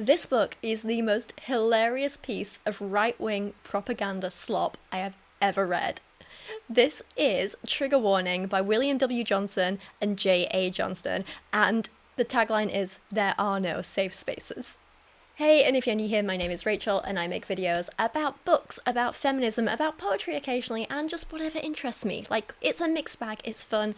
This book is the most hilarious piece of right-wing propaganda slop I have ever read. This is Trigger Warning by William W. Johnson and J.A. Johnstone, and the tagline is, "There are no safe spaces." Hey, and if you're new here, my name is Rachel, and I make videos about books, about feminism, about poetry occasionally, and just whatever interests me. Like, it's a mixed bag, it's fun.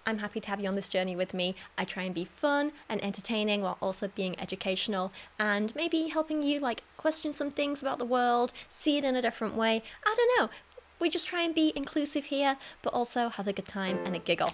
I'm happy to have you on this journey with me. I try and be fun and entertaining while also being educational and maybe helping you, like, question some things about the world, see it in a different way. I don't know. We just try and be inclusive here, but also have a good time and a giggle.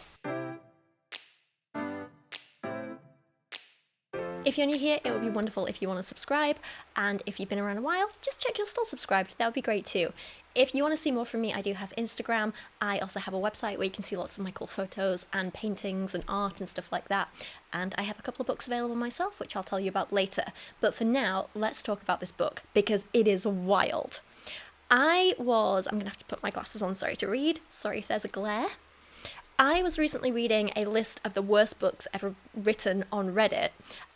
If you're new here, it would be wonderful if you want to subscribe, and if you've been around a while, just check you're still subscribed. That would be great too. If you want to see more from me, I do have Instagram. I also have a website where you can see lots of my cool photos and paintings and art and stuff like that. And I have a couple of books available myself, which I'll tell you about later. But for now, let's talk about this book, because it is wild. I'm going to have to put my glasses on, sorry to read. Sorry if there's a glare. I was recently reading a list of the worst books ever written on Reddit,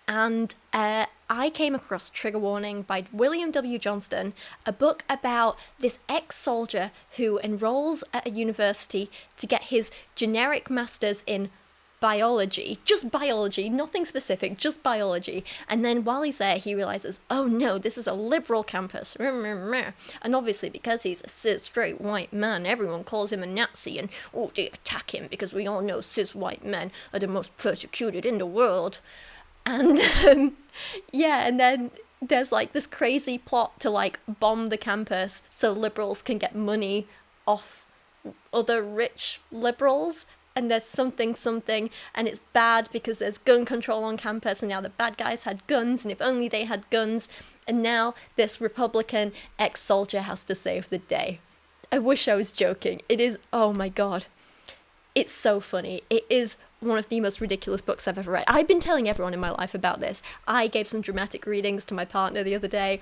and I came across Trigger Warning by William W. Johnstone, a book about this ex-soldier who enrolls at a university to get his generic master's in biology, just biology, nothing specific, just biology, and then while he's there he realizes, oh no, this is a liberal campus, and obviously because he's a cis straight white man, everyone calls him a Nazi, and oh, they attack him because we all know cis white men are the most persecuted in the world. And and then there's like this crazy plot to like bomb the campus so liberals can get money off other rich liberals, and there's something, and it's bad because there's gun control on campus, and now the bad guys had guns, and if only they had guns, and now this Republican ex-soldier has to save the day. I wish I was joking. It is, oh my god. It's so funny. It is one of the most ridiculous books I've ever read. I've been telling everyone in my life about this. I gave some dramatic readings to my partner the other day.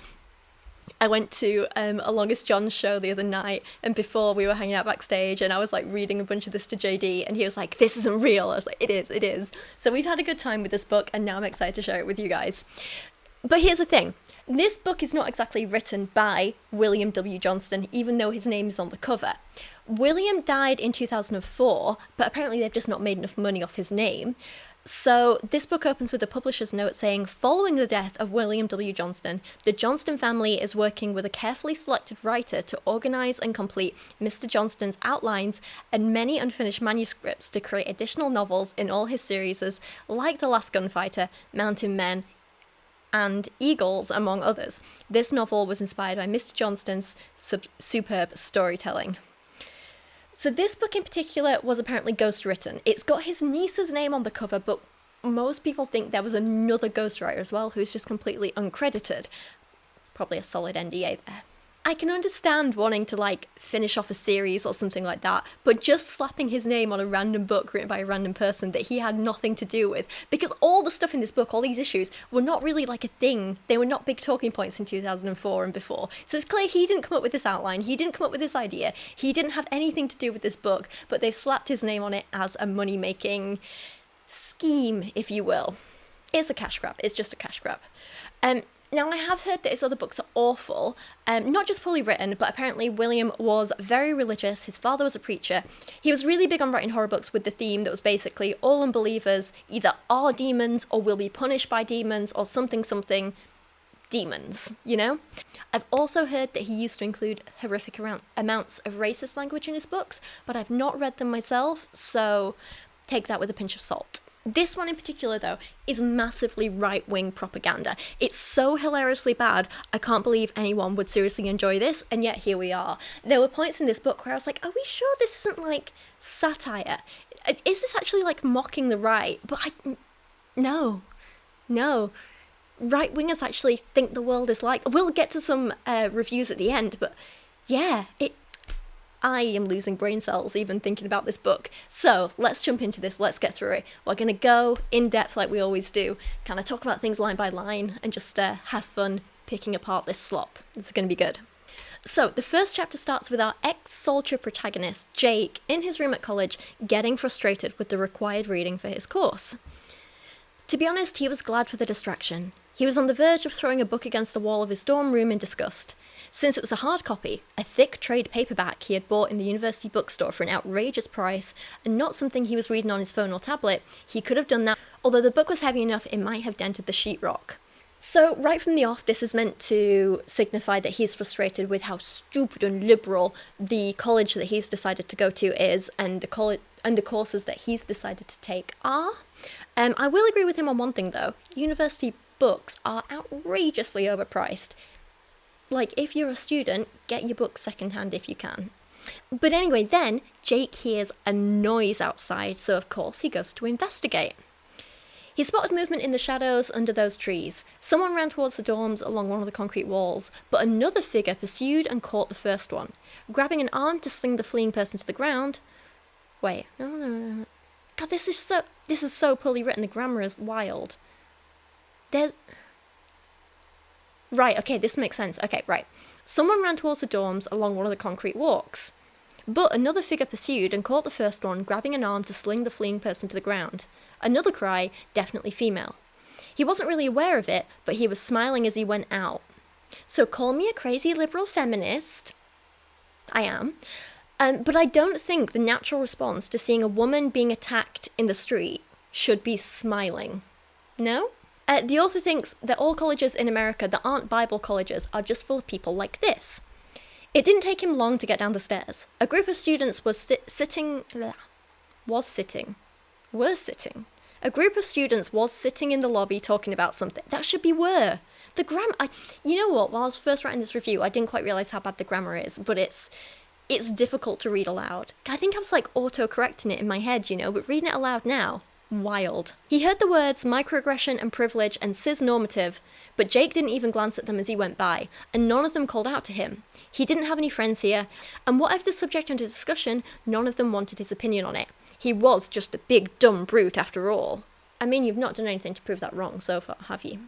I went to a Longest John show the other night, and before we were hanging out backstage, and I was like reading a bunch of this to JD, and he was like, "This isn't real." I was like, it is. So we've had a good time with this book, and now I'm excited to share it with you guys. But here's the thing. This book is not exactly written by William W. Johnstone, even though his name is on the cover. William died in 2004, but apparently they've just not made enough money off his name. So this book opens with a publisher's note saying, following the death of William W. Johnstone, the Johnstone family is working with a carefully selected writer to organise and complete Mr. Johnstone's outlines and many unfinished manuscripts to create additional novels in all his series, like The Last Gunfighter, Mountain Men, and Eagles, among others. This novel was inspired by Mr. Johnstone's superb storytelling. So this book in particular was apparently ghostwritten. It's got his niece's name on the cover, but most people think there was another ghostwriter as well who's just completely uncredited. Probably a solid NDA there. I can understand wanting to like finish off a series or something like that, but just slapping his name on a random book written by a random person that he had nothing to do with, because all the stuff in this book, all these issues, were not really like a thing. They were not big talking points in 2004 and before. So it's clear he didn't come up with this outline, he didn't come up with this idea, he didn't have anything to do with this book, but they've slapped his name on it as a money-making scheme, if you will. It's a cash grab. It's just a cash grab. Now, I have heard that his other books are awful, not just poorly written, but apparently William was very religious. His father was a preacher. He was really big on writing horror books with the theme that was basically all unbelievers either are demons or will be punished by demons or something demons, you know? I've also heard that he used to include horrific amounts of racist language in his books, but I've not read them myself, so take that with a pinch of salt. This one in particular, though, is massively right-wing propaganda. It's so hilariously bad, I can't believe anyone would seriously enjoy this, and yet here we are. There were points in this book where I was like, are we sure this isn't, like, satire? Is this actually, like, mocking the right? But no. Right-wingers actually think the world is like... We'll get to some reviews at the end, but yeah, I am losing brain cells even thinking about this book. So let's jump into this, let's get through it. We're going to go in depth like we always do, kind of talk about things line by line and just have fun picking apart this slop. It's going to be good. So the first chapter starts with our ex-soldier protagonist, Jake, in his room at college, getting frustrated with the required reading for his course. To be honest, he was glad for the distraction. He was on the verge of throwing a book against the wall of his dorm room in disgust. Since it was a hard copy, a thick trade paperback he had bought in the university bookstore for an outrageous price, and not something he was reading on his phone or tablet, he could have done that, although the book was heavy enough it might have dented the sheetrock. So, right from the off, this is meant to signify that he's frustrated with how stupid and liberal the college that he's decided to go to is, and the courses that he's decided to take are. I will agree with him on one thing, though. University books are outrageously overpriced. Like, if you're a student, get your books secondhand if you can. But anyway, then Jake hears a noise outside, so of course he goes to investigate. He spotted movement in the shadows under those trees. Someone ran towards the dorms along one of the concrete walls, but another figure pursued and caught the first one. Grabbing an arm to sling the fleeing person to the ground... Wait, no. God, this is so poorly written, the grammar is wild. Right, okay, this makes sense. Okay, right. Someone ran towards the dorms along one of the concrete walks. But another figure pursued and caught the first one, grabbing an arm to sling the fleeing person to the ground. Another cry, definitely female. He wasn't really aware of it, but he was smiling as he went out. So call me a crazy liberal feminist. I am. But I don't think the natural response to seeing a woman being attacked in the street should be smiling. No? The author thinks that all colleges in America that aren't Bible colleges are just full of people like this. It didn't take him long to get down the stairs. A group of students were sitting. A group of students was sitting in the lobby talking about something. That should be were. The grammar. You know what? While I was first writing this review, I didn't quite realise how bad the grammar is, but it's difficult to read aloud. I think I was like auto-correcting it in my head, but reading it aloud now, wild. He heard the words microaggression and privilege and cis-normative, but Jake didn't even glance at them as he went by, and none of them called out to him. He didn't have any friends here, and whatever the subject under discussion, none of them wanted his opinion on it. He was just a big dumb brute after all. I mean, you've not done anything to prove that wrong so far, have you?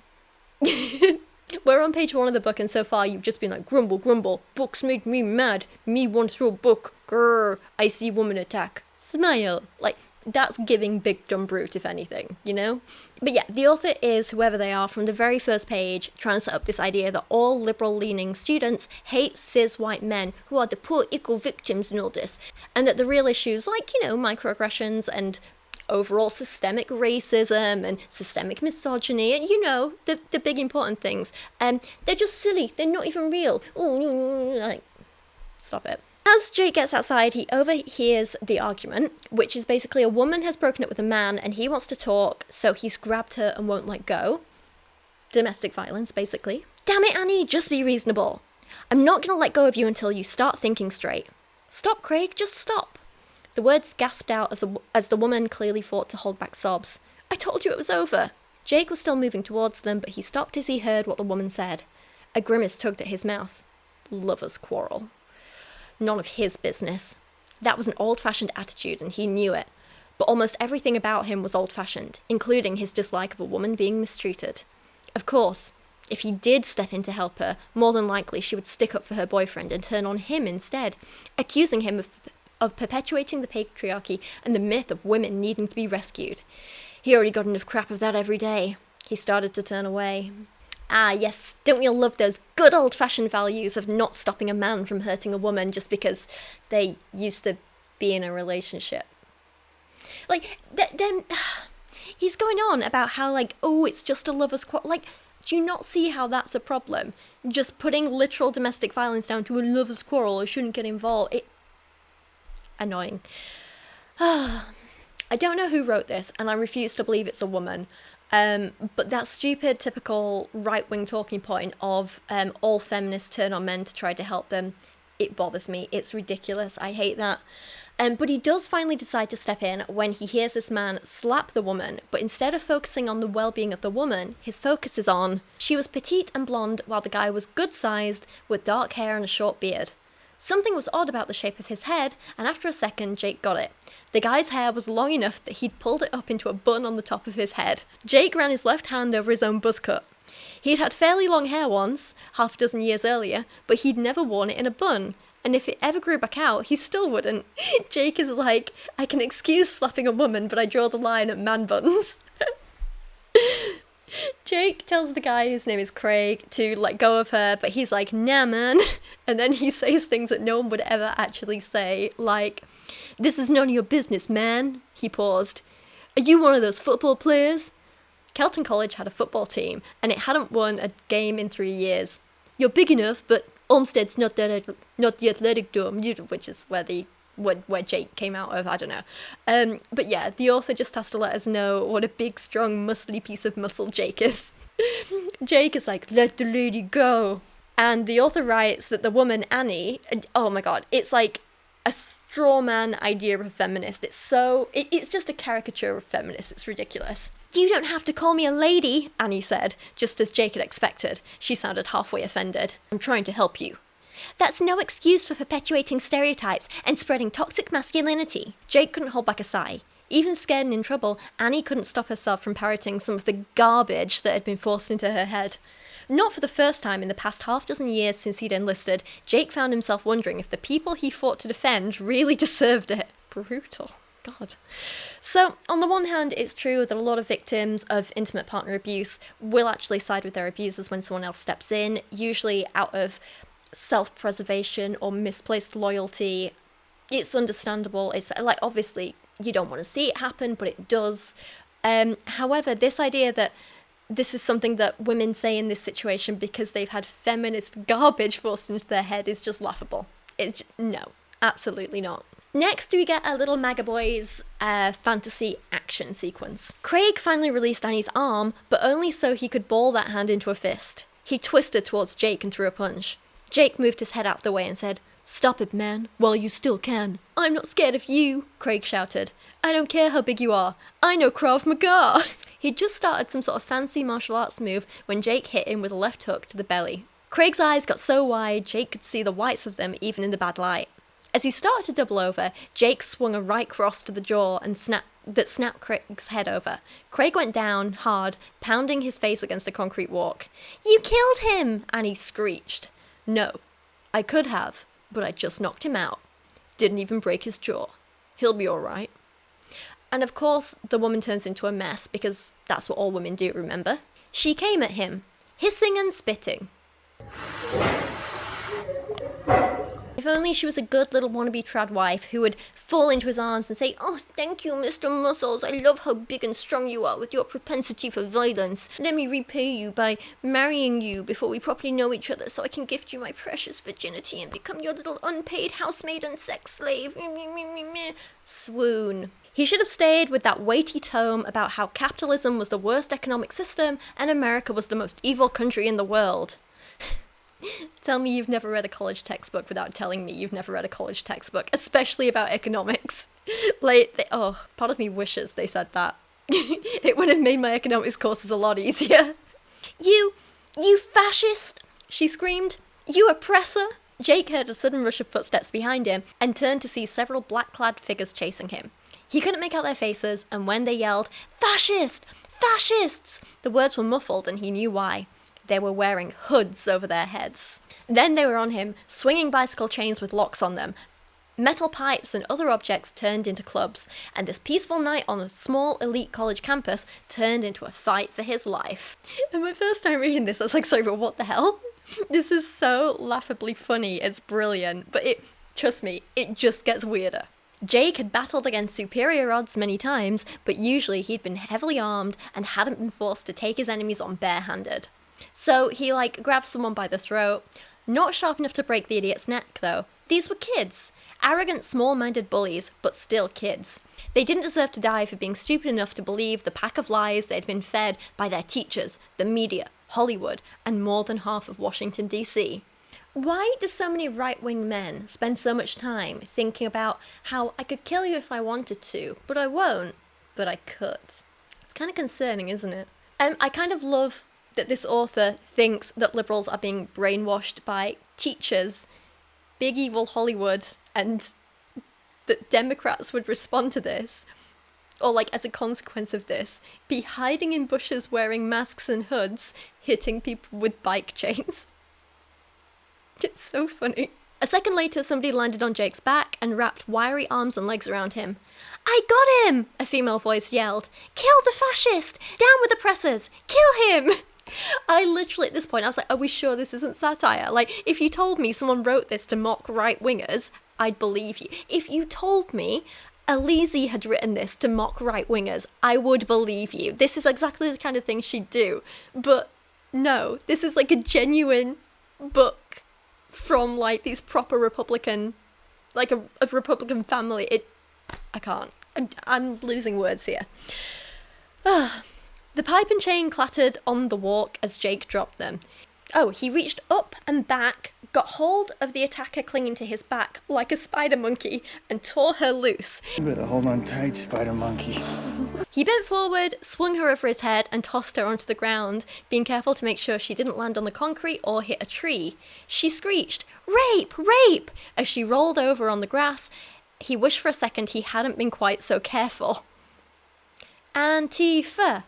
We're on page 1 of the book, and so far you've just been like, grumble, grumble, books make me mad, me want to throw a book, grrr, I see woman attack, smile. Like, that's giving big dumb brute, if anything, But yeah, the author is, whoever they are, from the very first page, trying to set up this idea that all liberal-leaning students hate cis white men who are the poor equal victims and all this, and that the real issues, like, microaggressions and overall systemic racism and systemic misogyny, and the big important things, they're just silly, they're not even real. Like, stop it. As Jake gets outside, he overhears the argument, which is basically a woman has broken up with a man and he wants to talk, so he's grabbed her and won't let go. Domestic violence, basically. Damn it, Annie, just be reasonable. I'm not going to let go of you until you start thinking straight. Stop, Craig, just stop. The words gasped out as the woman clearly fought to hold back sobs. I told you it was over. Jake was still moving towards them, but he stopped as he heard what the woman said. A grimace tugged at his mouth. Lovers' quarrel. None of his business. That was an old-fashioned attitude, and he knew it. But almost everything about him was old-fashioned, including his dislike of a woman being mistreated. Of course, if he did step in to help her, more than likely she would stick up for her boyfriend and turn on him instead, accusing him of perpetuating the patriarchy and the myth of women needing to be rescued. He already got enough crap of that every day. He started to turn away. Ah, yes, don't we all love those good old-fashioned values of not stopping a man from hurting a woman just because they used to be in a relationship? Like, then he's going on about how, like, oh, it's just a lover's quarrel. Like, do you not see how that's a problem? Just putting literal domestic violence down to a lover's quarrel, I shouldn't get involved. Annoying. I don't know who wrote this, and I refuse to believe it's a woman. But that stupid, typical right-wing talking point of all feminists turn on men to try to help them, it bothers me. It's ridiculous. I hate that. But he does finally decide to step in when he hears this man slap the woman, but instead of focusing on the well-being of the woman, his focus is on, she was petite and blonde while the guy was good-sized with dark hair and a short beard. Something was odd about the shape of his head, and after a second, Jake got it. The guy's hair was long enough that he'd pulled it up into a bun on the top of his head. Jake ran his left hand over his own buzz cut. He'd had fairly long hair once, half a dozen years earlier, but he'd never worn it in a bun. And if it ever grew back out, he still wouldn't. Jake is like, I can excuse slapping a woman, but I draw the line at man buns. Jake tells the guy whose name is Craig to let go of her, but he's like, nah, man. And then he says things that no one would ever actually say, like, this is none of your business, man. He paused. Are you one of those football players? Kelton College had a football team, and it hadn't won a game in 3 years. You're big enough, but Olmsted's not the athletic dome, which is where Jake came out of, I don't know. But yeah, the author just has to let us know what a big, strong, muscly piece of muscle Jake is. Jake is like, let the lady go. And the author writes that the woman, Annie, oh my god, it's like a straw man idea of a feminist. It's just a caricature of feminists. It's ridiculous. You don't have to call me a lady, Annie said, just as Jake had expected. She sounded halfway offended. I'm trying to help you. That's no excuse for perpetuating stereotypes and spreading toxic masculinity. Jake couldn't hold back a sigh. Even scared and in trouble, Annie couldn't stop herself from parroting some of the garbage that had been forced into her head. Not for the first time in the past half-dozen years since he'd enlisted, Jake found himself wondering if the people he fought to defend really deserved it. Brutal. God. So, on the one hand, it's true that a lot of victims of intimate partner abuse will actually side with their abusers when someone else steps in, usually out of self-preservation or misplaced loyalty. It's understandable. It's like, obviously, you don't want to see it happen, but it does. However, this idea that this is something that women say in this situation because they've had feminist garbage forced into their head is just laughable. No, absolutely not. Next, we get a little MAGA boys fantasy action sequence. Craig finally released Annie's arm, but only so he could ball that hand into a fist. He twisted towards Jake and threw a punch. Jake moved his head out of the way and said, "Stop it, man, while you still can." "I'm not scared of you," Craig shouted. "I don't care how big you are. I know Krav Maga." He'd just started some sort of fancy martial arts move when Jake hit him with a left hook to the belly. Craig's eyes got so wide, Jake could see the whites of them even in the bad light. As he started to double over, Jake swung a right cross to the jaw and snapped Craig's head over. Craig went down hard, pounding his face against the concrete walk. "You killed him!" Annie screeched. "No, I could have, but I just knocked him out. Didn't even break his jaw. He'll be alright." And of course, the woman turns into a mess, because that's what all women do, remember? She came at him, hissing and spitting. If only she was a good little wannabe trad wife who would fall into his arms and say, "Oh, thank you, Mr. Muscles. I love how big and strong you are with your propensity for violence. Let me repay you by marrying you before we properly know each other so I can gift you my precious virginity and become your little unpaid housemaid and sex slave." Swoon. He should have stayed with that weighty tome about how capitalism was the worst economic system and America was the most evil country in the world. Tell me you've never read a college textbook without telling me you've never read a college textbook, especially about economics. Part of me wishes they said that. It would have made my economics courses a lot easier. You fascist!" she screamed. "You oppressor!" Jake heard a sudden rush of footsteps behind him and turned to see several black-clad figures chasing him. He couldn't make out their faces, and when they yelled, "Fascist! Fascists!" the words were muffled and he knew why. They were wearing hoods over their heads. Then they were on him, swinging bicycle chains with locks on them. Metal pipes and other objects turned into clubs, and this peaceful night on a small elite college campus turned into a fight for his life. And my first time reading this, I was like, sorry, but what the hell? This is so laughably funny, it's brilliant, but trust me, it just gets weirder. Jake had battled against superior odds many times, but usually he'd been heavily armed and hadn't been forced to take his enemies on barehanded. So he, grabs someone by the throat. Not sharp enough to break the idiot's neck, though. These were kids. Arrogant, small-minded bullies, but still kids. They didn't deserve to die for being stupid enough to believe the pack of lies they'd been fed by their teachers, the media, Hollywood, and more than half of Washington, D.C. Why do so many right-wing men spend so much time thinking about how I could kill you if I wanted to, but I won't, but I could? It's kind of concerning, isn't it? I kind of love that this author thinks that liberals are being brainwashed by teachers, big evil Hollywood, and that Democrats would respond to this, or as a consequence of this, be hiding in bushes wearing masks and hoods, hitting people with bike chains. It's so funny. A second later, somebody landed on Jake's back and wrapped wiry arms and legs around him. "I got him!" a female voice yelled. "Kill the fascist! Down with the oppressors! Kill him!" I literally, at this point, I was like, are we sure this isn't satire? Like, if you told me someone wrote this to mock right-wingers, I'd believe you. If you told me Alizé had written this to mock right-wingers, I would believe you. This is exactly the kind of thing she'd do. But no, this is like a genuine book from like these proper Republican, like a Republican family. I can't. I'm losing words here. The pipe and chain clattered on the walk as Jake dropped them. Oh, he reached up and back, got hold of the attacker clinging to his back like a spider monkey, and tore her loose. You better hold on tight, spider monkey. He bent forward, swung her over his head, and tossed her onto the ground, being careful to make sure she didn't land on the concrete or hit a tree. She screeched, "Rape! Rape!" as she rolled over on the grass. He wished for a second he hadn't been quite so careful. Antifa!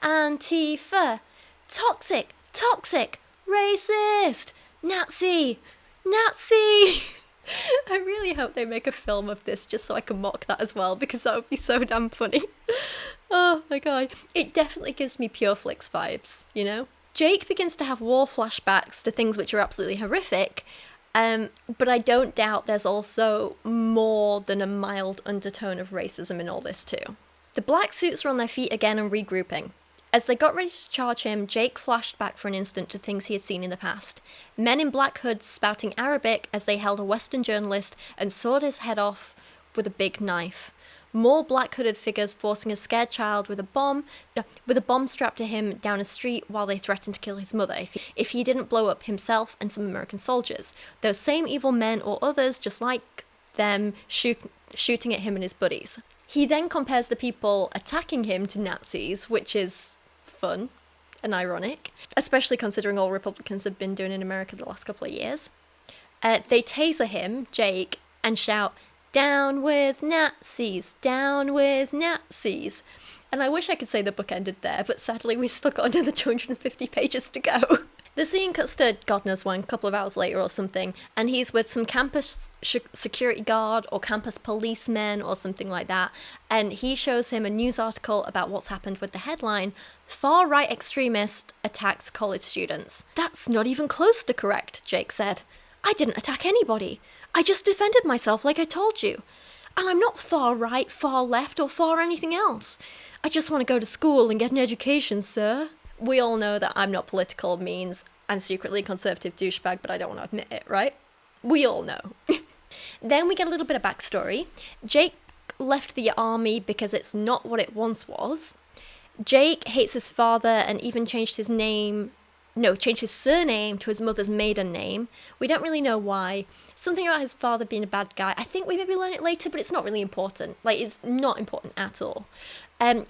Antifa! Toxic! Toxic! Racist! Nazi! Nazi! I really hope they make a film of this just so I can mock that as well, because that would be so damn funny. Oh my god. It definitely gives me Pure Flix vibes, you know? Jake begins to have war flashbacks to things which are absolutely horrific, but I don't doubt there's also more than a mild undertone of racism in all this too. The black suits were on their feet again and regrouping. As they got ready to charge him, Jake flashed back for an instant to things he had seen in the past. Men in black hoods spouting Arabic as they held a Western journalist and sawed his head off with a big knife. More black hooded figures forcing a scared child with a bomb strapped to him down a street while they threatened to kill his mother if he didn't blow up himself and some American soldiers. Those same evil men or others just like them shooting at him and his buddies. He then compares the people attacking him to Nazis, which is fun and ironic, especially considering all Republicans have been doing in America the last couple of years. They taser him, Jake, and shout, "Down with Nazis! Down with Nazis!" And I wish I could say the book ended there, but sadly we still got another 250 pages to go. The scene cuts to God knows when, a couple of hours later or something, and he's with some campus security guard or campus policemen or something like that, and he shows him a news article about what's happened with the headline, "Far-right extremist attacks college students." "That's not even close to correct," Jake said. "I didn't attack anybody. I just defended myself like I told you. And I'm not far-right, far-left, or far anything else. I just want to go to school and get an education, sir." We all know that I'm not political means I'm secretly a conservative douchebag, but I don't want to admit it, right? We all know. Then we get a little bit of backstory. Jake left the army because it's not what it once was. Jake hates his father and even changed his surname to his mother's maiden name. We don't really know why. Something about his father being a bad guy. I think we maybe learn it later, but it's not really important. Like, it's not important at all.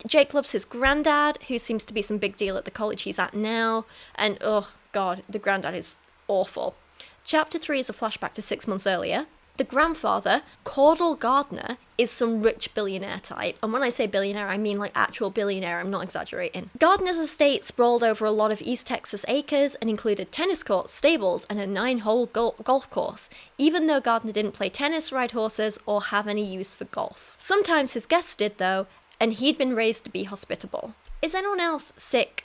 Jake loves his granddad, who seems to be some big deal at the college he's at now. And, oh god, the granddad is awful. Chapter 3 is a flashback to 6 months earlier. The grandfather, Cordell Gardner, is some rich billionaire type. And when I say billionaire, I mean like actual billionaire, I'm not exaggerating. Gardner's estate sprawled over a lot of East Texas acres and included tennis courts, stables, and a 9-hole golf course, even though Gardner didn't play tennis, ride horses, or have any use for golf. Sometimes his guests did, though, and he'd been raised to be hospitable. Is anyone else sick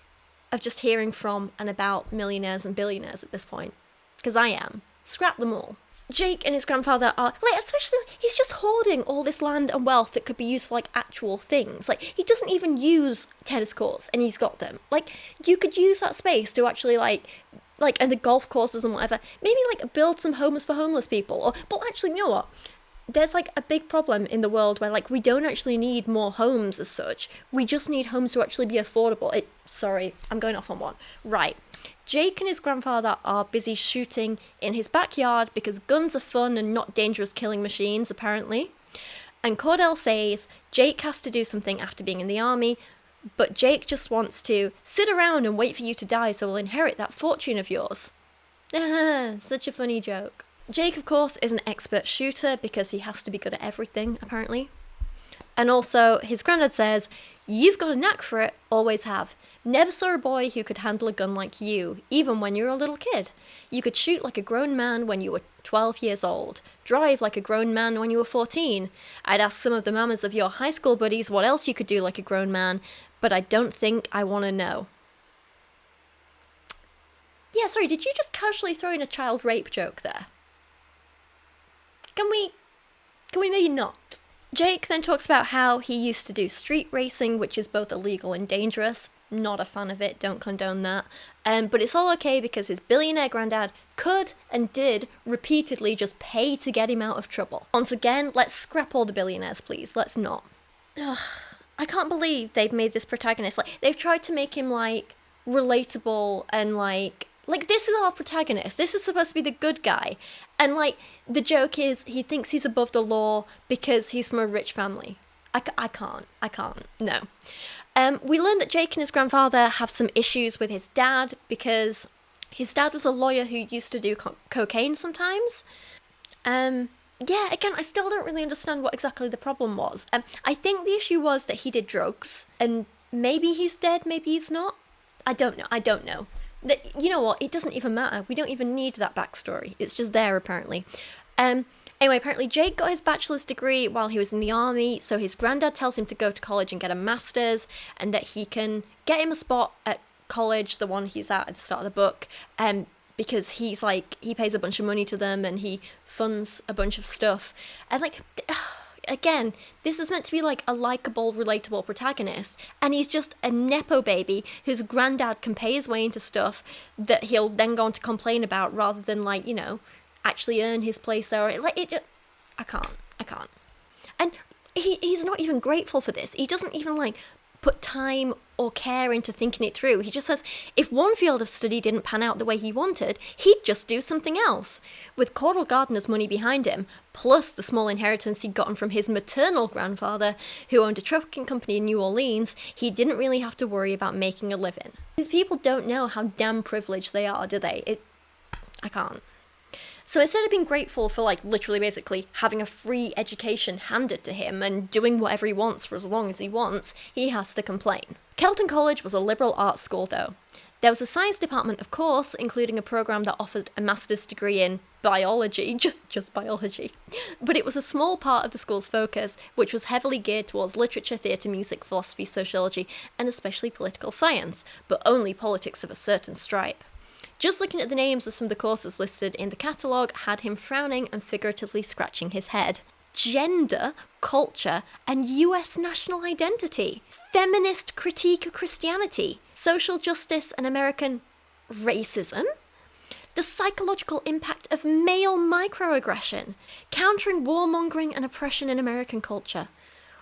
of just hearing from and about millionaires and billionaires at this point? Because I am. Scrap them all. Jake and his grandfather are, like, especially, he's just hoarding all this land and wealth that could be used for, like, actual things. Like, he doesn't even use tennis courts, and he's got them. Like, you could use that space to actually, and the golf courses and whatever, maybe, like, build some homes for homeless people. But actually, you know what? There's, like, a big problem in the world where, like, we don't actually need more homes as such. We just need homes to actually be affordable. Sorry, I'm going off on one. Right. Jake and his grandfather are busy shooting in his backyard because guns are fun and not dangerous killing machines, apparently. And Cordell says Jake has to do something after being in the army, but Jake just wants to sit around and wait for you to die so we'll inherit that fortune of yours. Such a funny joke. Jake, of course, is an expert shooter because he has to be good at everything, apparently. And also, his granddad says, You've got a knack for it, always have. Never saw a boy who could handle a gun like you, even when you were a little kid. You could shoot like a grown man when you were 12 years old. Drive like a grown man when you were 14. I'd ask some of the mamas of your high school buddies what else you could do like a grown man, but I don't think I want to know. Yeah, sorry, did you just casually throw in a child rape joke there? Can we maybe not? Jake then talks about how he used to do street racing, which is both illegal and dangerous. Not a fan of it, don't condone that. But it's all okay because his billionaire granddad could and did repeatedly just pay to get him out of trouble. Once again, let's scrap all the billionaires, please. Let's not. Ugh, I can't believe they've made this protagonist, like, they've tried to make him, like, relatable and, like, this is our protagonist. This is supposed to be the good guy. And, like, the joke is he thinks he's above the law because he's from a rich family. I can't. No. We learn that Jake and his grandfather have some issues with his dad because his dad was a lawyer who used to do cocaine sometimes. Yeah, again, I still don't really understand what exactly the problem was. I think the issue was that he did drugs, and maybe he's dead, maybe he's not. I don't know. You know what? It doesn't even matter. We don't even need that backstory. It's just there, apparently. Anyway, apparently Jake got his bachelor's degree while he was in the army, so his granddad tells him to go to college and get a master's, and that he can get him a spot at college, the one he's at the start of the book, because he's like, he pays a bunch of money to them and he funds a bunch of stuff. And like, again, this is meant to be like a likable, relatable protagonist, and he's just a nepo baby whose granddad can pay his way into stuff that he'll then go on to complain about rather than, like, you know, actually earn his place there. I can't. And he's not even grateful for this. He doesn't even, like, put time or care into thinking it through. He just says if one field of study didn't pan out the way he wanted, he'd just do something else. With Caudle Gardner's money behind him, plus the small inheritance he'd gotten from his maternal grandfather, who owned a trucking company in New Orleans, he didn't really have to worry about making a living. These people don't know how damn privileged they are, do they? I can't. So instead of being grateful for, like, literally basically having a free education handed to him and doing whatever he wants for as long as he wants, he has to complain. Kelton College was a liberal arts school, though. There was a science department, of course, including a program that offered a master's degree in biology, just biology. But it was a small part of the school's focus, which was heavily geared towards literature, theatre, music, philosophy, sociology, and especially political science, but only politics of a certain stripe. Just looking at the names of some of the courses listed in the catalogue had him frowning and figuratively scratching his head. Gender, culture, and US national identity. Feminist critique of Christianity. Social justice and American racism. The psychological impact of male microaggression. Countering warmongering and oppression in American culture.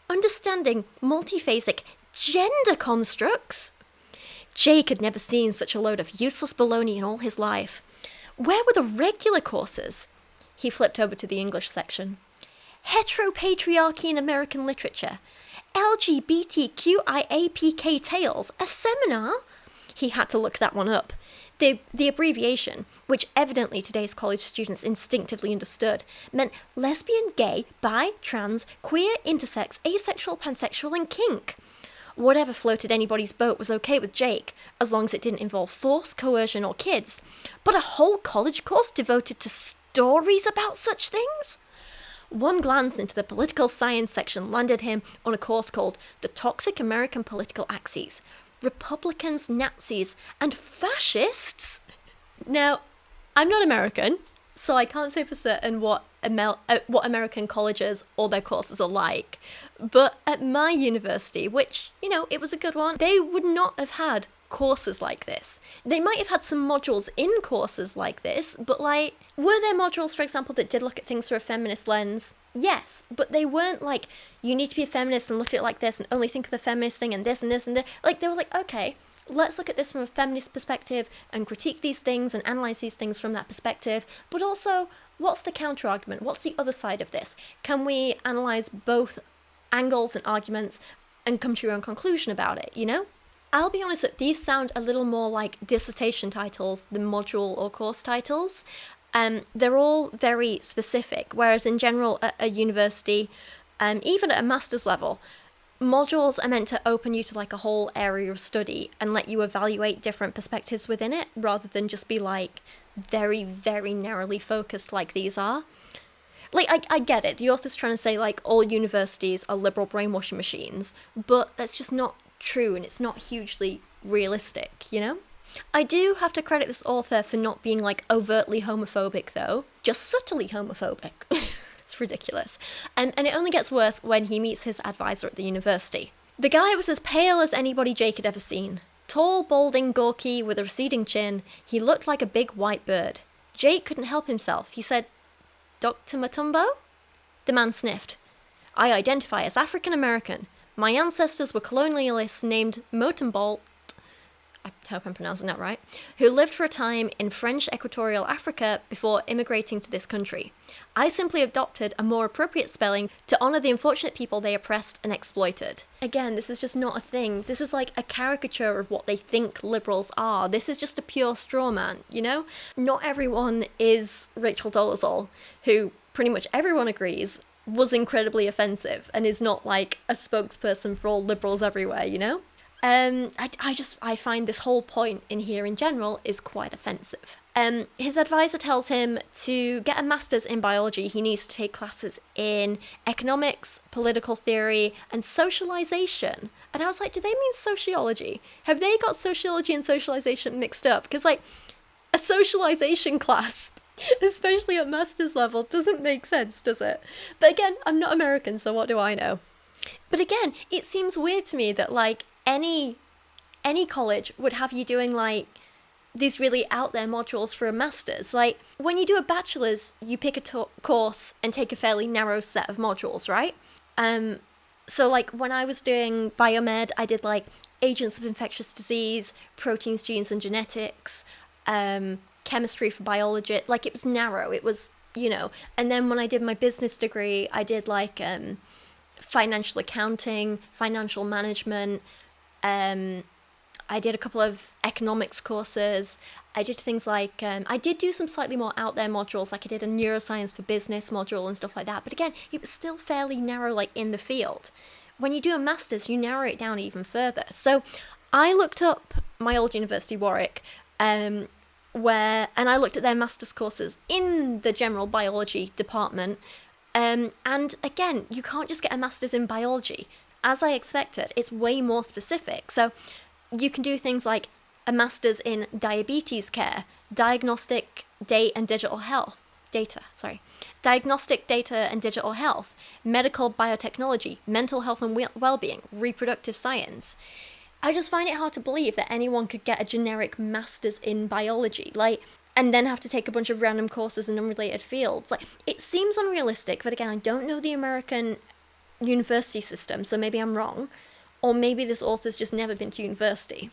Understanding multiphasic gender constructs. Jake had never seen such a load of useless baloney in all his life. Where were the regular courses? He flipped over to the English section. Heteropatriarchy in American Literature. LGBTQIAPK Tales. A seminar? He had to look that one up. The abbreviation, which evidently today's college students instinctively understood, meant lesbian, gay, bi, trans, queer, intersex, asexual, pansexual, and kink. Whatever floated anybody's boat was okay with Jake, as long as it didn't involve force, coercion, or kids. But a whole college course devoted to stories about such things? One glance into the political science section landed him on a course called The Toxic American Political Axes. Republicans, Nazis, and Fascists? Now, I'm not American, so I can't say for certain what American colleges or their courses are like. But at my university, which, you know, it was a good one, they would not have had courses like this. They might have had some modules in courses like this, but, like, were there modules, for example, that did look at things through a feminist lens? Yes, but they weren't like, you need to be a feminist and look at it like this and only think of the feminist thing and this and this and this. Like, they were like, okay, let's look at this from a feminist perspective and critique these things and analyse these things from that perspective, but also, what's the counter-argument? What's the other side of this? Can we analyse both angles and arguments and come to your own conclusion about it, you know? I'll be honest that these sound a little more like dissertation titles than module or course titles. They're all very specific, whereas in general at a university, even at a master's level, modules are meant to open you to like a whole area of study and let you evaluate different perspectives within it, rather than just be like very, very narrowly focused like these are. Like, I get it. The author's trying to say, like, all universities are liberal brainwashing machines, but that's just not true, and it's not hugely realistic, you know? I do have to credit this author for not being, like, overtly homophobic, though. Just subtly homophobic. It's ridiculous. And it only gets worse when he meets his advisor at the university. The guy was as pale as anybody Jake had ever seen. Tall, balding, gawky, with a receding chin, he looked like a big white bird. Jake couldn't help himself. He said, "Dr. Matumbo?" The man sniffed. "I identify as African American. My ancestors were colonialists named Motumbolt, I hope I'm pronouncing that right, who lived for a time in French Equatorial Africa before immigrating to this country. I simply adopted a more appropriate spelling to honour the unfortunate people they oppressed and exploited." Again, this is just not a thing. This is like a caricature of what they think liberals are. This is just a pure straw man, you know? Not everyone is Rachel Dolezal, who pretty much everyone agrees was incredibly offensive and is not like a spokesperson for all liberals everywhere, you know? I find this whole point in here in general is quite offensive. His advisor tells him to get a master's in biology, he needs to take classes in economics, political theory, and socialization. And I was like, do they mean sociology? Have they got sociology and socialization mixed up? Because, like, a socialization class, especially at master's level, doesn't make sense, does it? But again, I'm not American, so what do I know? But again, it seems weird to me that, like, any college would have you doing, like, these really out there modules for a master's. Like, when you do a bachelor's, you pick a course and take a fairly narrow set of modules, right? So, like, when I was doing biomed, I did, like, agents of infectious disease, proteins, genes, and genetics, chemistry for biology. Like, it was narrow. It was, you know. And then when I did my business degree, I did, like, financial accounting, financial management, I did a couple of economics courses. I did things like, I did do some slightly more out there modules, like I did a neuroscience for business module and stuff like that. But again, it was still fairly narrow, like, in the field. When you do a master's, you narrow it down even further. So I looked up my old university, Warwick, and I looked at their master's courses in the general biology department. And again, you can't just get a master's in biology. As I expected, it's way more specific. So you can do things like a master's in diabetes care, diagnostic data and digital health, medical biotechnology, mental health and well-being, reproductive science. I just find it hard to believe that anyone could get a generic master's in biology, like, and then have to take a bunch of random courses in unrelated fields. Like, it seems unrealistic, but again, I don't know the American university system, so maybe I'm wrong. Or maybe this author's just never been to university.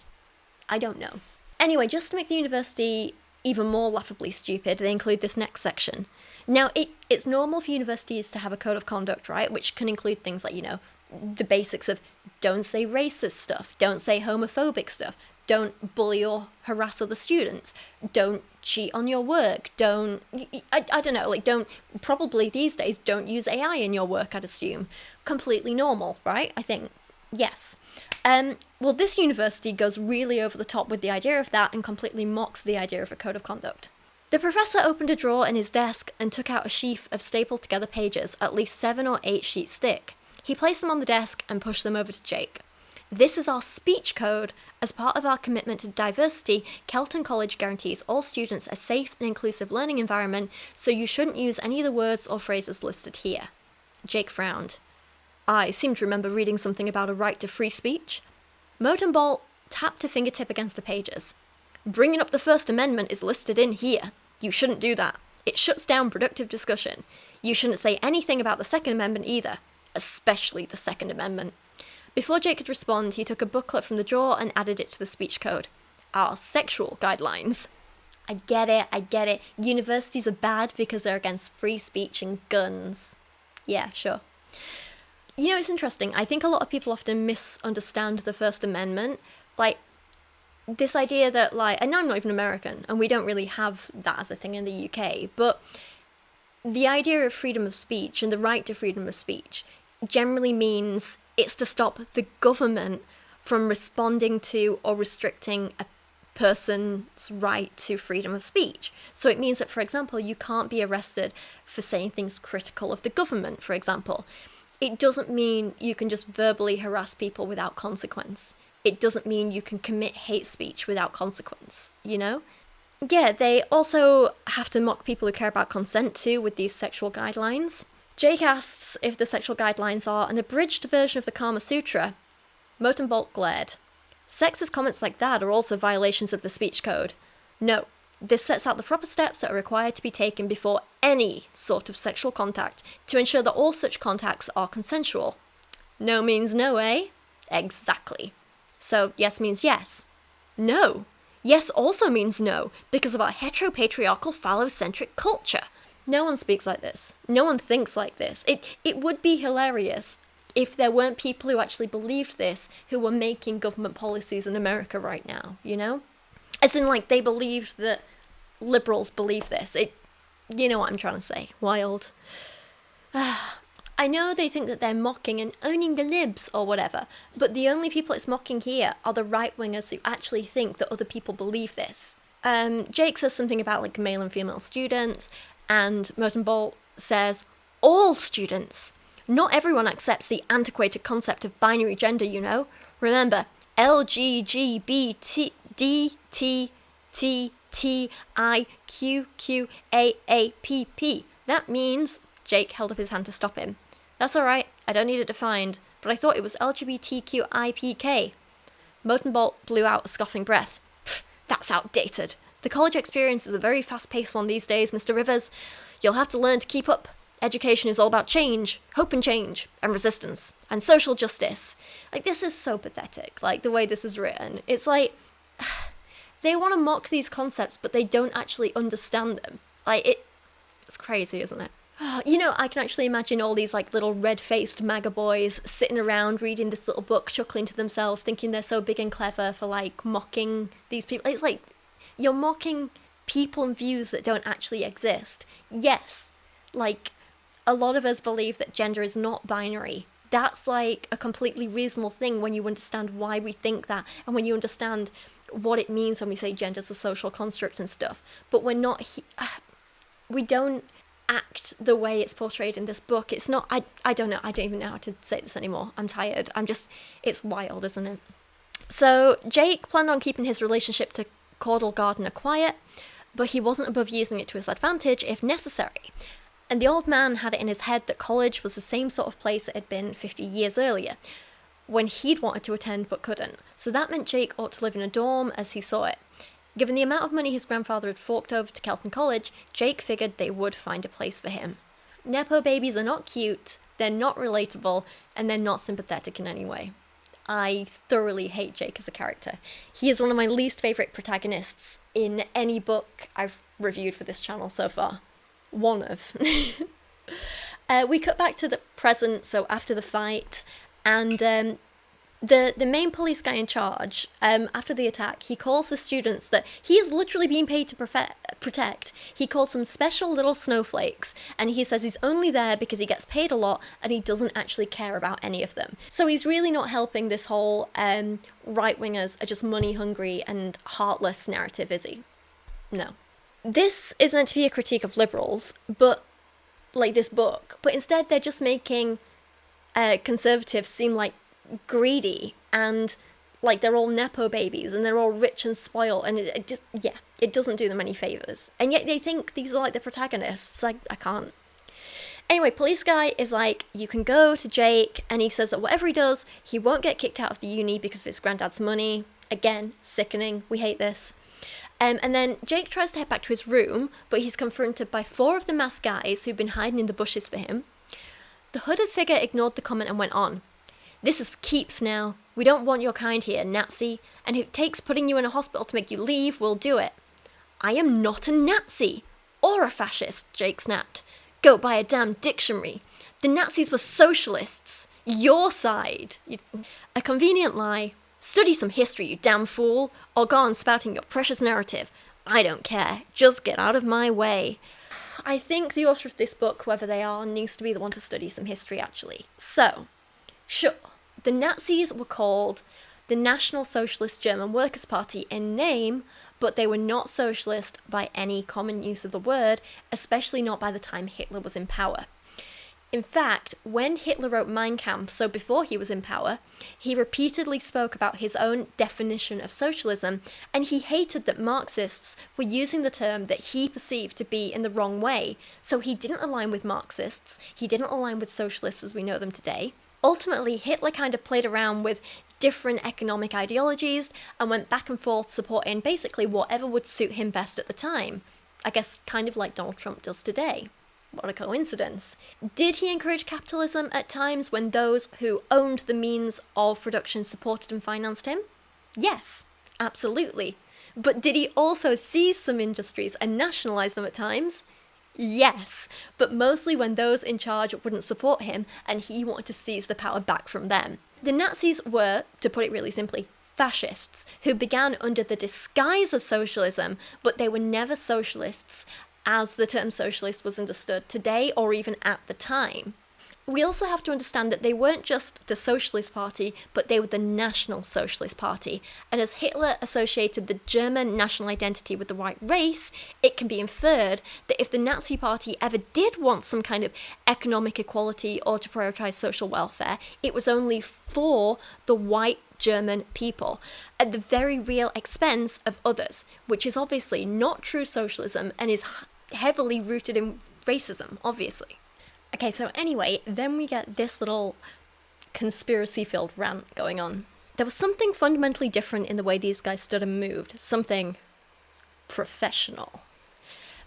I don't know. Anyway, just to make the university even more laughably stupid, they include this next section. Now, it's normal for universities to have a code of conduct, right? Which can include things like, you know, the basics of don't say racist stuff, don't say homophobic stuff, don't bully or harass other students, don't cheat on your work, don't, I don't know, like, don't, probably these days, don't use AI in your work, I'd assume. Completely normal, right? I think, yes. Well, this university goes really over the top with the idea of that and completely mocks the idea of a code of conduct. The professor opened a drawer in his desk and took out a sheaf of stapled together pages, at least 7 or 8 sheets thick. He placed them on the desk and pushed them over to Jake. "This is our speech code. As part of our commitment to diversity, Kelton College guarantees all students a safe and inclusive learning environment, so you shouldn't use any of the words or phrases listed here." Jake frowned. "I seem to remember reading something about a right to free speech." Motenbolt tapped a fingertip against the pages. "Bringing up the First Amendment is listed in here. You shouldn't do that. It shuts down productive discussion. You shouldn't say anything about the Second Amendment either, especially the Second Amendment." Before Jake could respond, he took a booklet from the drawer and added it to the speech code. "Our sexual guidelines." I get it. Universities are bad because they're against free speech and guns. Yeah, sure. You know, it's interesting. I think a lot of people often misunderstand the First Amendment. Like, this idea that, like, and I'm not even American, and we don't really have that as a thing in the UK, but the idea of freedom of speech and the right to freedom of speech generally means It's to stop the government from responding to or restricting a person's right to freedom of speech. So it means that, for example, you can't be arrested for saying things critical of the government, for example. It doesn't mean you can just verbally harass people without consequence. It doesn't mean you can commit hate speech without consequence, you know? Yeah, they also have to mock people who care about consent too with these sexual guidelines. Jake asks if the sexual guidelines are an abridged version of the Kama Sutra. Moten Bolt glared. Sexist comments like that are also violations of the speech code. No, this sets out the proper steps that are required to be taken before any sort of sexual contact to ensure that all such contacts are consensual. No means no, eh? Exactly. So yes means yes. No. Yes also means no, because of our heteropatriarchal phallocentric culture. No one speaks like this. No one thinks like this. It would be hilarious if there weren't people who actually believed this who were making government policies in America right now, you know? As in, like, they believed that liberals believe this. You know what I'm trying to say. Wild. I know they think that they're mocking and owning the libs or whatever, but the only people it's mocking here are the right-wingers who actually think that other people believe this. Jake says something about, like, male and female students, and Moten Bolt says, all students. Not everyone accepts the antiquated concept of binary gender, you know. Remember, LGBTTTTIQQAAPP. That means... Jake held up his hand to stop him. That's alright, I don't need it defined, but I thought it was LGBTQIPK. Moten Bolt blew out a scoffing breath. That's outdated. The college experience is a very fast-paced one these days, Mr. Rivers. You'll have to learn to keep up. Education is all about change, hope and change, and resistance, and social justice. Like, this is so pathetic, like, the way this is written. It's like, they want to mock these concepts, but they don't actually understand them. Like, it's crazy, isn't it? You know, I can actually imagine all these, like, little red-faced MAGA boys sitting around reading this little book, chuckling to themselves, thinking they're so big and clever for, like, mocking these people. It's like, you're mocking people and views that don't actually exist. Yes, like, a lot of us believe that gender is not binary. That's, like, a completely reasonable thing when you understand why we think that, and when you understand what it means when we say gender's a social construct and stuff. But we're not... we don't act the way it's portrayed in this book. It's not... I don't know. I don't even know how to say this anymore. I'm tired. It's wild, isn't it? So, Jake planned on keeping his relationship to Caudle Gardner quiet, but he wasn't above using it to his advantage if necessary. And the old man had it in his head that college was the same sort of place it had been 50 years earlier, when he'd wanted to attend but couldn't. So that meant Jake ought to live in a dorm as he saw it. Given the amount of money his grandfather had forked over to Kelton College, Jake figured they would find a place for him. Nepo babies are not cute, they're not relatable, and they're not sympathetic in any way. I thoroughly hate Jake as a character. He is one of my least favourite protagonists in any book I've reviewed for this channel so far. One of. We cut back to the present, so after the fight, and the main police guy in charge, after the attack, he calls the students that he is literally being paid to protect. He calls them special little snowflakes, and he says he's only there because he gets paid a lot and he doesn't actually care about any of them. So he's really not helping this whole right-wingers are just money-hungry and heartless narrative, is he? No. This is meant to be a critique of liberals, but, like this book, but instead they're just making conservatives seem like greedy and like they're all nepo babies and they're all rich and spoiled, and it doesn't do them any favours. And yet they think these are like the protagonists. Like, I can't. Anyway, police guy is like, you can go to Jake, and he says that whatever he does, he won't get kicked out of the uni because of his granddad's money. Again, sickening. We hate this. And then Jake tries to head back to his room, but he's confronted by 4 of the masked guys who've been hiding in the bushes for him. The hooded figure ignored the comment and went on. This is for keeps now. We don't want your kind here, Nazi. And if it takes putting you in a hospital to make you leave, we'll do it. I am not a Nazi. Or a fascist, Jake snapped. Go buy a damn dictionary. The Nazis were socialists. Your side. A convenient lie. Study some history, you damn fool, or go on spouting your precious narrative. I don't care. Just get out of my way. I think the author of this book, whoever they are, needs to be the one to study some history, actually. So, sure, The Nazis were called the National Socialist German Workers' Party in name, but they were not socialist by any common use of the word, especially not by the time Hitler was in power. In fact, when Hitler wrote Mein Kampf, so before he was in power, he repeatedly spoke about his own definition of socialism, and he hated that Marxists were using the term that he perceived to be in the wrong way. So he didn't align with Marxists, he didn't align with socialists as we know them today. Ultimately, Hitler kind of played around with different economic ideologies and went back and forth supporting basically whatever would suit him best at the time. I guess kind of like Donald Trump does today. What a coincidence. Did he encourage capitalism at times when those who owned the means of production supported and financed him? Yes, absolutely. But did he also seize some industries and nationalise them at times? Yes, but mostly when those in charge wouldn't support him and he wanted to seize the power back from them. The Nazis were, to put it really simply, fascists who began under the disguise of socialism, but they were never socialists as the term socialist was understood today or even at the time. We also have to understand that they weren't just the Socialist Party, but they were the National Socialist Party. And as Hitler associated the German national identity with the white race, it can be inferred that if the Nazi Party ever did want some kind of economic equality or to prioritise social welfare, it was only for the white German people, at the very real expense of others, which is obviously not true socialism and is heavily rooted in racism, obviously. Okay, so anyway, then we get this little conspiracy-filled rant going on. There was something fundamentally different in the way these guys stood and moved, something professional.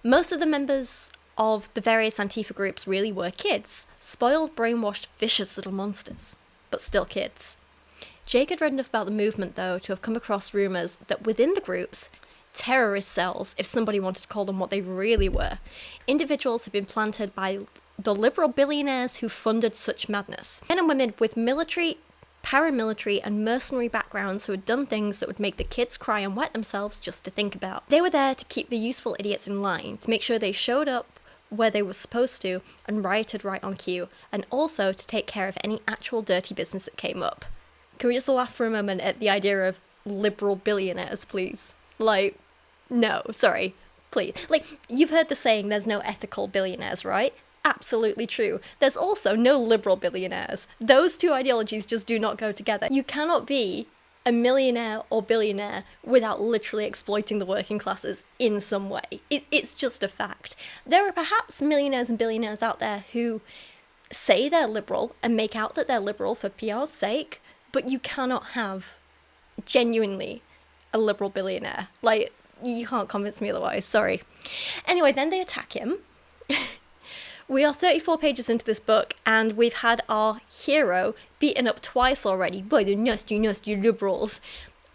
Most of the members of the various Antifa groups really were kids, spoiled, brainwashed, vicious little monsters, but still kids. Jake had read enough about the movement, though, to have come across rumours that within the groups, terrorist cells, if somebody wanted to call them what they really were, individuals had been planted by the liberal billionaires who funded such madness. Men and women with military, paramilitary and mercenary backgrounds who had done things that would make the kids cry and wet themselves just to think about. They were there to keep the useful idiots in line, to make sure they showed up where they were supposed to and rioted right on cue, and also to take care of any actual dirty business that came up. Can we just laugh for a moment at the idea of liberal billionaires, please? Like, no, sorry, please. Like, you've heard the saying, there's no ethical billionaires, right? Absolutely true. There's also no liberal billionaires. Those two ideologies just do not go together. You cannot be a millionaire or billionaire without literally exploiting the working classes in some way. It's just a fact. There are perhaps millionaires and billionaires out there who say they're liberal and make out that they're liberal for PR's sake, but you cannot have genuinely a liberal billionaire. Like, you can't convince me otherwise, sorry. Anyway, then they attack him. We are 34 pages into this book, and we've had our hero beaten up twice already by the nasty, nasty liberals.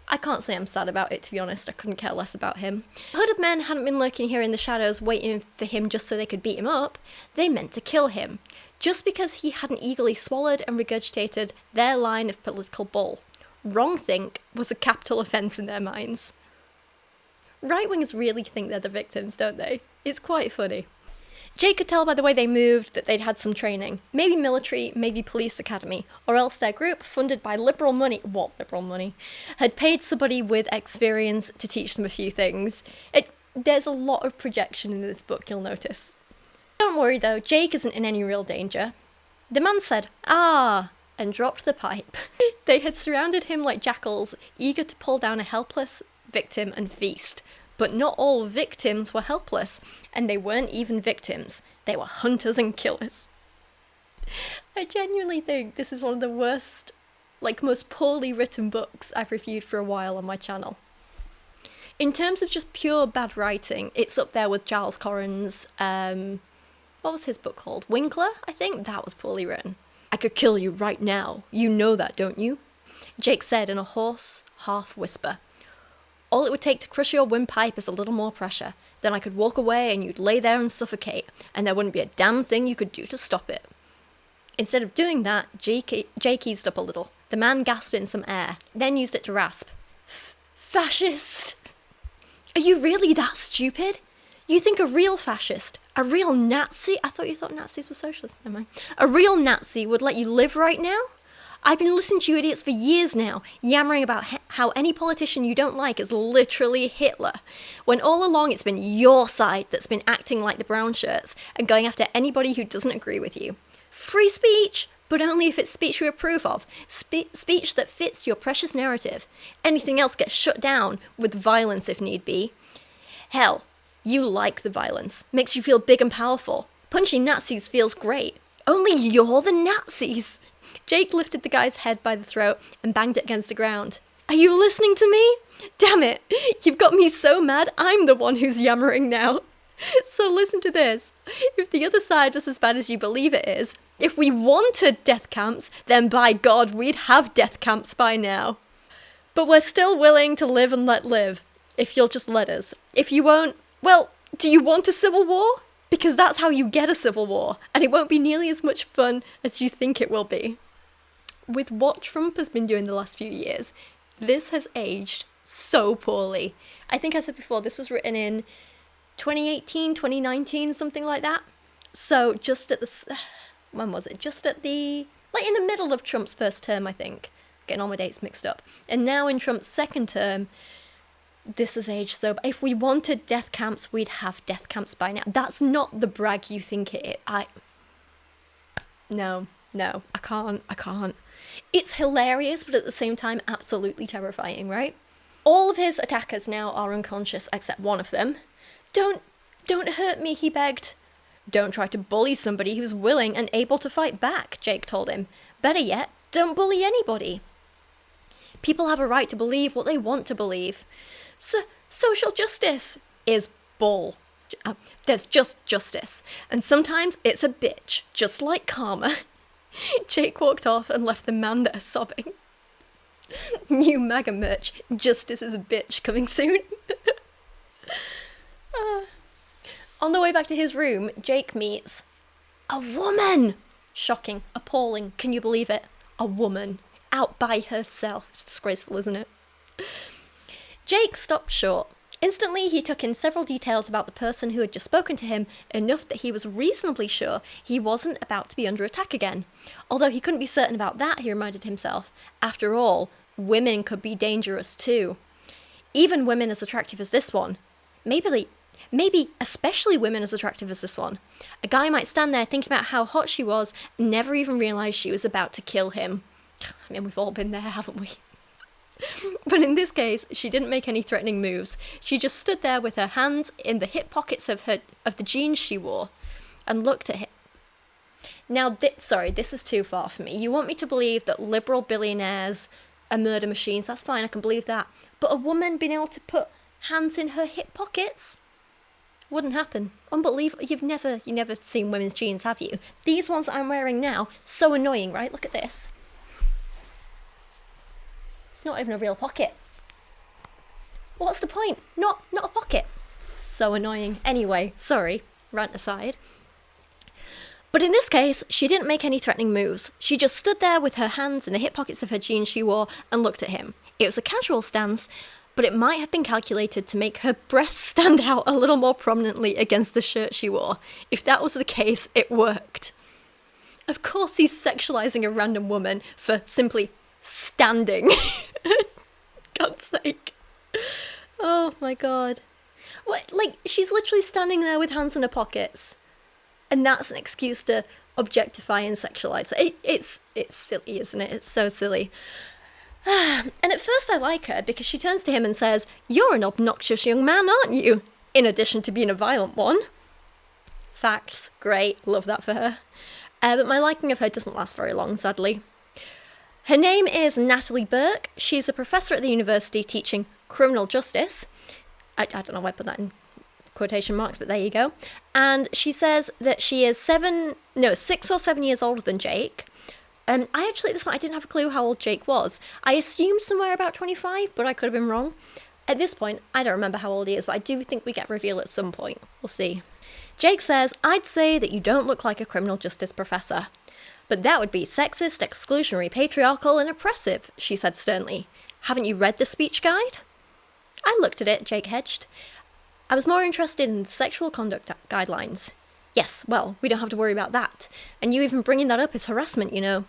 I can't say I'm sad about it, to be honest. I couldn't care less about him. Hooded men hadn't been lurking here in the shadows waiting for him just so they could beat him up. They meant to kill him, just because he hadn't eagerly swallowed and regurgitated their line of political bull. Wrongthink was a capital offence in their minds. Right-wingers really think they're the victims, don't they? It's quite funny. Jake could tell by the way they moved that they'd had some training. Maybe military, maybe police academy, or else their group, funded by liberal money, had paid somebody with experience to teach them a few things. There's a lot of projection in this book, you'll notice. Don't worry though, Jake isn't in any real danger. The man said, "Ah," and dropped the pipe. They had surrounded him like jackals, eager to pull down a helpless victim and feast. But not all victims were helpless, and they weren't even victims. They were hunters and killers. I genuinely think this is one of the worst, most poorly written books I've reviewed for a while on my channel. In terms of just pure bad writing, it's up there with Giles Corran's, what was his book called? Winkler, I think? That was poorly written. "I could kill you right now. You know that, don't you?" Jake said in a hoarse, half whisper. "All it would take to crush your windpipe is a little more pressure. Then I could walk away and you'd lay there and suffocate, and there wouldn't be a damn thing you could do to stop it." Instead of doing that, Jake eased up a little. The man gasped in some air, then used it to rasp. "Fascist! Are you really that stupid? You think a real fascist, a real Nazi—" I thought you thought Nazis were socialists, never mind. "A real Nazi would let you live right now? I've been listening to you idiots for years now, yammering about how any politician you don't like is literally Hitler, when all along it's been your side that's been acting like the brown shirts and going after anybody who doesn't agree with you. Free speech, but only if it's speech you approve of, speech that fits your precious narrative. Anything else gets shut down with violence if need be. Hell, you like the violence, makes you feel big and powerful. Punching Nazis feels great. Only you're the Nazis. Jake lifted the guy's head by the throat and banged it against the ground. Are you listening to me? Damn it, you've got me so mad I'm the one who's yammering now. So listen to this. If the other side was as bad as you believe it is, if we wanted death camps, then by God, we'd have death camps by now. But we're still willing to live and let live, if you'll just let us. If you won't, well, do you want a civil war? Because that's how you get a civil war, and it won't be nearly as much fun as you think it will be. With what Trump has been doing the last few years, this has aged so poorly. I think I said before, this was written in 2018, 2019, something like that. So just at the, when was it? Just at the, like in the middle of Trump's first term, I think. Getting all my dates mixed up. And now in Trump's second term, this has aged so bad. If we wanted death camps, we'd have death camps by now. That's not the brag you think it is. No, I can't. It's hilarious, but at the same time, absolutely terrifying, right? All of his attackers now are unconscious, except one of them. Don't hurt me, he begged. Don't try to bully somebody who's willing and able to fight back, Jake told him. Better yet, don't bully anybody. People have a right to believe what they want to believe. Social justice is bull. There's just justice. And sometimes it's a bitch, just like karma. Jake walked off and left the man there sobbing. New MAGA merch, justice is a bitch, coming soon. On the way back to his room, Jake meets a woman! Shocking, appalling, can you believe it? A woman. Out by herself. It's disgraceful, isn't it? Jake stopped short. Instantly, he took in several details about the person who had just spoken to him, enough that he was reasonably sure he wasn't about to be under attack again. Although he couldn't be certain about that, he reminded himself. After all, women could be dangerous too. Even women as attractive as this one. Maybe especially women as attractive as this one. A guy might stand there thinking about how hot she was and never even realise she was about to kill him. I mean, we've all been there, haven't we? But in this case, she didn't make any threatening moves. She just stood there with her hands in the hip pockets of the jeans she wore and looked at him. Now, this is too far for me. You want me to believe that liberal billionaires are murder machines? That's fine, I can believe that. But a woman being able to put hands in her hip pockets? Wouldn't happen. Unbelievable. You've never seen women's jeans, have you? These ones that I'm wearing now, so annoying, right? Look at this. It's not even a real pocket. What's the point? Not a pocket. So annoying. Anyway, sorry, rant aside. But in this case, she didn't make any threatening moves. She just stood there with her hands in the hip pockets of her jeans she wore and looked at him. It was a casual stance, but it might have been calculated to make her breasts stand out a little more prominently against the shirt she wore. If that was the case, it worked. Of course he's sexualizing a random woman for simply standing. God's sake. Oh my god. What, like, she's literally standing there with hands in her pockets. And that's an excuse to objectify and sexualize her. It's silly, isn't it? It's so silly. And at first I like her because she turns to him and says, "You're an obnoxious young man, aren't you? In addition to being a violent one." Facts. Great. Love that for her. But my liking of her doesn't last very long, sadly. Her name is Natalie Burke. She's a professor at the university teaching criminal justice. I don't know why I put that in quotation marks, but there you go. And she says that she is 6 or 7 years older than Jake. And I didn't have a clue how old Jake was. I assumed somewhere about 25, but I could have been wrong. At this point, I don't remember how old he is, but I do think we get revealed at some point. We'll see. Jake says, "I'd say that you don't look like a criminal justice professor. But that would be sexist, exclusionary, patriarchal, and oppressive," she said sternly. "Haven't you read the speech guide?" I looked at it, Jake hedged. "I was more interested in the sexual conduct guidelines." "Yes, well, we don't have to worry about that. And you even bringing that up is harassment, you know."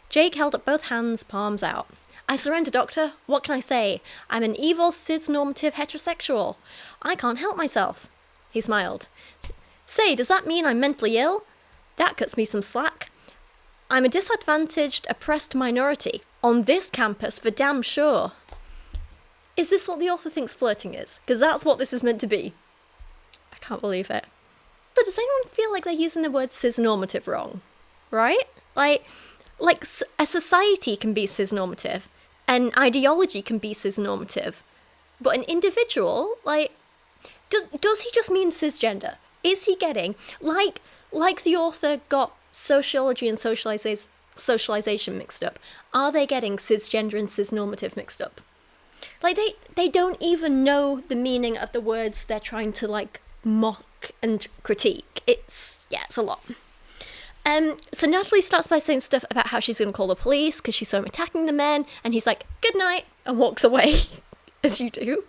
Jake held up both hands, palms out. I surrender, Doctor. What can I say? I'm an evil, cis-normative heterosexual. I can't help myself. He smiled. Say, does that mean I'm mentally ill? That cuts me some slack. I'm a disadvantaged, oppressed minority. On this campus, for damn sure. Is this what the author thinks flirting is? Because that's what this is meant to be. I can't believe it. So does anyone feel like they're using the word cis-normative wrong? Right? Like a society can be cis-normative. An ideology can be cis-normative. But an individual, does he just mean cisgender? Is he getting, like the author got sociology and socialization mixed up, are they getting cisgender and cisnormative mixed up? Like, they don't even know the meaning of the words they're trying to, mock and critique. It's a lot. So Natalie starts by saying stuff about how she's going to call the police because she saw him attacking the men, and he's like, good night, and walks away, as you do.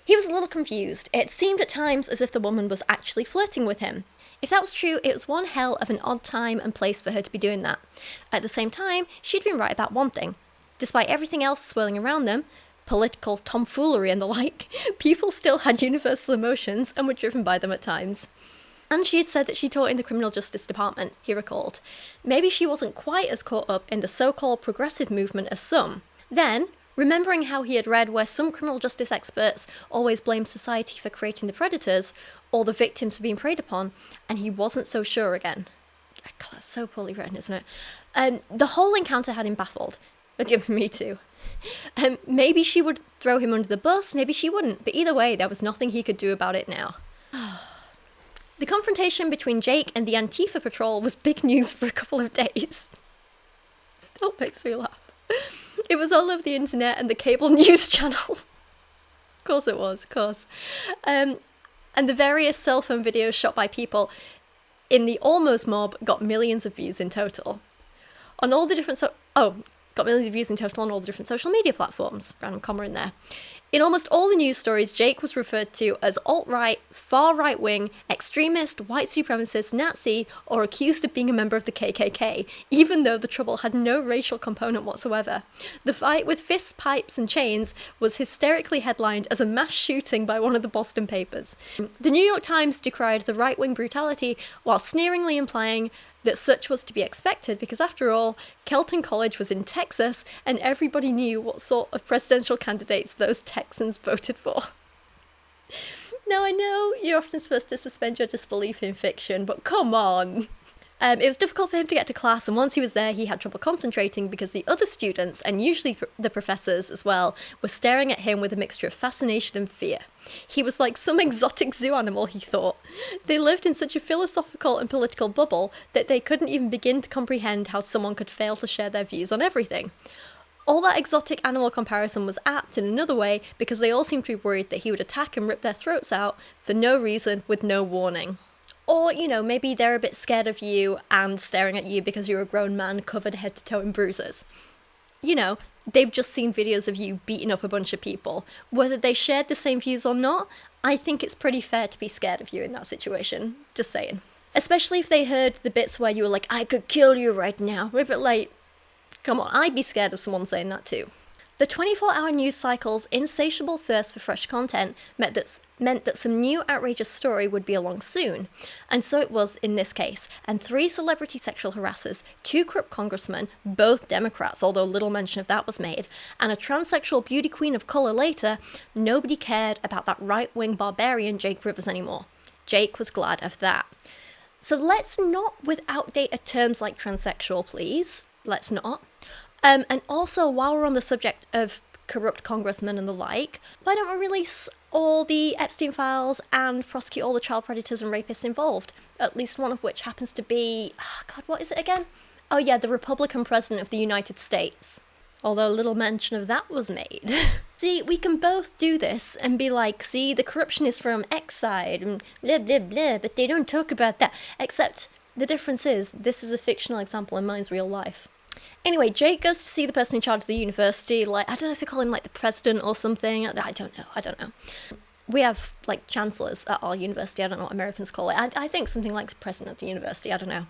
He was a little confused. It seemed at times as if the woman was actually flirting with him. If that was true, it was one hell of an odd time and place for her to be doing that. At the same time, she'd been right about one thing. Despite everything else swirling around them, political tomfoolery and the like, people still had universal emotions and were driven by them at times. And she had said that she taught in the criminal justice department, he recalled. Maybe she wasn't quite as caught up in the so-called progressive movement as some. Then, remembering how he had read where some criminal justice experts always blame society for creating the predators, or the victims for being preyed upon, and he wasn't so sure again. God, that's so poorly written, isn't it? The whole encounter had him baffled. Me too. Maybe she would throw him under the bus, maybe she wouldn't, but either way, there was nothing he could do about it now. The confrontation between Jake and the Antifa patrol was big news for a couple of days. Still makes me laugh. It was all over the internet and the cable news channel. Of course it was, of course. And the various cell phone videos shot by people in the Almost mob got millions of views in total. On all the different got millions of views in total on all the different social media platforms. Random comma in there. In almost all the news stories, Jake was referred to as alt-right, far right-wing, extremist, white supremacist, Nazi, or accused of being a member of the KKK, even though the trouble had no racial component whatsoever. The fight with fists, pipes, and chains was hysterically headlined as a mass shooting by one of the Boston papers. The New York Times decried the right-wing brutality while sneeringly implying that such was to be expected because, after all, Kelton College was in Texas and everybody knew what sort of presidential candidates those Texans voted for. Now, I know you're often supposed to suspend your disbelief in fiction, but come on! It was difficult for him to get to class, and once he was there, he had trouble concentrating because the other students, and usually the professors as well, were staring at him with a mixture of fascination and fear. He was like some exotic zoo animal, he thought. They lived in such a philosophical and political bubble that they couldn't even begin to comprehend how someone could fail to share their views on everything. All that exotic animal comparison was apt in another way because they all seemed to be worried that he would attack and rip their throats out for no reason with no warning. Or, maybe they're a bit scared of you and staring at you because you're a grown man covered head to toe in bruises. They've just seen videos of you beating up a bunch of people. Whether they shared the same views or not, I think it's pretty fair to be scared of you in that situation. Just saying. Especially if they heard the bits where you were like, I could kill you right now. But come on, I'd be scared of someone saying that too. The 24-hour news cycle's insatiable thirst for fresh content meant that some new outrageous story would be along soon. And so it was in this case. And 3 celebrity sexual harassers, 2 corrupt congressmen, both Democrats, although little mention of that was made, and a transsexual beauty queen of colour later, nobody cared about that right-wing barbarian Jake Rivers anymore. Jake was glad of that. So let's not with outdated terms like transsexual, please. Let's not. And also, while we're on the subject of corrupt congressmen and the like, why don't we release all the Epstein files and prosecute all the child predators and rapists involved? At least one of which happens to be, what is it again? Oh yeah, the Republican president of the United States. Although little mention of that was made. See, we can both do this and be like, see, the corruption is from X side, and blah blah blah, but they don't talk about that. Except, the difference is, this is a fictional example and mine's real life. Anyway, Jake goes to see the person in charge of the university, I don't know if they call him the president or something, I don't know. we have like chancellors at our university. I don't know what Americans call it. I think something like the president of the university. I don't know.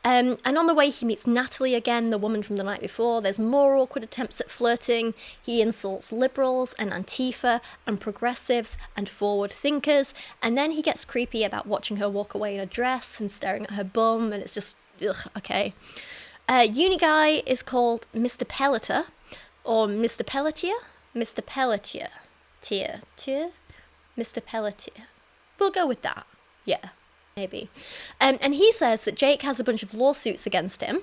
And on the way, he meets Natalie again, the woman from the night before. There's more awkward attempts at flirting. He insults liberals and Antifa and progressives and forward thinkers. And then he gets creepy about watching her walk away in a dress and staring at her bum. And it's just, ugh, okay. Uni guy is called Mr. Pelletier or Mr. Pelletier? Mr. Pelletier. Tier. Mr. Pelletier. We'll go with that. Yeah. Maybe. And he says that Jake has a bunch of lawsuits against him.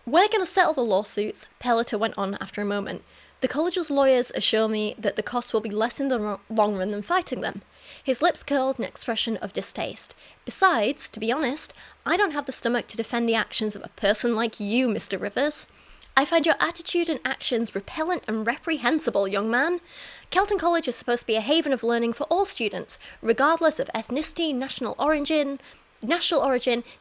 We're going to settle the lawsuits, Pelletier went on after a moment. The college's lawyers assure me that the cost will be less in the long run than fighting them. His lips curled in expression of distaste. Besides, to be honest, I don't have the stomach to defend the actions of a person like you, Mr. Rivers. I find your attitude and actions repellent and reprehensible, young man. Kelton College is supposed to be a haven of learning for all students, regardless of ethnicity, national origin,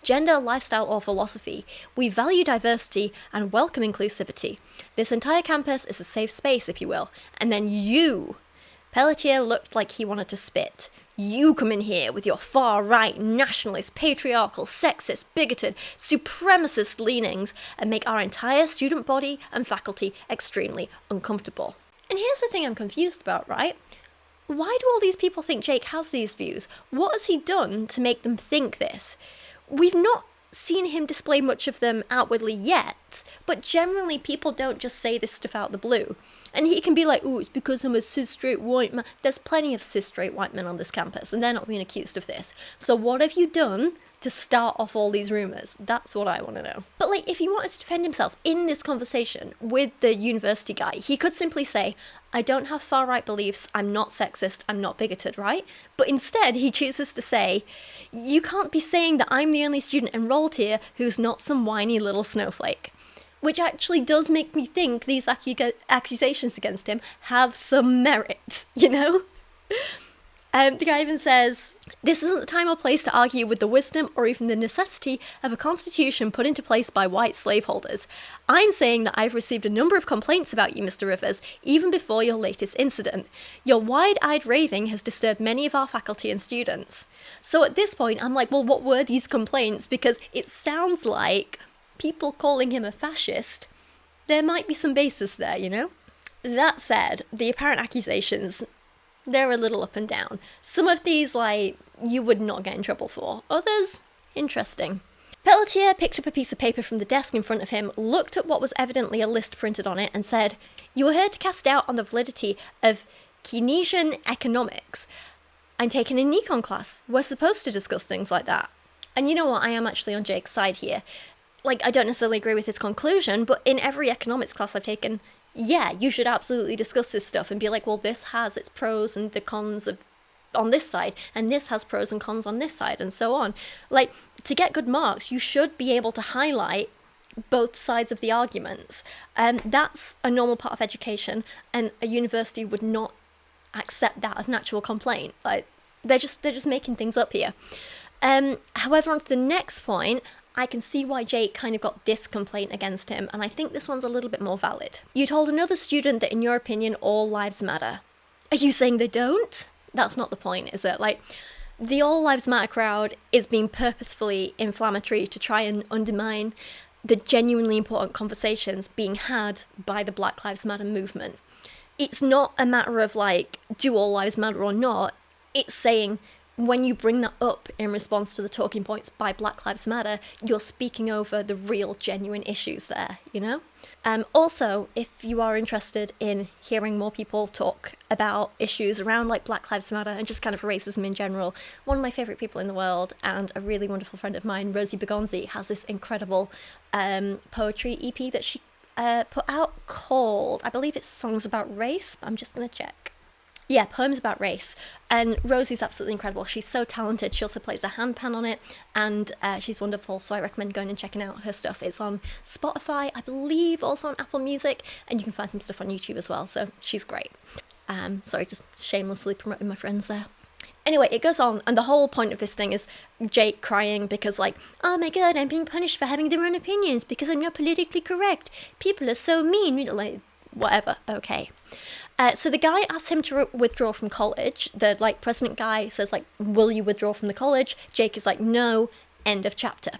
gender, lifestyle, or philosophy. We value diversity and welcome inclusivity. This entire campus is a safe space, if you will. And then you, Pelletier looked like he wanted to spit. You come in here with your far-right, nationalist, patriarchal, sexist, bigoted, supremacist leanings and make our entire student body and faculty extremely uncomfortable. And here's the thing I'm confused about, right? Why do all these people think Jake has these views? What has he done to make them think this? We've not seen him display much of them outwardly yet, but generally people don't just say this stuff out the blue. And he can be like, oh, it's because I'm a cis straight white man. There's plenty of cis straight white men on this campus, and they're not being accused of this. So what have you done to start off all these rumours? That's what I want to know. But like, if he wanted to defend himself in this conversation with the university guy, he could simply say, I don't have far-right beliefs, I'm not sexist, I'm not bigoted, right? But instead, he chooses to say, you can't be saying that I'm the only student enrolled here who's not some whiny little snowflake. Which actually does make me think these accusations against him have some merit, you know? The guy even says, this isn't the time or place to argue with the wisdom or even the necessity of a constitution put into place by white slaveholders. I'm saying that I've received a number of complaints about you, Mr. Rivers, even before your latest incident. Your wide-eyed raving has disturbed many of our faculty and students. So at this point, I'm like, well, what were these complaints? Because it sounds like people calling him a fascist, there might be some basis there, you know? That said, the apparent accusations, they're a little up and down. Some of these, like, you would not get in trouble for. Others, interesting. Pelletier picked up a piece of paper from the desk in front of him, looked at what was evidently a list printed on it, and said, you are here to cast doubt on the validity of Keynesian economics. I'm taking an econ class. We're supposed to discuss things like that. And you know what? I am actually on Jake's side here. Like, I don't necessarily agree with his conclusion, but in every economics class I've taken, yeah, you should absolutely discuss this stuff and be like, well, this has its pros and the cons on this side, and this has pros and cons on this side, and so on. Like, to get good marks, you should be able to highlight both sides of the arguments. That's a normal part of education, and a university would not accept that as an actual complaint. Like, they're just making things up here. However, on to the next point, I can see why Jake kind of got this complaint against him, and I think this one's a little bit more valid. You told another student that in your opinion all lives matter. Are you saying they don't? That's not the point, is it? Like, the All Lives Matter crowd is being purposefully inflammatory to try and undermine the genuinely important conversations being had by the Black Lives Matter movement. It's not a matter of like, do all lives matter or not? It's saying, when you bring that up in response to the talking points by Black Lives Matter, you're speaking over the real, genuine issues there, you know? Also, if you are interested in hearing more people talk about issues around like Black Lives Matter and just kind of racism in general, one of my favourite people in the world and a really wonderful friend of mine, Rosie Bergonzi, has this incredible poetry EP that she put out called, I believe it's Songs About Race, but I'm just going to check. Yeah, Poems About Race. And Rosie's absolutely incredible. She's so talented. She also plays the handpan on it, and she's wonderful, so I recommend going and checking out her stuff. It's on Spotify, I believe, also on Apple Music, and you can find some stuff on YouTube as well, so she's great. Sorry, just shamelessly promoting my friends there. Anyway, it goes on, and the whole point of this thing is Jake crying because, like, oh my god, I'm being punished for having their own opinions because I'm not politically correct. People are so mean, like, whatever, okay. So the guy asks him to withdraw from college. The president guy says will you withdraw from the college? Jake is like, no. End of chapter.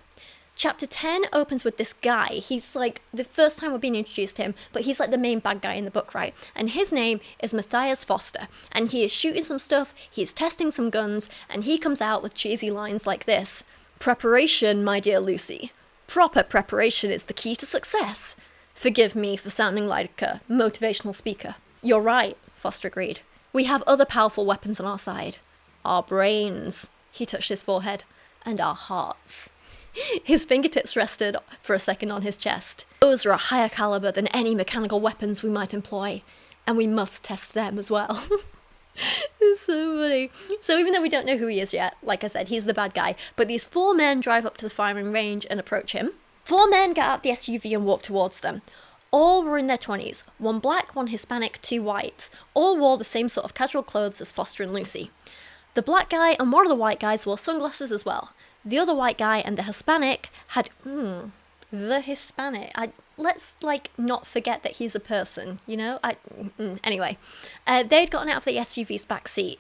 Chapter 10 opens with this guy. He's the first time we're being introduced to him, but he's the main bad guy in the book, right? And his name is Matthias Foster, and he is shooting some stuff, he's testing some guns, and he comes out with cheesy lines like this. Preparation, my dear Lucy. Proper preparation is the key to success. Forgive me for sounding like a motivational speaker. You're right, Foster agreed. We have other powerful weapons on our side. Our brains, he touched his forehead, and our hearts. His fingertips rested for a second on his chest. Those are a higher caliber than any mechanical weapons we might employ, and we must test them as well. It's so funny. So even though we don't know who he is yet, like I said, he's the bad guy, but these 4 men drive up to the firing range and approach him. 4 men get out the SUV and walk towards them. All were in their 20s, 1 black, 1 Hispanic, 2 whites. All wore the same sort of casual clothes as Foster and Lucy. The black guy and one of the white guys wore sunglasses as well. The other white guy and the Hispanic had, the Hispanic. Let's, not forget that he's a person, you know? Anyway, they'd gotten out of the SUV's back seat.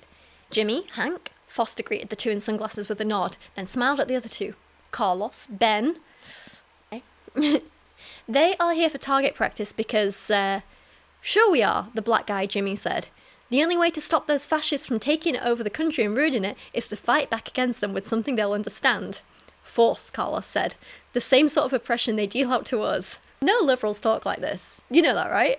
Jimmy, Hank, Foster greeted the 2 in sunglasses with a nod, then smiled at the other 2. Carlos, Ben. They are here for target practice because, sure we are, the black guy, Jimmy said. The only way to stop those fascists from taking over the country and ruining it is to fight back against them with something they'll understand. Force, Carlos said. The same sort of oppression they deal out to us. No liberals talk like this. You know that, right?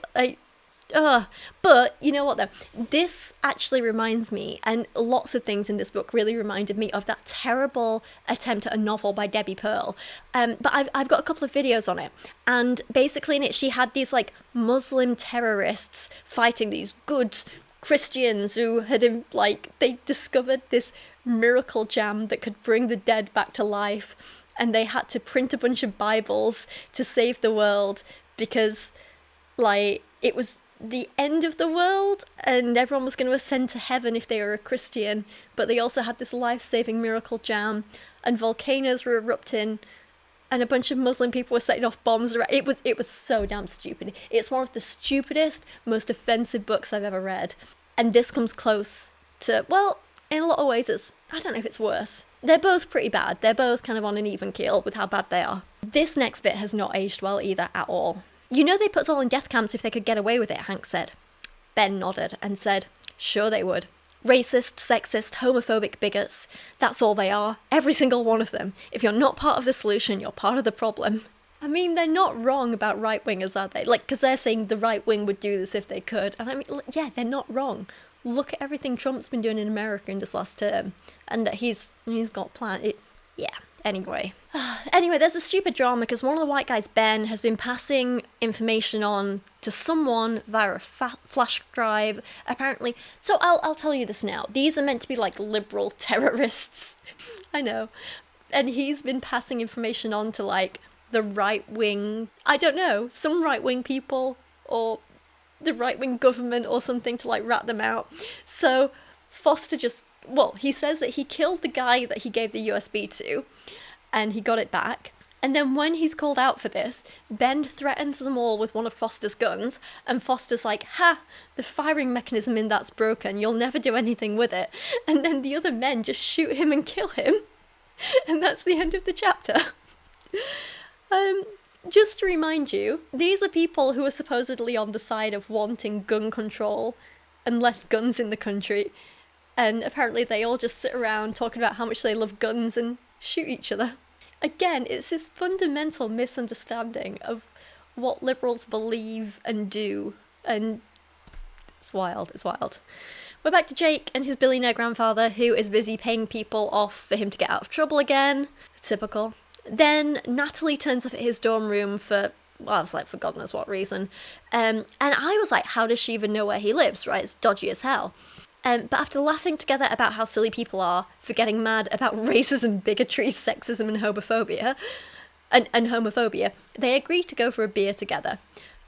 But, you know what though? This actually reminds me, and lots of things in this book really reminded me of that terrible attempt at a novel by Debbie Pearl. But I've got a couple of videos on it. And basically in it, she had these Muslim terrorists fighting these good Christians who had, they discovered this miracle jam that could bring the dead back to life, and they had to print a bunch of Bibles to save the world because, it was the end of the world and everyone was going to ascend to heaven if they were a Christian, but they also had this life-saving miracle jam, and volcanoes were erupting, and a bunch of Muslim people were setting off bombs around. It was so damn stupid. It's one of the stupidest, most offensive books I've ever read. And this comes close to, well, in a lot of ways, I don't know if it's worse. They're both pretty bad. They're both kind of on an even keel with how bad they are. This next bit has not aged well either at all. You know they put us all in death camps if they could get away with it, Hank said. Ben nodded and said, sure they would. Racist, sexist, homophobic bigots. That's all they are. Every single one of them. If you're not part of the solution, you're part of the problem. I mean, they're not wrong about right-wingers, are they? Because they're saying the right wing would do this if they could. And I mean, yeah, they're not wrong. Look at everything Trump's been doing in America in this last term. And that he's got planned. Yeah, anyway. Anyway, there's a stupid drama because one of the white guys, Ben, has been passing information on to someone via a flash drive, apparently. So I'll tell you this now. These are meant to be liberal terrorists. I know. And he's been passing information on to the right-wing, I don't know, some right-wing people or the right-wing government or something to rat them out. So Foster he says that he killed the guy that he gave the USB to, and he got it back. And then when he's called out for this, Ben threatens them all with one of Foster's guns, and Foster's like, ha, the firing mechanism in that's broken, you'll never do anything with it. And then the other men just shoot him and kill him. And that's the end of the chapter. Just to remind you, these are people who are supposedly on the side of wanting gun control and less guns in the country. And apparently they all just sit around talking about how much they love guns and shoot each other. Again, it's this fundamental misunderstanding of what liberals believe and do, and it's wild, it's wild. We're back to Jake and his billionaire grandfather, who is busy paying people off for him to get out of trouble again. Typical. Then Natalie turns up at his dorm room for God knows what reason. And I was like, how does she even know where he lives, right? It's dodgy as hell. But after laughing together about how silly people are for getting mad about racism, bigotry, sexism, and homophobia, they agree to go for a beer together.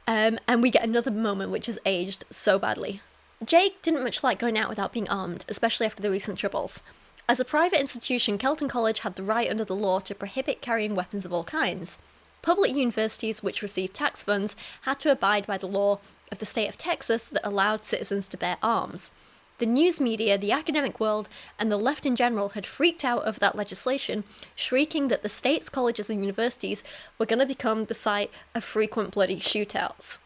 And we get another moment which has aged so badly. Jake didn't much like going out without being armed, especially after the recent troubles. As a private institution, Kelton College had the right under the law to prohibit carrying weapons of all kinds. Public universities, which received tax funds, had to abide by the law, of the state of Texas that allowed citizens to bear arms. The news media, the academic world, and the left in general had freaked out over that legislation, shrieking that the state's colleges and universities were going to become the site of frequent bloody shootouts.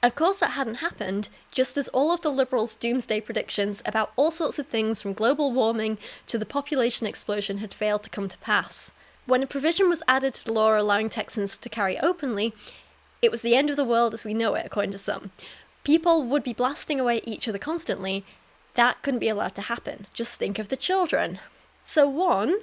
Of course that hadn't happened, just as all of the Liberals' doomsday predictions about all sorts of things from global warming to the population explosion had failed to come to pass. When a provision was added to the law allowing Texans to carry openly, it was the end of the world as we know it, according to some. People would be blasting away at each other constantly. That couldn't be allowed to happen. Just think of the children. So 1,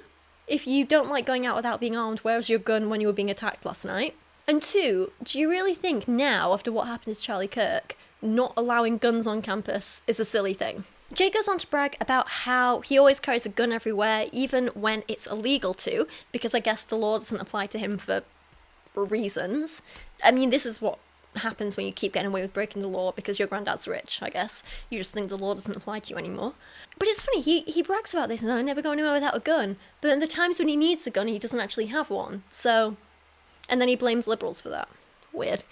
if you don't like going out without being armed, where was your gun when you were being attacked last night? And 2, do you really think now, after what happened to Charlie Kirk, not allowing guns on campus is a silly thing? Jake goes on to brag about how he always carries a gun everywhere, even when it's illegal to, because I guess the law doesn't apply to him for reasons. I mean, this is what happens when you keep getting away with breaking the law because your granddad's rich, I guess. You just think the law doesn't apply to you anymore. But it's funny, he brags about this, and I never go anywhere without a gun. But then the times when he needs a gun, he doesn't actually have one. So, and then he blames Liberals for that. Weird.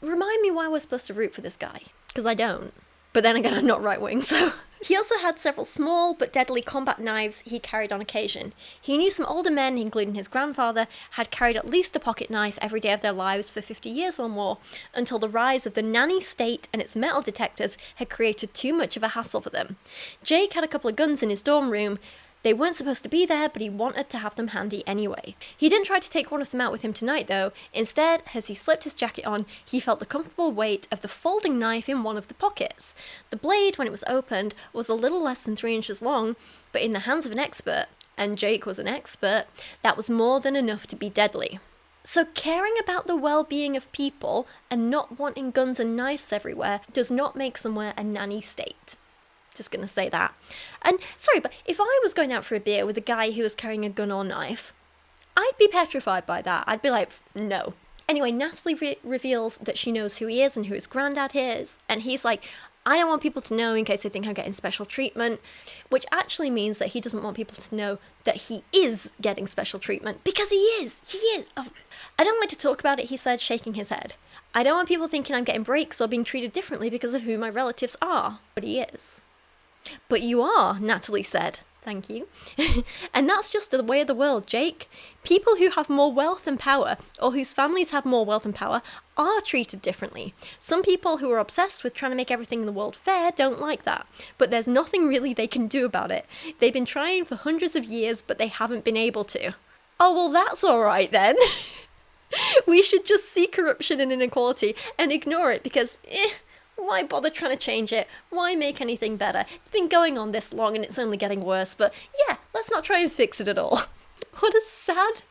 Remind me why we're supposed to root for this guy, because I don't. But then again, I'm not right-wing, so... He also had several small but deadly combat knives he carried on occasion. He knew some older men, including his grandfather, had carried at least a pocket knife every day of their lives for 50 years or more, until the rise of the nanny state and its metal detectors had created too much of a hassle for them. Jake had a couple of guns in his dorm room. They weren't supposed to be there, but he wanted to have them handy anyway. He didn't try to take one of them out with him tonight, though. Instead, as he slipped his jacket on, he felt the comfortable weight of the folding knife in one of the pockets. The blade, when it was opened, was a little less than 3 inches long, but in the hands of an expert, and Jake was an expert, that was more than enough to be deadly. So caring about the well-being of people and not wanting guns and knives everywhere does not make somewhere a nanny state. Just gonna say that. And sorry, but if I was going out for a beer with a guy who was carrying a gun or knife, I'd be petrified by that. I'd be like, no. Anyway, Natalie reveals that she knows who he is and who his granddad is, and he's like, I don't want people to know in case they think I'm getting special treatment, which actually means that he doesn't want people to know that he is getting special treatment, because he is. Oh. I don't like to talk about it, he said, shaking his head. I don't want people thinking I'm getting breaks or being treated differently because of who my relatives are, but he is. But you are, Natalie said. Thank you. And that's just the way of the world, Jake. People who have more wealth and power, or whose families have more wealth and power, are treated differently. Some people who are obsessed with trying to make everything in the world fair don't like that. But there's nothing really they can do about it. They've been trying for hundreds of years, but they haven't been able to. Oh, well, that's all right then. We should just see corruption and inequality and ignore it because, why bother trying to change it? Why make anything better? It's been going on this long and it's only getting worse, but yeah, let's not try and fix it at all. What a sad,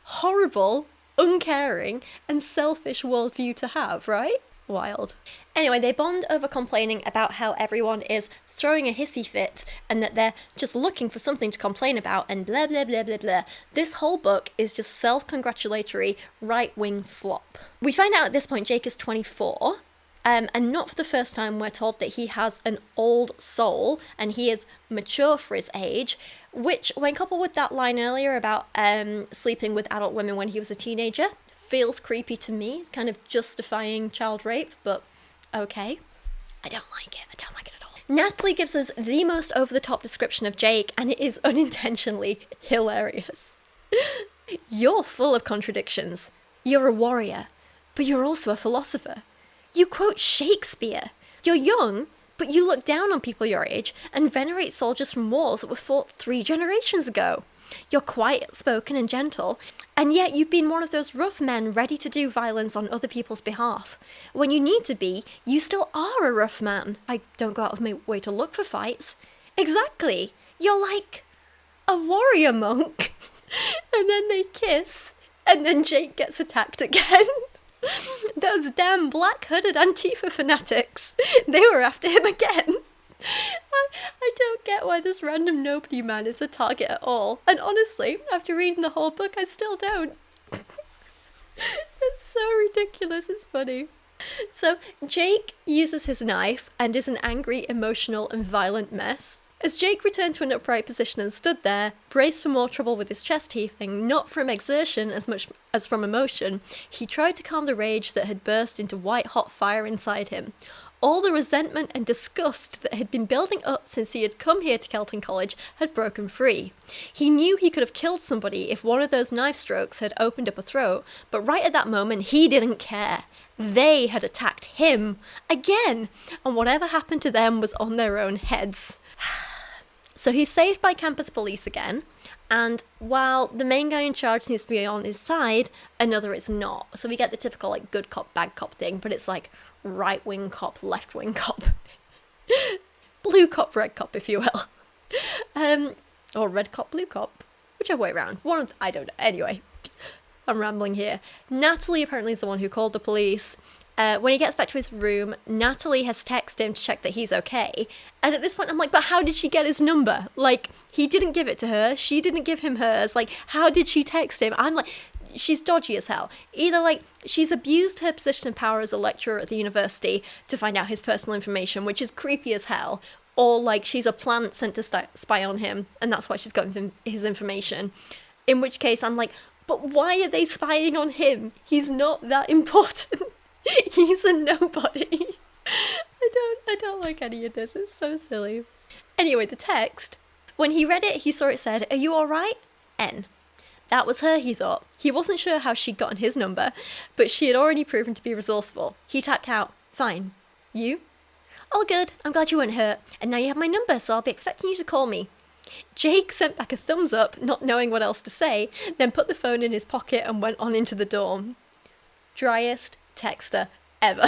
horrible, uncaring, and selfish worldview to have, right? Wild. Anyway, they bond over complaining about how everyone is throwing a hissy fit and that they're just looking for something to complain about and blah blah blah blah blah. This whole book is just self-congratulatory right-wing slop. We find out at this point Jake is 24. And not for the first time we're told that he has an old soul and he is mature for his age, which, when coupled with that line earlier about sleeping with adult women when he was a teenager, feels creepy to me. It's kind of justifying child rape, but okay. I don't like it at all. Natalie gives us the most over-the-top description of Jake, and it is unintentionally hilarious. You're full of contradictions. You're a warrior, but you're also a philosopher. You quote Shakespeare. You're young, but you look down on people your age and venerate soldiers from wars that were fought 3 generations ago. You're quiet-spoken and gentle, and yet you've been one of those rough men ready to do violence on other people's behalf. When you need to be, you still are a rough man. I don't go out of my way to look for fights. Exactly. You're like a warrior monk. And then they kiss, and then Jake gets attacked again. Those damn black-hooded Antifa fanatics. They were after him again. I don't get why this random nobody man is a target at all. And honestly, after reading the whole book, I still don't. It's so ridiculous, it's funny. So, Jake uses his knife and is an angry, emotional, and violent mess. As Jake returned to an upright position and stood there, braced for more trouble with his chest heaving, not from exertion as much as from emotion, he tried to calm the rage that had burst into white-hot fire inside him. All the resentment and disgust that had been building up since he had come here to Kelton College had broken free. He knew he could have killed somebody if one of those knife strokes had opened up a throat, but right at that moment he didn't care. They had attacked him again, and whatever happened to them was on their own heads. So he's saved by campus police again, and while the main guy in charge seems to be on his side, another is not. So we get the typical like good cop, bad cop thing, but it's like right-wing cop, left-wing cop. Blue cop, red cop, if you will. Or red cop, blue cop, whichever way around. I don't know. Anyway, I'm rambling here. Natalie apparently is the one who called the police. When he gets back to his room, Natalie has texted him to check that he's okay. And at this point, I'm like, but how did she get his number? Like, he didn't give it to her. She didn't give him hers. Like, how did she text him? I'm like, she's dodgy as hell. Either, like, she's abused her position of power as a lecturer at the university to find out his personal information, which is creepy as hell. Or, like, she's a plant sent to spy on him, and that's why she's got his information. In which case, I'm like, but why are they spying on him? He's not that important. He's a nobody. I don't like any of this. It's so silly. Anyway, the text. When he read it, he saw it said, "Are you alright? N." That was her, he thought. He wasn't sure how she'd gotten his number, but she had already proven to be resourceful. He tapped out, "Fine. You?" "All good. I'm glad you weren't hurt. And now you have my number, so I'll be expecting you to call me." Jake sent back a thumbs up, not knowing what else to say, then put the phone in his pocket and went on into the dorm. Driest texter ever.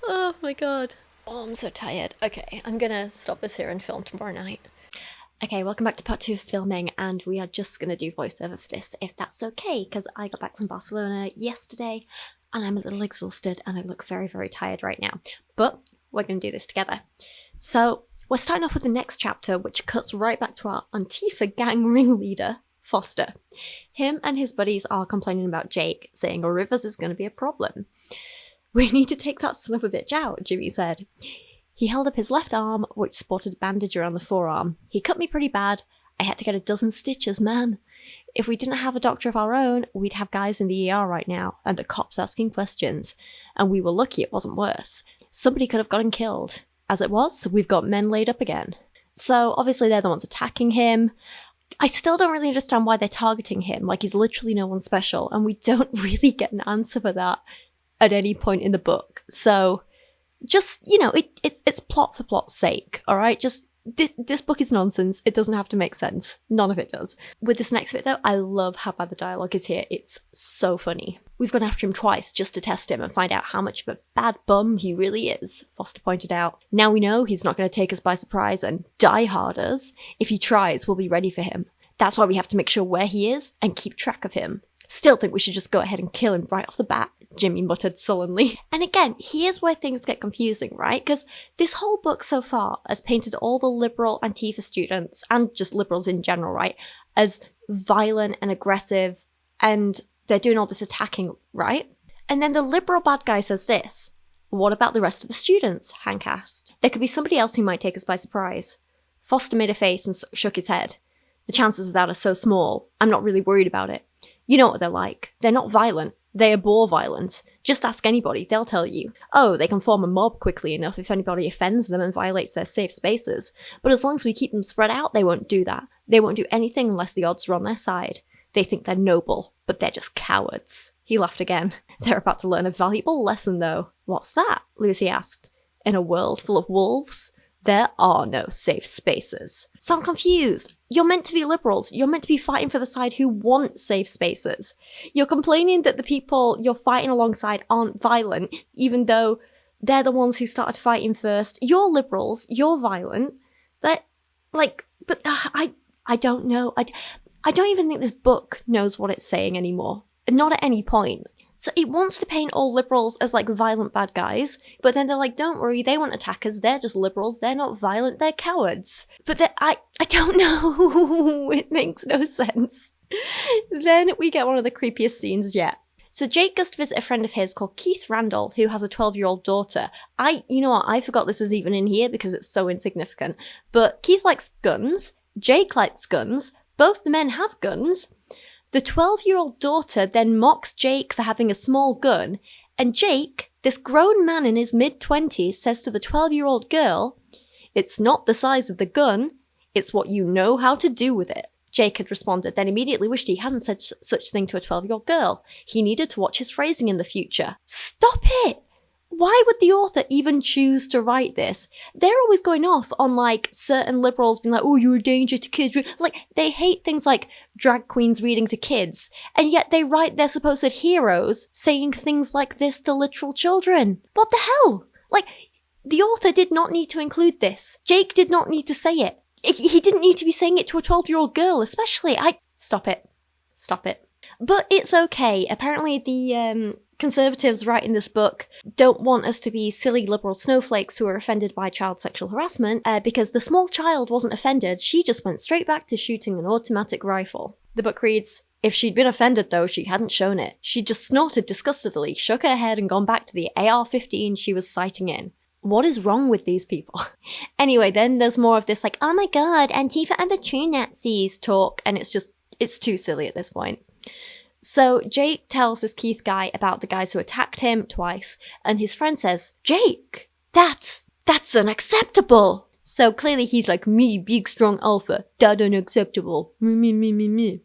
Oh my god. Oh, I'm so tired. Okay, I'm gonna stop this here and film tomorrow night. Okay, welcome back to part 2 of filming, and we are just gonna do voiceover for this, if that's okay, because I got back from Barcelona yesterday, and I'm a little exhausted, and I look very, very tired right now. But we're gonna do this together. So, we're starting off with the next chapter, which cuts right back to our Antifa gang ringleader, Foster. Him and his buddies are complaining about Jake, saying Rivers is going to be a problem. "We need to take that son of a bitch out," Jimmy said. He held up his left arm, which sported a bandage around the forearm. "He cut me pretty bad. I had to get a dozen stitches, man. If we didn't have a doctor of our own, we'd have guys in the ER right now, and the cops asking questions. And we were lucky it wasn't worse. Somebody could have gotten killed. As it was, we've got men laid up again." So obviously they're the ones attacking him. I still don't really understand why they're targeting him, like he's literally no one special, and we don't really get an answer for that at any point in the book. So, just, you know, it's plot for plot's sake, alright? Just, this book is nonsense, it doesn't have to make sense. None of it does. With this next bit though, I love how bad the dialogue is here, it's so funny. "We've gone after him twice just to test him and find out how much of a bad bum he really is," Foster pointed out. "Now we know he's not going to take us by surprise and die hard us. If he tries, we'll be ready for him. That's why we have to make sure where he is and keep track of him. Still think we should just go ahead and kill him right off the bat," Jimmy muttered sullenly. And again, here's where things get confusing, right? Because this whole book so far has painted all the liberal Antifa students, and just liberals in general, right, as violent and aggressive, and they're doing all this attacking, right? And then the liberal bad guy says this. "What about the rest of the students?" Hank asked. "There could be somebody else who might take us by surprise." Foster made a face and shook his head. "The chances of that are so small. I'm not really worried about it. You know what they're like. They're not violent. They abhor violence. Just ask anybody, they'll tell you. Oh, they can form a mob quickly enough if anybody offends them and violates their safe spaces. But as long as we keep them spread out, they won't do that. They won't do anything unless the odds are on their side. They think they're noble, but they're just cowards." He laughed again. "They're about to learn a valuable lesson, though." "What's that?" Lucy asked. "In a world full of wolves, there are no safe spaces." "So I'm confused. You're meant to be liberals. You're meant to be fighting for the side who want safe spaces. You're complaining that the people you're fighting alongside aren't violent, even though they're the ones who started fighting first. You're liberals. You're violent. That, like, but I don't know. I don't even think this book knows what it's saying anymore. Not at any point. So it wants to paint all liberals as, like, violent bad guys, but then they're like, don't worry, they won't attack us, they're just liberals, they're not violent, they're cowards. But I don't know, it makes no sense. Then we get one of the creepiest scenes yet. So Jake goes to visit a friend of his called Keith Randall, who has a 12-year-old daughter. You know what, I forgot this was even in here because it's so insignificant. But Keith likes guns, Jake likes guns, both the men have guns. The 12-year-old daughter then mocks Jake for having a small gun, and Jake, this grown man in his mid-20s, says to the 12-year-old girl, "It's not the size of the gun, it's what you know how to do with it." Jake had responded, then immediately wished he hadn't said such thing to a 12-year-old girl. He needed to watch his phrasing in the future. Stop it! Why would the author even choose to write this? They're always going off on, like, certain liberals being like, oh, you're a danger to kids. Like, they hate things like drag queens reading to kids, and yet they write their supposed heroes saying things like this to literal children. What the hell? Like, the author did not need to include this. Jake did not need to say it. He didn't need to be saying it to a 12-year-old girl, especially. Stop it. Stop it. But it's okay. Apparently the conservatives writing this book don't want us to be silly liberal snowflakes who are offended by child sexual harassment, because the small child wasn't offended. She just went straight back to shooting an automatic rifle. The book reads, "If she'd been offended though, she hadn't shown it. She just snorted disgustedly, shook her head and gone back to the AR-15 she was sighting in." What is wrong with these people? Anyway, then there's more of this like, oh my god, Antifa and the true Nazis talk, and it's too silly at this point. So Jake tells this Keith guy about the guys who attacked him twice, and his friend says, "Jake, that's unacceptable." So clearly he's like, me, big strong alpha, that unacceptable, me.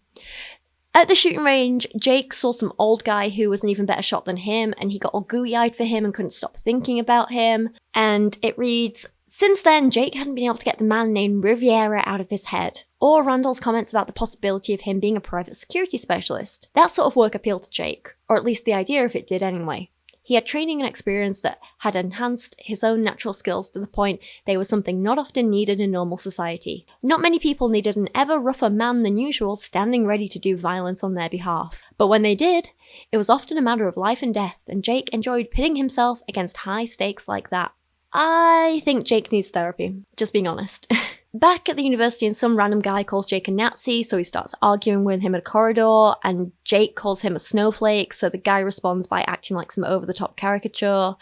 At the shooting range, Jake saw some old guy who was an even better shot than him, and he got all gooey-eyed for him and couldn't stop thinking about him. And it reads, "Since then, Jake hadn't been able to get the man named Riviera out of his head, or Randall's comments about the possibility of him being a private security specialist. That sort of work appealed to Jake, or at least the idea of it did anyway. He had training and experience that had enhanced his own natural skills to the point they were something not often needed in normal society. Not many people needed an ever rougher man than usual standing ready to do violence on their behalf. But when they did, it was often a matter of life and death, and Jake enjoyed pitting himself against high stakes like that." I think Jake needs therapy, just being honest. Back at the university, and some random guy calls Jake a Nazi, so he starts arguing with him in a corridor, and Jake calls him a snowflake, so the guy responds by acting like some over-the-top caricature.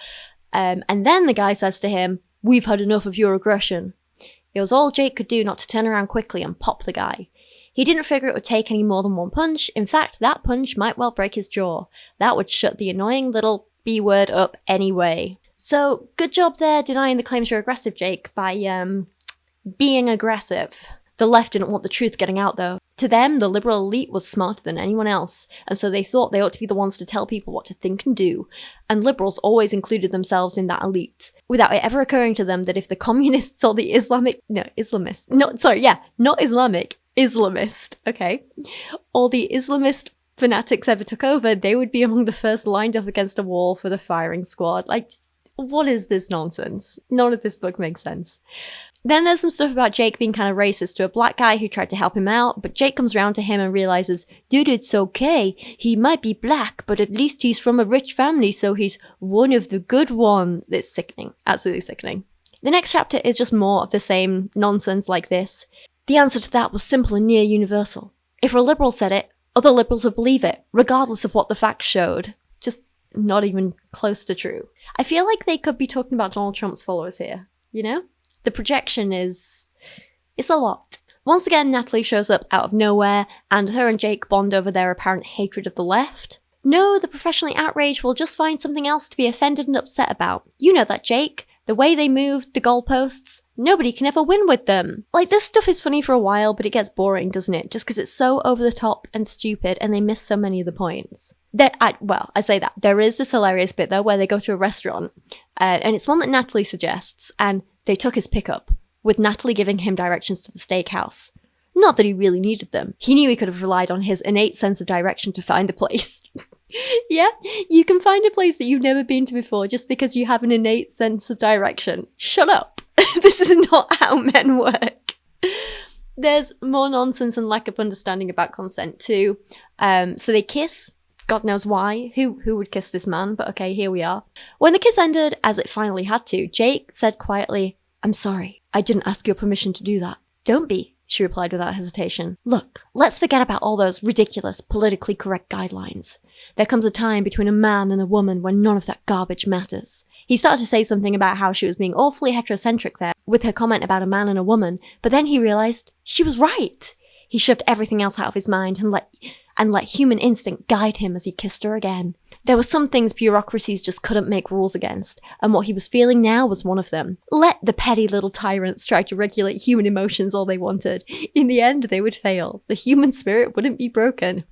And then the guy says to him, "We've had enough of your aggression." It was all Jake could do not to turn around quickly and pop the guy. He didn't figure it would take any more than one punch. In fact, that punch might well break his jaw. That would shut the annoying little B-word up anyway. So, good job there denying the claims you're aggressive, Jake, by, being aggressive. The left didn't want the truth getting out, though. To them, the liberal elite was smarter than anyone else, and so they thought they ought to be the ones to tell people what to think and do. And liberals always included themselves in that elite, without it ever occurring to them that if the communists or the Islamist, okay? Or the Islamist fanatics ever took over, they would be among the first lined up against a wall for the firing squad. Like, what is this nonsense? None of this book makes sense. Then there's some stuff about Jake being kind of racist to a black guy who tried to help him out, but Jake comes around to him and realizes, dude, it's okay. He might be black, but at least he's from a rich family, so he's one of the good ones. It's sickening. Absolutely sickening. The next chapter is just more of the same nonsense like this. The answer to that was simple and near universal. If a liberal said it, other liberals would believe it, regardless of what the facts showed. Just not even close to true. I feel like they could be talking about Donald Trump's followers here, you know? The projection it's a lot. Once again, Natalie shows up out of nowhere, and her and Jake bond over their apparent hatred of the left. No, the professionally outraged will just find something else to be offended and upset about. You know that, Jake. The way they moved the goalposts, nobody can ever win with them. Like, this stuff is funny for a while, but it gets boring, doesn't it? Just because it's so over the top and stupid, and they miss so many of the points. I say that. There is this hilarious bit, though, where they go to a restaurant, and it's one that Natalie suggests, and they took his pickup, with Natalie giving him directions to the steakhouse. Not that he really needed them. He knew he could have relied on his innate sense of direction to find the place. Yeah, you can find a place that you've never been to before just because you have an innate sense of direction. Shut up. This is not how men work. There's more nonsense and lack of understanding about consent too. So they kiss. God knows why. Who would kiss this man? But okay, here we are. When the kiss ended, as it finally had to, Jake said quietly, "I'm sorry. I didn't ask your permission to do that." "Don't be. she replied without hesitation. Look, let's forget about all those ridiculous, politically correct guidelines. There comes a time between a man and a woman when none of that garbage matters. He started to say something about how she was being awfully heterocentric there, with her comment about a man and a woman, but then he realized she was right. He shoved everything else out of his mind and let human instinct guide him as he kissed her again. There were some things bureaucracies just couldn't make rules against, and what he was feeling now was one of them. Let the petty little tyrants try to regulate human emotions all they wanted. In the end, they would fail. The human spirit wouldn't be broken.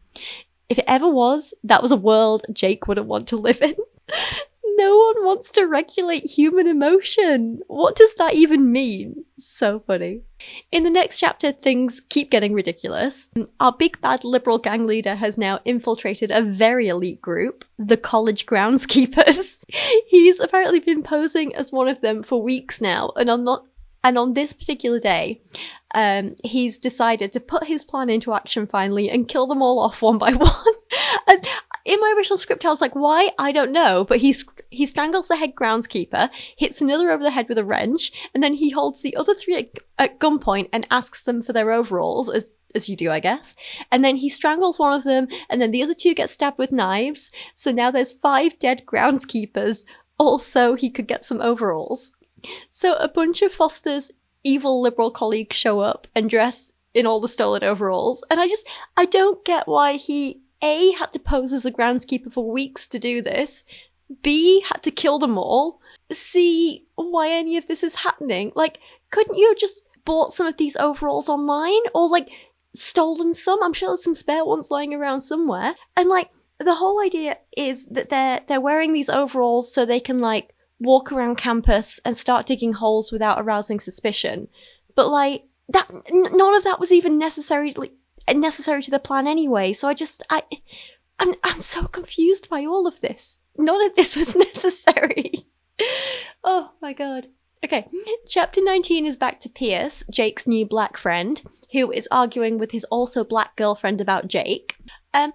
If it ever was, that was a world Jake wouldn't want to live in. No one wants to regulate human emotion. What does that even mean? So funny. In the next chapter, things keep getting ridiculous. Our big bad liberal gang leader has now infiltrated a very elite group, the college groundskeepers. He's apparently been posing as one of them for weeks now, and on this particular day, he's decided to put his plan into action finally and kill them all off one by one. And in my original script, I was like, why? I don't know. But he strangles the head groundskeeper, hits another over the head with a wrench, and then he holds the other three at gunpoint and asks them for their overalls, as you do, I guess. And then he strangles one of them, and then the other two get stabbed with knives. So now there's 5 dead groundskeepers. Also, he could get some overalls. So a bunch of Foster's evil liberal colleagues show up and dress in all the stolen overalls. And I don't get why he, A, had to pose as a groundskeeper for weeks to do this, B, had to kill them all, C, why any of this is happening. Like, couldn't you have just bought some of these overalls online? Or, like, stolen some? I'm sure there's some spare ones lying around somewhere. And, like, the whole idea is that they're wearing these overalls so they can, like, walk around campus and start digging holes without arousing suspicion. But, like, that none of that was even necessary to the plan anyway. So I'm so confused by all of this. None of this was necessary. Oh my god. Okay, chapter 19 is back to Pierce, Jake's new black friend, who is arguing with his also black girlfriend about Jake. Here's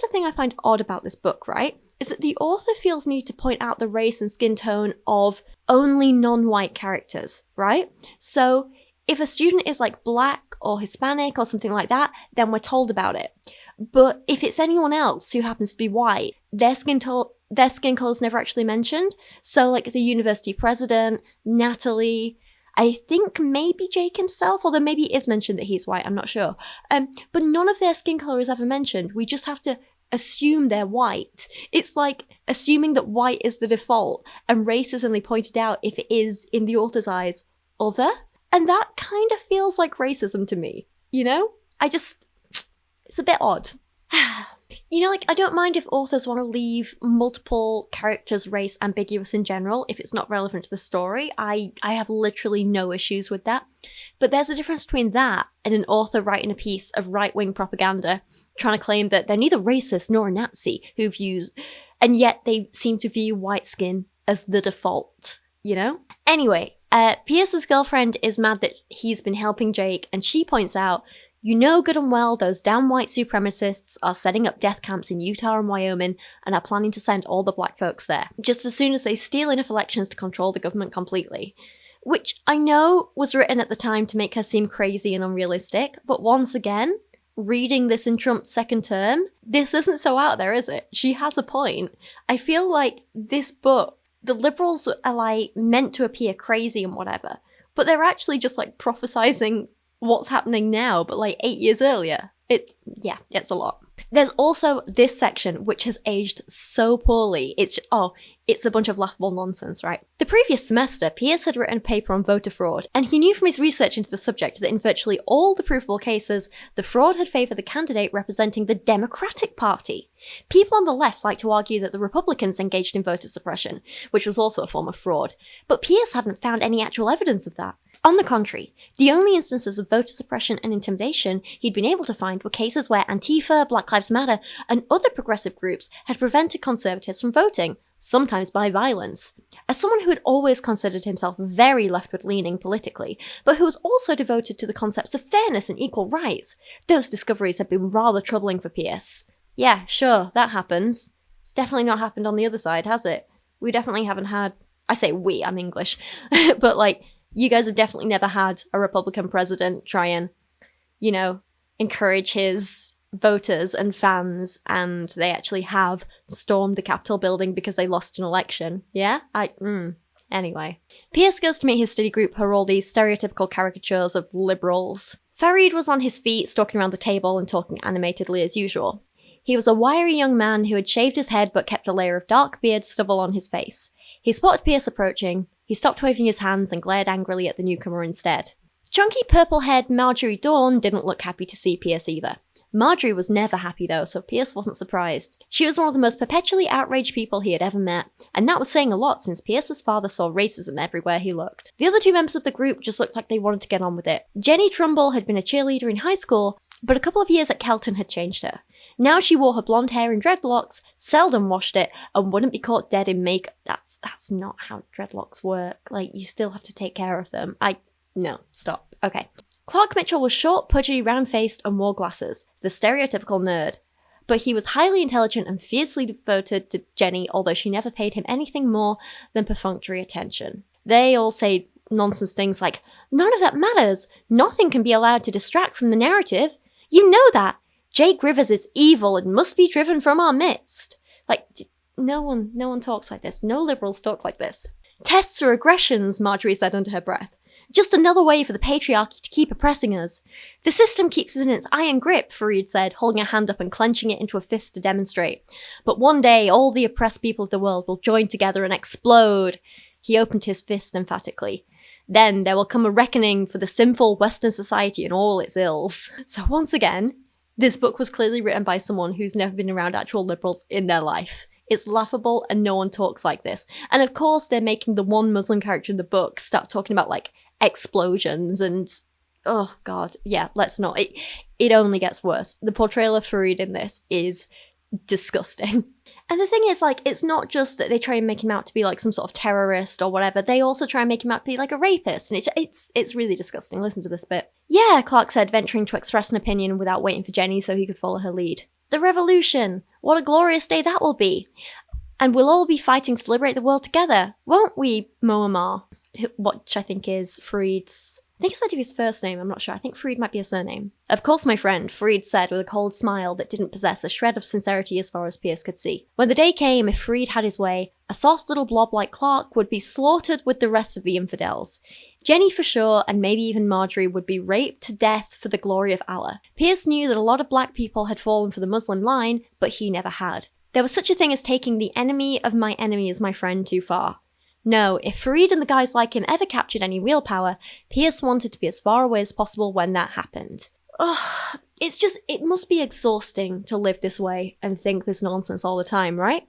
the thing I find odd about this book, right? Is that the author feels need to point out the race and skin tone of only non-white characters, right? So if a student is like black or Hispanic or something like that, then we're told about it. But if it's anyone else who happens to be white, their skin color is never actually mentioned. So like the university president, Natalie, I think maybe Jake himself, although maybe it is mentioned that he's white, I'm not sure. But none of their skin color is ever mentioned. We just have to assume they're white. It's like assuming that white is the default, and race is only pointed out if it is, in the author's eyes, other. And that kind of feels like racism to me, you know? It's a bit odd. You know, like, I don't mind if authors want to leave multiple characters' race ambiguous in general, if it's not relevant to the story. I have literally no issues with that. But there's a difference between that and an author writing a piece of right-wing propaganda trying to claim that they're neither racist nor a Nazi and yet they seem to view white skin as the default, you know? Anyway, Pierce's girlfriend is mad that he's been helping Jake, and she points out, you know good and well those damn white supremacists are setting up death camps in Utah and Wyoming and are planning to send all the black folks there, just as soon as they steal enough elections to control the government completely. Which I know was written at the time to make her seem crazy and unrealistic, but once again, reading this in Trump's second term, this isn't so out there, is it? She has a point. I feel like this book, the liberals are like meant to appear crazy and whatever, but they're actually just like prophesizing what's happening now, but like 8 years earlier. It's a lot. There's also this section which has aged so poorly. It's a bunch of laughable nonsense, right? The previous semester, Pierce had written a paper on voter fraud, and he knew from his research into the subject that in virtually all the provable cases, the fraud had favoured the candidate representing the Democratic Party. People on the left like to argue that the Republicans engaged in voter suppression, which was also a form of fraud, but Pierce hadn't found any actual evidence of that. On the contrary, the only instances of voter suppression and intimidation he'd been able to find were cases where Antifa, Black Lives Matter, and other progressive groups had prevented conservatives from voting, sometimes by violence. As someone who had always considered himself very leftward-leaning politically, but who was also devoted to the concepts of fairness and equal rights, those discoveries had been rather troubling for Pierce. Yeah, sure, that happens. It's definitely not happened on the other side, has it? We definitely haven't had... I say we, I'm English. But, like, You guys have definitely never had a Republican president try and, you know, encourage his voters and fans, and they actually have stormed the Capitol building because they lost an election. Yeah? Anyway. Pierce goes to meet his study group who are all these stereotypical caricatures of liberals. Farid was on his feet, stalking around the table and talking animatedly as usual. He was a wiry young man who had shaved his head but kept a layer of dark beard stubble on his face. He spotted Pierce approaching. He stopped waving his hands and glared angrily at the newcomer instead. Chunky purple-haired Marjorie Dawn didn't look happy to see Pierce either. Marjorie was never happy though, so Pierce wasn't surprised. She was one of the most perpetually outraged people he had ever met, and that was saying a lot since Pierce's father saw racism everywhere he looked. The other two members of the group just looked like they wanted to get on with it. Jenny Trumbull had been a cheerleader in high school, but a couple of years at Kelton had changed her. Now she wore her blonde hair in dreadlocks, seldom washed it, and wouldn't be caught dead in makeup. That's not how dreadlocks work. Like, you still have to take care of them. No, stop. Okay. Clark Mitchell was short, pudgy, round-faced, and wore glasses, the stereotypical nerd. But he was highly intelligent and fiercely devoted to Jenny, although she never paid him anything more than perfunctory attention. They all say nonsense things like, "None of that matters. Nothing can be allowed to distract from the narrative. You know that. Jake Rivers is evil and must be driven from our midst." Like, no one talks like this. No liberals talk like this. "Tests are aggressions," Marjorie said under her breath. "Just another way for the patriarchy to keep oppressing us. The system keeps us in its iron grip," Farid said, holding a hand up and clenching it into a fist to demonstrate. "But one day, all the oppressed people of the world will join together and explode." He opened his fist emphatically. "Then there will come a reckoning for the sinful Western society and all its ills." So once again, this book was clearly written by someone who's never been around actual liberals in their life. It's laughable and no one talks like this. And of course, they're making the one Muslim character in the book start talking about, like, explosions and... oh god, yeah, let's not. It only gets worse. The portrayal of Farid in this is disgusting. And the thing is, like, it's not just that they try and make him out to be like some sort of terrorist or whatever, they also try and make him out to be like a rapist, and it's really disgusting. Listen to this bit. "Yeah," Clark said, venturing to express an opinion without waiting for Jenny so he could follow her lead. "The revolution! What a glorious day that will be! And we'll all be fighting to liberate the world together, won't we, Moammar?" Which I think is Farid's... I think it's meant to be his first name, I'm not sure. I think Farid might be a surname. "Of course, my friend," Farid said with a cold smile that didn't possess a shred of sincerity as far as Pierce could see. When the day came, if Farid had his way, a soft little blob like Clark would be slaughtered with the rest of the infidels. Jenny for sure, and maybe even Marjorie, would be raped to death for the glory of Allah. Pierce knew that a lot of black people had fallen for the Muslim line, but he never had. There was such a thing as taking the enemy of my enemy as my friend too far. No, if Farid and the guys like him ever captured any real power, Pierce wanted to be as far away as possible when that happened. Ugh, it must be exhausting to live this way and think this nonsense all the time, right?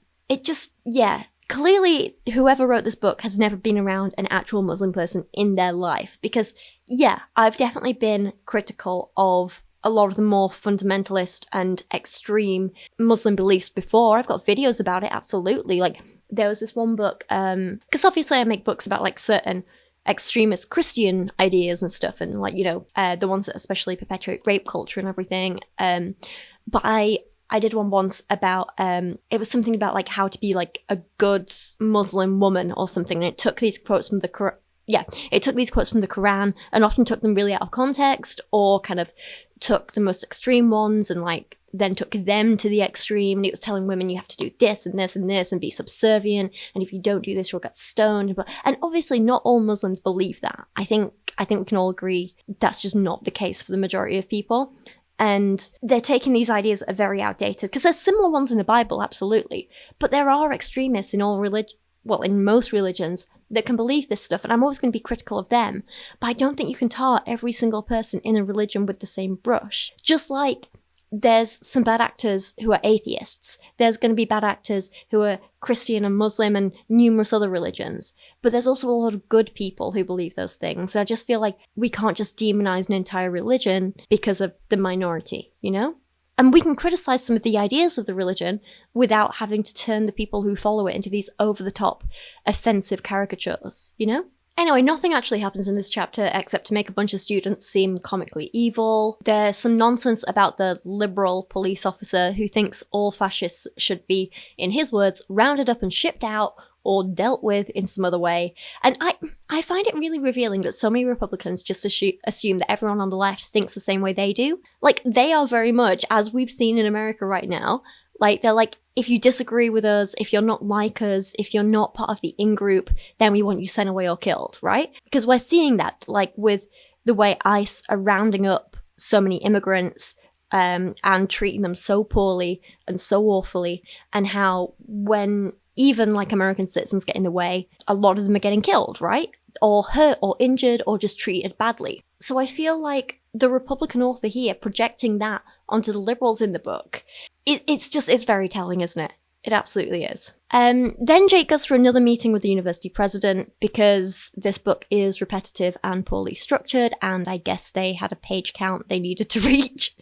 Yeah. Clearly, whoever wrote this book has never been around an actual Muslim person in their life, because, yeah, I've definitely been critical of a lot of the more fundamentalist and extreme Muslim beliefs before. I've got videos about it, absolutely. Like, there was this one book, because obviously I make books about, like, certain extremist Christian ideas and stuff, and, like, you know, the ones that especially perpetuate rape culture and everything. But I did one once about, it was something about, like, how to be, like, a good Muslim woman or something, and it took these quotes from the Quran. Yeah, it took these quotes from the Quran and often took them really out of context, or kind of took the most extreme ones and, like, then took them to the extreme, and it was telling women you have to do this and this and this and be subservient, and if you don't do this you'll get stoned. And obviously not all Muslims believe that. I think we can all agree that's just not the case for the majority of people. And they're taking these ideas that are very outdated, because there's similar ones in the Bible, absolutely, but there are extremists in in most religions that can believe this stuff, and I'm always going to be critical of them. But I don't think you can tar every single person in a religion with the same brush. Just like there's some bad actors who are atheists, there's going to be bad actors who are Christian and Muslim and numerous other religions, but there's also a lot of good people who believe those things. And I just feel like we can't just demonize an entire religion because of the minority, you know? And we can criticize some of the ideas of the religion without having to turn the people who follow it into these over-the-top, offensive caricatures, you know? Anyway, nothing actually happens in this chapter except to make a bunch of students seem comically evil. There's some nonsense about the liberal police officer who thinks all fascists should be, in his words, rounded up and shipped out, or dealt with in some other way. And I find it really revealing that so many Republicans just assume that everyone on the left thinks the same way they do. Like, they are very much, as we've seen in America right now, like, they're like, if you disagree with us, if you're not like us, if you're not part of the in-group, then we want you sent away or killed, right? Because we're seeing that, like, with the way ICE are rounding up so many immigrants and treating them so poorly and so awfully, and how when even, like, American citizens get in the way, a lot of them are getting killed, right? Or hurt or injured or just treated badly. So I feel like the Republican author here projecting that onto the liberals in the book, it's very telling, isn't it? It absolutely is. Then Jake goes for another meeting with the university president because this book is repetitive and poorly structured, and I guess they had a page count they needed to reach.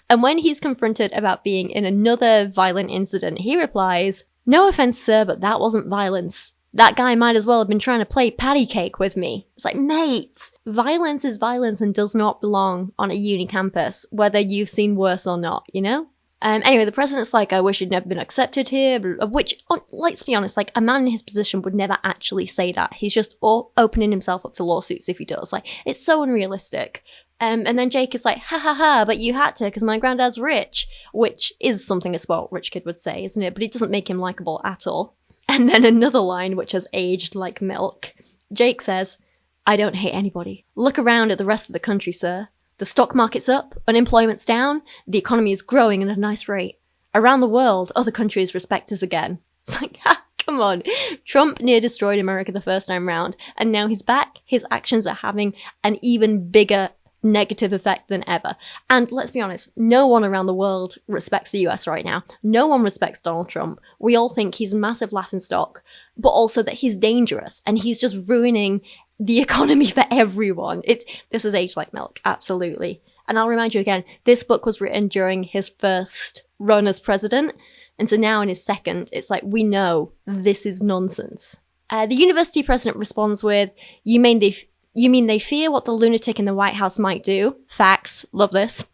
And when he's confronted about being in another violent incident, he replies, "No offense, sir, but that wasn't violence. That guy might as well have been trying to play patty cake with me." It's like, mate, violence is violence and does not belong on a uni campus, whether you've seen worse or not, you know? Anyway, the president's like, "I wish you'd never been accepted here," which, let's be honest, like, a man in his position would never actually say that. He's just opening himself up to lawsuits if he does. Like, it's so unrealistic. And then Jake is like, "Ha ha ha, but you had to because my granddad's rich," which is something a spoiled rich kid would say, isn't it? But it doesn't make him likable at all. And then another line which has aged like milk. Jake says, "I don't hate anybody. Look around at the rest of the country, sir. The stock market's up, unemployment's down, the economy is growing at a nice rate. Around the world, other countries respect us again." It's like, come on. Trump near destroyed America the first time round, and now he's back. His actions are having an even bigger negative effect than ever. And let's be honest, no one around the world respects the US right now. No one respects Donald Trump. We all think he's a massive laughingstock, but also that he's dangerous and he's just ruining the economy for everyone. This is aged like milk, absolutely. And I'll remind you again, this book was written during his first run as president, and so now in his second, it's like, we know this is nonsense. The university president responds with, you mean they fear what the lunatic in the White House might do? Facts. Love this.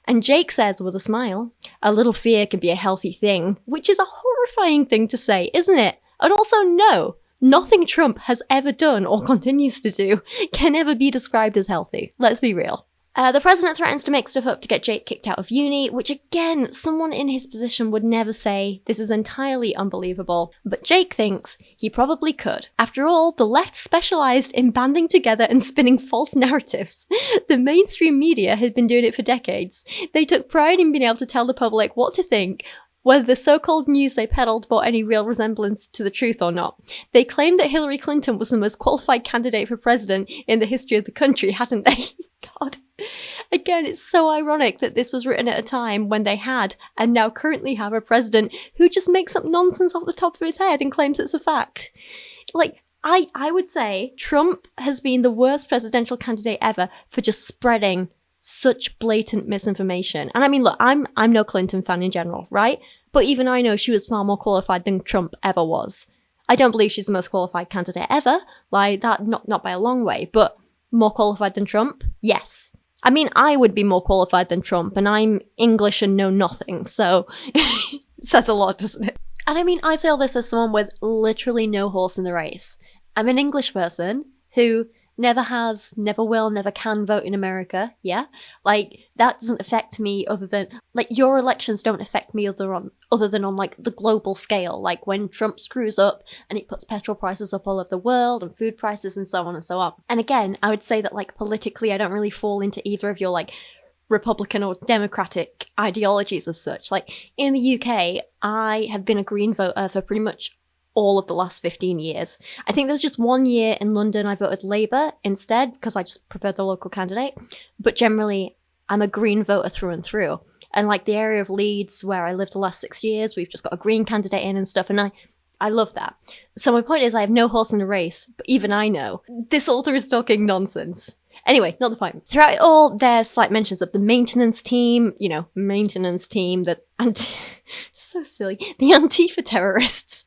And Jake says with a smile, "A little fear can be a healthy thing," which is a horrifying thing to say, isn't it? And also, no, nothing Trump has ever done or continues to do can ever be described as healthy. Let's be real. The president threatens to make stuff up to get Jake kicked out of uni, which again, someone in his position would never say. This is entirely unbelievable. But Jake thinks he probably could. After all, the left specialized in banding together and spinning false narratives. The mainstream media had been doing it for decades. They took pride in being able to tell the public what to think, whether the so-called news they peddled bore any real resemblance to the truth or not. They claimed that Hillary Clinton was the most qualified candidate for president in the history of the country, hadn't they? God. Again, it's so ironic that this was written at a time when they had and now currently have a president who just makes up nonsense off the top of his head and claims it's a fact. Like, I would say Trump has been the worst presidential candidate ever for just spreading such blatant misinformation. And I mean, look, I'm no Clinton fan in general, right? But even I know she was far more qualified than Trump ever was. I don't believe she's the most qualified candidate ever, like that, not by a long way, but more qualified than Trump? Yes. I mean, I would be more qualified than Trump, and I'm English and know nothing, so says a lot, doesn't it? And I mean, I say all this as someone with literally no horse in the race. I'm an English person who never has, never will, never can vote in America, yeah? Like, that doesn't affect me other than, like, your elections don't affect me other than on, like, the global scale. Like, when Trump screws up and it puts petrol prices up all over the world and food prices and so on and so on. And again, I would say that, like, politically, I don't really fall into either of your, like, Republican or Democratic ideologies as such. Like, in the UK, I have been a Green voter for pretty much all of the last 15 years. I think there's just 1 year in London I voted Labour instead because I just preferred the local candidate. But generally, I'm a Green voter through and through. And like the area of Leeds where I lived the last 6 years, we've just got a Green candidate in and stuff. And I love that. So my point is I have no horse in the race, but even I know this author is talking nonsense. Anyway, not the point. Throughout it all, there's slight mentions of the maintenance team, that, and so silly, the Antifa terrorists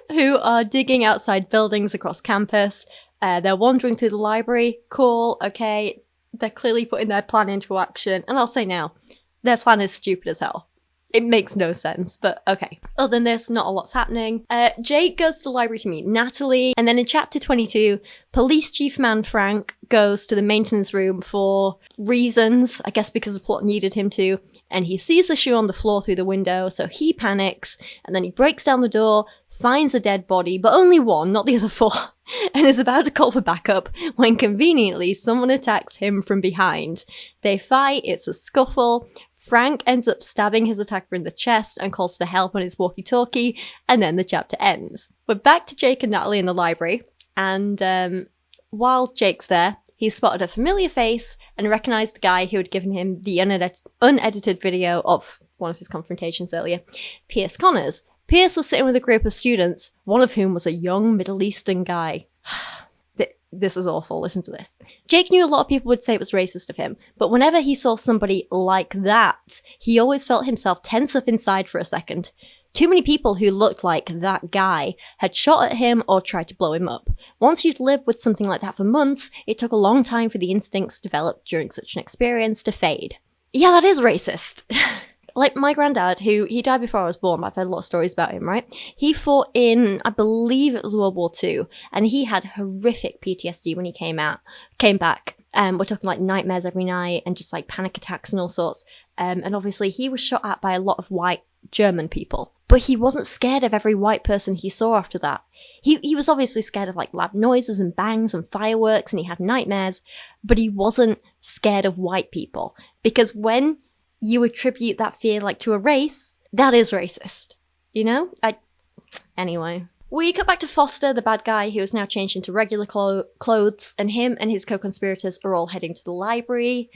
who are digging outside buildings across campus. They're wandering through the library. Cool, okay. They're clearly putting their plan into action. And I'll say now, their plan is stupid as hell. It makes no sense, but okay. Other than this, not a lot's happening. Jake goes to the library to meet Natalie, and then in chapter 22, police chief man Frank goes to the maintenance room for reasons, I guess because the plot needed him to, and he sees the shoe on the floor through the window, so he panics, and then he breaks down the door, finds a dead body, but only one, not the other four, and is about to call for backup when conveniently someone attacks him from behind. They fight, it's a scuffle. Frank ends up stabbing his attacker in the chest and calls for help on his walkie-talkie, and then the chapter ends. We're back to Jake and Natalie in the library, and while Jake's there, he spotted a familiar face and recognized the guy who had given him the unedited video of one of his confrontations earlier, Pierce Connors. Pierce was sitting with a group of students, one of whom was a young Middle Eastern guy. This is awful, listen to this. Jake knew a lot of people would say it was racist of him, but whenever he saw somebody like that, he always felt himself tense up inside for a second. Too many people who looked like that guy had shot at him or tried to blow him up. Once you'd lived with something like that for months, it took a long time for the instincts developed during such an experience to fade. Yeah, that is racist. Like my granddad, he died before I was born, but I've heard a lot of stories about him, right? He fought in, I believe it was World War II, and he had horrific PTSD when he came back. We're talking like nightmares every night and just like panic attacks and all sorts. And obviously he was shot at by a lot of white German people, but he wasn't scared of every white person he saw after that. He was obviously scared of like loud noises and bangs and fireworks, and he had nightmares, but he wasn't scared of white people, because when you attribute that fear like to a race, that is racist. You know? Anyway. We cut back to Foster, the bad guy, who is now changed into regular clothes, and him and his co-conspirators are all heading to the library.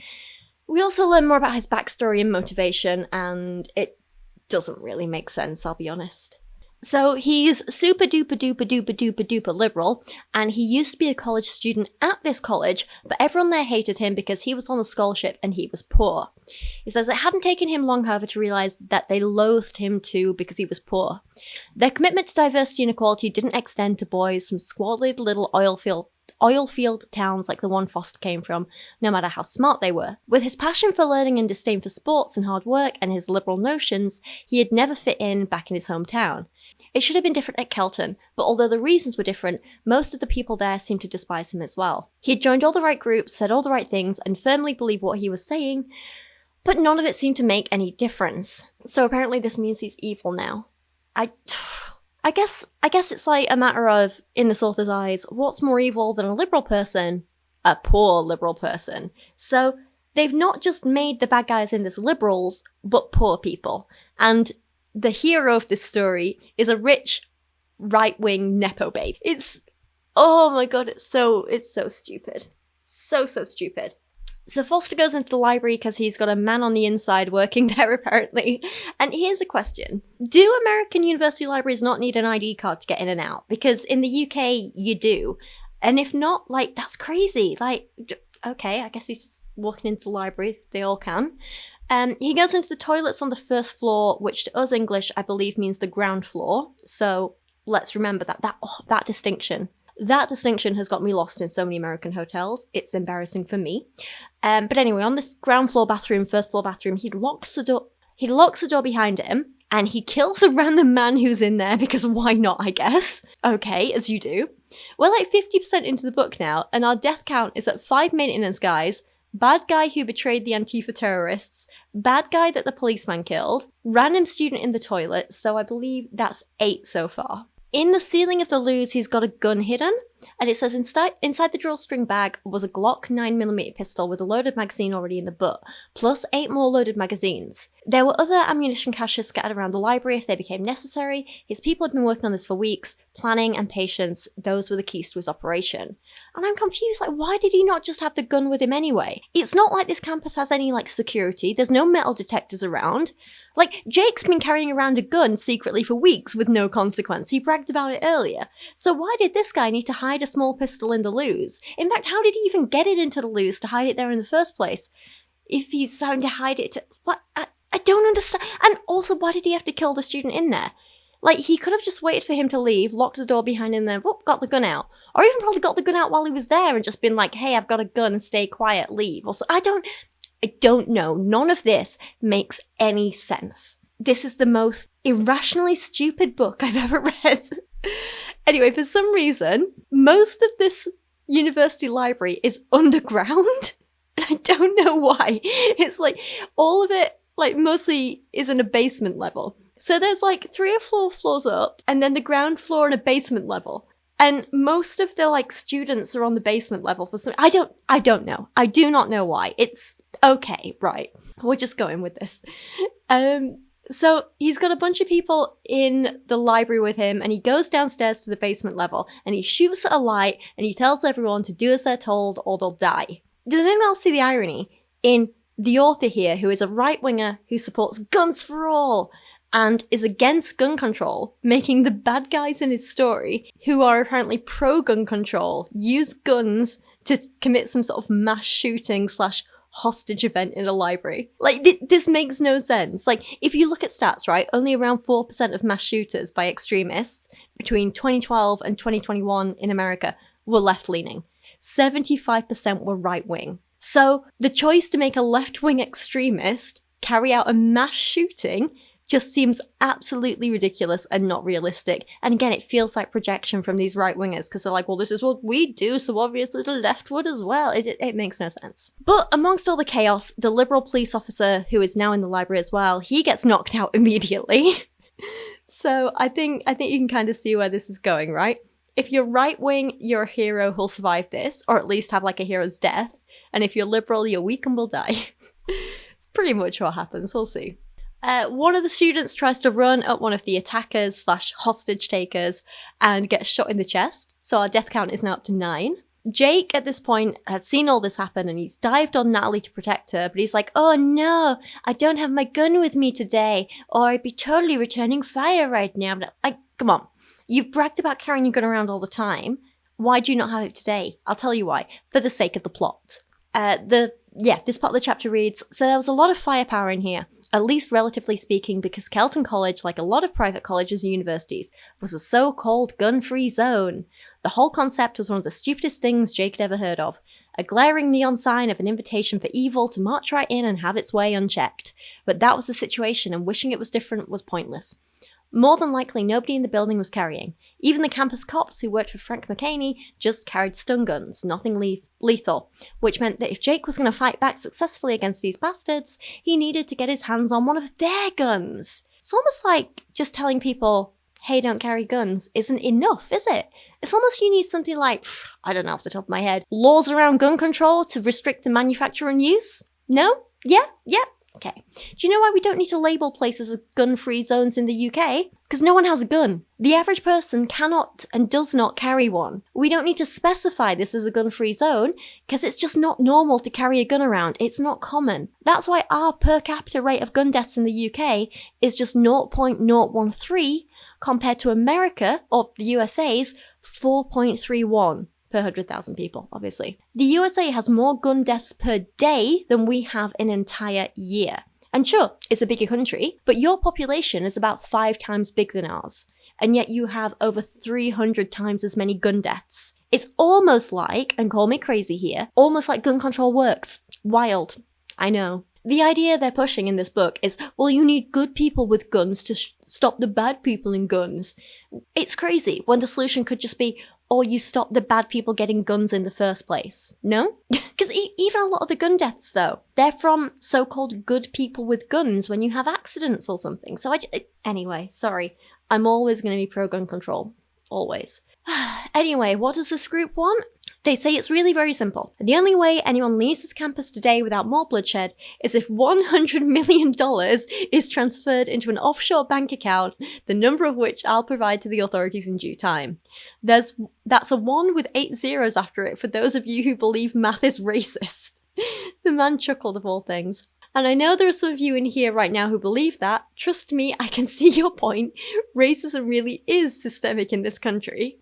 We also learn more about his backstory and motivation, and it doesn't really make sense, I'll be honest. So he's super duper duper duper duper duper liberal, and he used to be a college student at this college, but everyone there hated him because he was on a scholarship and he was poor. He says it hadn't taken him long, however, to realise that they loathed him too because he was poor. Their commitment to diversity and equality didn't extend to boys from squalid little oil field towns like the one Foster came from, no matter how smart they were. With his passion for learning and disdain for sports and hard work and his liberal notions, he had never fit in back in his hometown. It should have been different at Kelton, but although the reasons were different, most of the people there seemed to despise him as well. He had joined all the right groups, said all the right things, and firmly believed what he was saying, but none of it seemed to make any difference. So apparently this means he's evil now. I guess it's like a matter of, in this author's eyes, what's more evil than a liberal person? A poor liberal person. So they've not just made the bad guys in this liberals, but poor people. And the hero of this story is a rich, right-wing Nepo babe. Oh my god, it's so stupid. So stupid. So Foster goes into the library because he's got a man on the inside working there, apparently. And here's a question. Do American university libraries not need an ID card to get in and out? Because in the UK, you do. And if not, like, that's crazy. Like, okay, I guess he's just walking into the library. They all can. He goes into the toilets on the first floor, which to us English, I believe, means the ground floor. So let's remember that distinction. That distinction has got me lost in so many American hotels. It's embarrassing for me. But anyway, on this ground floor bathroom, first floor bathroom, he locks the door behind him, and he kills a random man who's in there, because why not, I guess? Okay, as you do. We're like 50% into the book now, and our death count is at 5 maintenance guys, bad guy who betrayed the Antifa terrorists, bad guy that the policeman killed, random student in the toilet, so I believe that's 8 so far. In the ceiling of the loos, he's got a gun hidden, and it says inside the drawstring bag was a Glock 9mm pistol with a loaded magazine already in the butt, plus 8 more loaded magazines. There were other ammunition caches scattered around the library if they became necessary. His people had been working on this for weeks. Planning and patience, those were the keys to his operation. And I'm confused, like, why did he not just have the gun with him anyway? It's not like this campus has any, like, security. There's no metal detectors around. Like, Jake's been carrying around a gun secretly for weeks with no consequence. He bragged about it earlier. So why did this guy need to hide a small pistol in the loos? In fact, how did he even get it into the loos to hide it there in the first place? If he's having to hide it what? I don't understand. And also, why did he have to kill the student in there? Like, he could have just waited for him to leave, locked the door behind him, then whoop, got the gun out. Or even probably got the gun out while he was there and just been like, hey, I've got a gun, stay quiet, leave. Also, I don't know. None of this makes any sense. this is the most irrationally stupid book I've ever read. Anyway, for some reason, most of this university library is underground. And I don't know why. It's like all of it, like mostly is in a basement level. So there's like 3 or 4 floors up and then the ground floor and a basement level. And most of the like students are on the basement level for some, I don't know. I do not know why. It's okay, right. We're just going with this. So he's got a bunch of people in the library with him and he goes downstairs to the basement level and he shoots at a light and he tells everyone to do as they're told or they'll die. Does anyone else see the irony in the author here, who is a right-winger who supports guns for all and is against gun control, making the bad guys in his story, who are apparently pro-gun control, use guns to commit some sort of mass shooting / hostage event in a library? Like, this makes no sense. Like, if you look at stats, right, only around 4% of mass shooters by extremists between 2012 and 2021 in America were left-leaning. 75% were right-wing. So the choice to make a left-wing extremist carry out a mass shooting just seems absolutely ridiculous and not realistic. And again, it feels like projection from these right-wingers because they're like, well, this is what we do, so obviously the left would as well. It makes no sense. But amongst all the chaos, the liberal police officer, who is now in the library as well, he gets knocked out immediately. So I think you can kind of see where this is going, right? If you're right-wing, you're a hero who'll survive this, or at least have like a hero's death. And if you're liberal, you're weak and will die. Pretty much what happens, we'll see. One of the students tries to run at one of the attackers / hostage takers and gets shot in the chest. So our death count is now up to 9. Jake, at this point, had seen all this happen and he's dived on Natalie to protect her, but he's like, oh no, I don't have my gun with me today, or I'd be totally returning fire right now. Like, come on. You've bragged about carrying your gun around all the time. Why do you not have it today? I'll tell you why. For the sake of the plot. This part of the chapter reads, so there was a lot of firepower in here, at least relatively speaking, because Kelton College, like a lot of private colleges and universities, was a so-called gun-free zone. The whole concept was one of the stupidest things Jake had ever heard of. A glaring neon sign of an invitation for evil to march right in and have its way unchecked. But that was the situation, and wishing it was different was pointless. More than likely, nobody in the building was carrying. Even the campus cops who worked for Frank McCaney just carried stun guns, nothing lethal, which meant that if Jake was going to fight back successfully against these bastards, he needed to get his hands on one of their guns. It's almost like just telling people, hey, don't carry guns isn't enough, is it? It's almost you need something like, I don't know off the top of my head, laws around gun control to restrict the manufacture and use? No? Yeah? Okay. Do you know why we don't need to label places as gun-free zones in the UK? Because no one has a gun. The average person cannot and does not carry one. We don't need to specify this as a gun-free zone because it's just not normal to carry a gun around. It's not common. That's why our per capita rate of gun deaths in the UK is just 0.013 compared to America, or the USA's, 4.31. per 100,000 people, obviously. The USA has more gun deaths per day than we have an entire year. And sure, it's a bigger country, but your population is about 5 times bigger than ours. And yet you have over 300 times as many gun deaths. It's almost like, and call me crazy here, almost like gun control works. Wild. I know. The idea they're pushing in this book is, well, you need good people with guns to stop the bad people in guns. It's crazy when the solution could just be, or you stop the bad people getting guns in the first place. No? Because even a lot of the gun deaths, though, they're from so-called good people with guns when you have accidents or something. So anyway, sorry. I'm always going to be pro-gun control. Always. Anyway, what does this group want? They say it's really very simple. The only way anyone leaves this campus today without more bloodshed is if $100 million is transferred into an offshore bank account, the number of which I'll provide to the authorities in due time. That's a 1 with 8 zeros after it for those of you who believe math is racist. The man chuckled of all things. And I know there are some of you in here right now who believe that. Trust me, I can see your point. Racism really is systemic in this country.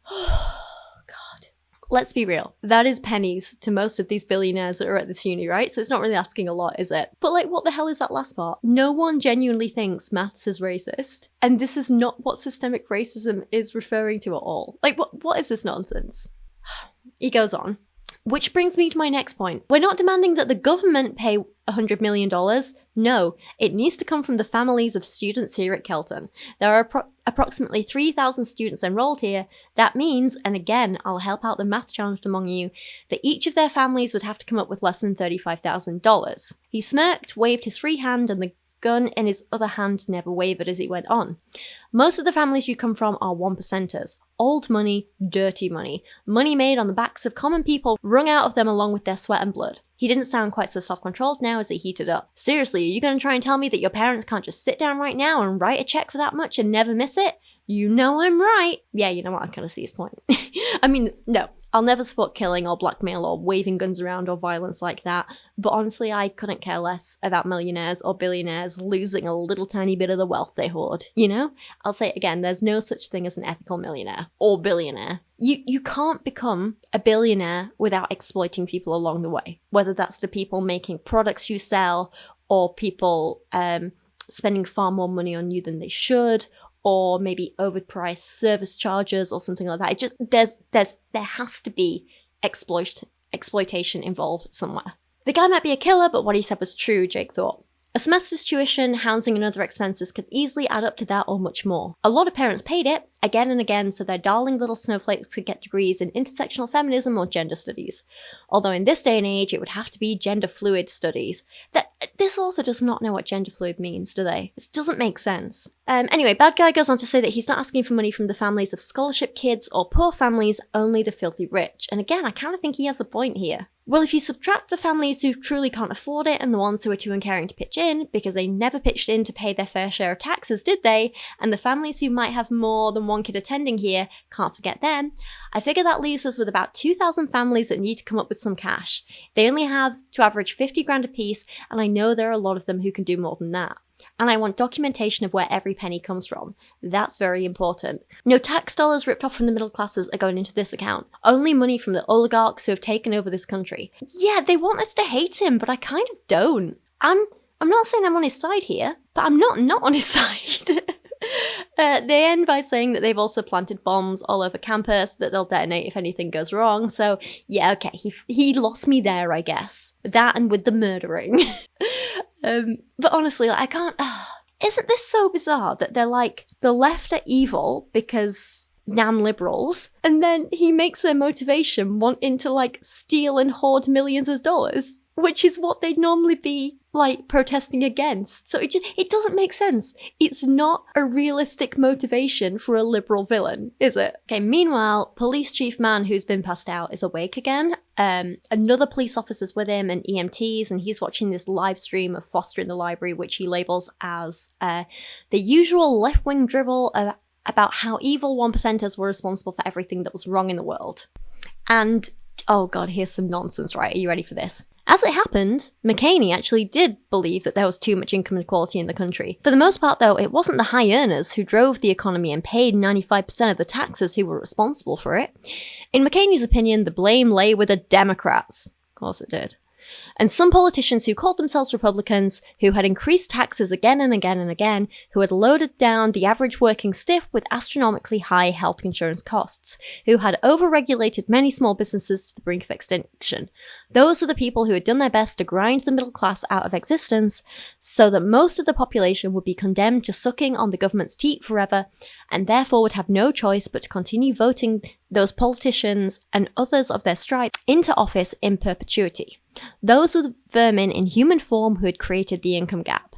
Let's be real. That is pennies to most of these billionaires that are at this uni, right? So it's not really asking a lot, is it? But like, what the hell is that last part? No one genuinely thinks maths is racist. And this is not what systemic racism is referring to at all. Like, what is this nonsense? He goes on. Which brings me to my next point. We're not demanding that the government pay $100 million. No, it needs to come from the families of students here at Kelton. There are approximately 3,000 students enrolled here. That means, and again, I'll help out the math challenged among you, that each of their families would have to come up with less than $35,000. He smirked, waved his free hand, and the gun in his other hand never wavered as he went on. Most of the families you come from are 1%ers. Old money, dirty money. Money made on the backs of common people, wrung out of them along with their sweat and blood. He didn't sound quite so self-controlled now as he heated up. Seriously, are you going to try and tell me that your parents can't just sit down right now and write a check for that much and never miss it? You know I'm right. Yeah, you know what, I kind of see his point. I mean, no. I'll never support killing or blackmail or waving guns around or violence like that, but honestly I couldn't care less about millionaires or billionaires losing a little tiny bit of the wealth they hoard, you know? I'll say it again, there's no such thing as an ethical millionaire or billionaire. You can't become a billionaire without exploiting people along the way, whether that's the people making products you sell or people spending far more money on you than they should, or maybe overpriced service charges or something like that. It just, there has to be exploitation involved somewhere. The guy might be a killer, but what he said was true, Jake thought. A semester's tuition, housing and other expenses could easily add up to that or much more. A lot of parents paid it, again and again, so their darling little snowflakes could get degrees in intersectional feminism or gender studies. Although in this day and age, it would have to be gender fluid studies. This author does not know what gender fluid means, do they? This doesn't make sense. Anyway, bad guy goes on to say that he's not asking for money from the families of scholarship kids or poor families, only the filthy rich. And again, I kind of think he has a point here. Well, if you subtract the families who truly can't afford it and the ones who are too uncaring to pitch in, because they never pitched in to pay their fair share of taxes, did they? And the families who might have more than one kid attending here, can't forget them. I figure that leaves us with about 2,000 families that need to come up with some cash. They only have to average 50 grand a piece, and I know there are a lot of them who can do more than that. And I want documentation of where every penny comes from. That's very important. No tax dollars ripped off from the middle classes are going into this account. Only money from the oligarchs who have taken over this country. Yeah, they want us to hate him, but I kind of don't. I'm not saying I'm on his side here, but I'm not on his side. They end by saying that they've also planted bombs all over campus that they'll detonate if anything goes wrong. So yeah, okay, he lost me there, I guess. That and with the murdering. But honestly, I can't... isn't this so bizarre that they're like, the left are evil because damn liberals, and then he makes their motivation wanting to like steal and hoard millions of dollars, which is what they'd normally be like protesting against. So it doesn't make sense. It's not a realistic motivation for a liberal villain, is it? Okay, meanwhile, police chief man who's been passed out is awake again. Another police officer's with him and EMTs, and he's watching this live stream of Foster in the library, which he labels as the usual left-wing drivel about how evil 1%ers were responsible for everything that was wrong in the world. And, oh god, here's some nonsense, right? Are you ready for this? As it happened, McCaney actually did believe that there was too much income inequality in the country. For the most part, though, it wasn't the high earners who drove the economy and paid 95% of the taxes who were responsible for it. In McCaney's opinion, the blame lay with the Democrats. Of course it did. And some politicians who called themselves Republicans, who had increased taxes again and again and again, who had loaded down the average working stiff with astronomically high health insurance costs, who had overregulated many small businesses to the brink of extinction. Those are the people who had done their best to grind the middle class out of existence, so that most of the population would be condemned to sucking on the government's teat forever, and therefore would have no choice but to continue voting those politicians and others of their stripe into office in perpetuity. Those were the vermin in human form who had created the income gap.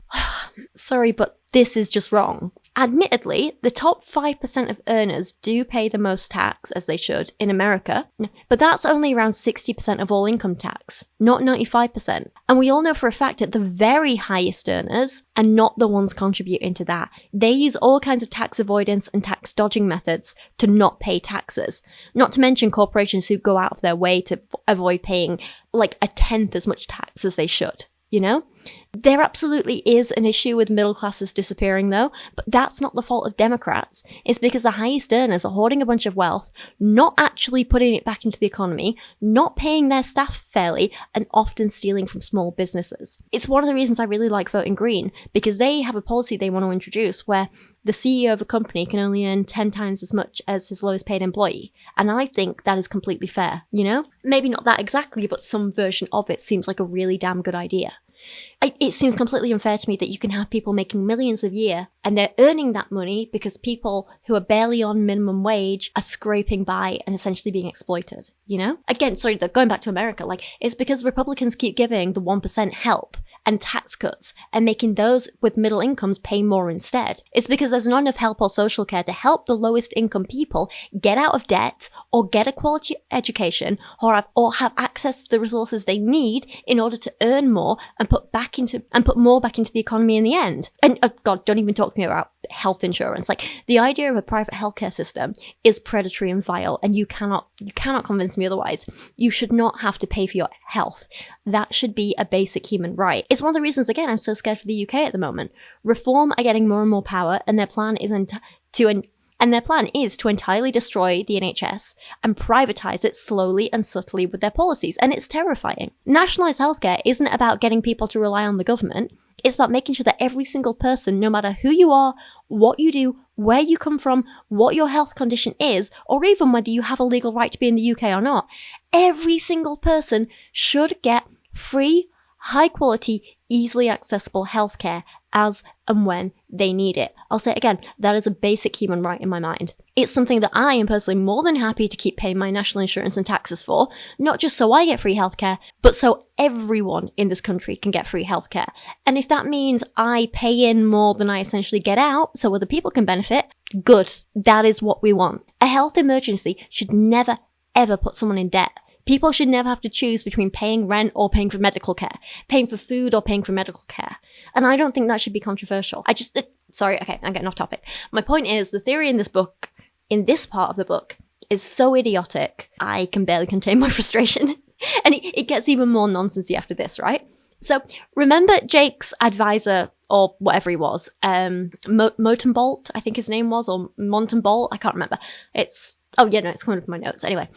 Sorry, but this is just wrong. Admittedly, the top 5% of earners do pay the most tax, as they should, in America, but that's only around 60% of all income tax, not 95%. And we all know for a fact that the very highest earners are not the ones contributing to that. They use all kinds of tax avoidance and tax dodging methods to not pay taxes, not to mention corporations who go out of their way to avoid paying like a tenth as much tax as they should. You know? There absolutely is an issue with middle classes disappearing though, but that's not the fault of Democrats. It's because the highest earners are hoarding a bunch of wealth, not actually putting it back into the economy, not paying their staff fairly, and often stealing from small businesses. It's one of the reasons I really like voting Green, because they have a policy they want to introduce where the CEO of a company can only earn 10 times as much as his lowest paid employee. And I think that is completely fair, you know? Maybe not that exactly, but some version of it seems like a really damn good idea. It seems completely unfair to me that you can have people making millions a year and they're earning that money because people who are barely on minimum wage are scraping by and essentially being exploited, you know? Again, sorry, going back to America, it's because Republicans keep giving the 1% help and tax cuts and making those with middle incomes pay more instead. It's because there's not enough help or social care to help the lowest income people get out of debt or get a quality education or have access to the resources they need in order to earn more and put more back into the economy in the end. And God, don't even talk to me about health insurance. The idea of a private healthcare system is predatory and vile, and you cannot convince me otherwise. You should not have to pay for your health. That should be a basic human right. It's one of the reasons, again, I'm so scared for the UK at the moment. Reform are getting more and more power, and their plan is to entirely destroy the NHS and privatize it slowly and subtly with their policies, and it's terrifying. Nationalised healthcare isn't about getting people to rely on the government. It's about making sure that every single person, no matter who you are, what you do, where you come from, what your health condition is, or even whether you have a legal right to be in the UK or not, every single person should get free, high-quality, easily accessible healthcare as and when they need it. I'll say it again, that is a basic human right in my mind. It's something that I am personally more than happy to keep paying my national insurance and taxes for, not just so I get free healthcare, but so everyone in this country can get free healthcare. And if that means I pay in more than I essentially get out so other people can benefit, good. That is what we want. A health emergency should never, ever put someone in debt. People should never have to choose between paying rent or paying for medical care, paying for food or paying for medical care. And I don't think that should be controversial. Sorry, okay, I'm getting off topic. My point is, the theory in this book, in this part of the book, is so idiotic, I can barely contain my frustration. And it gets even more nonsensy after this, right? So, remember Jake's advisor, or whatever he was, Motenbolt, I think his name was, or Montenbolt, I can't remember. It's coming up in my notes. Anyway,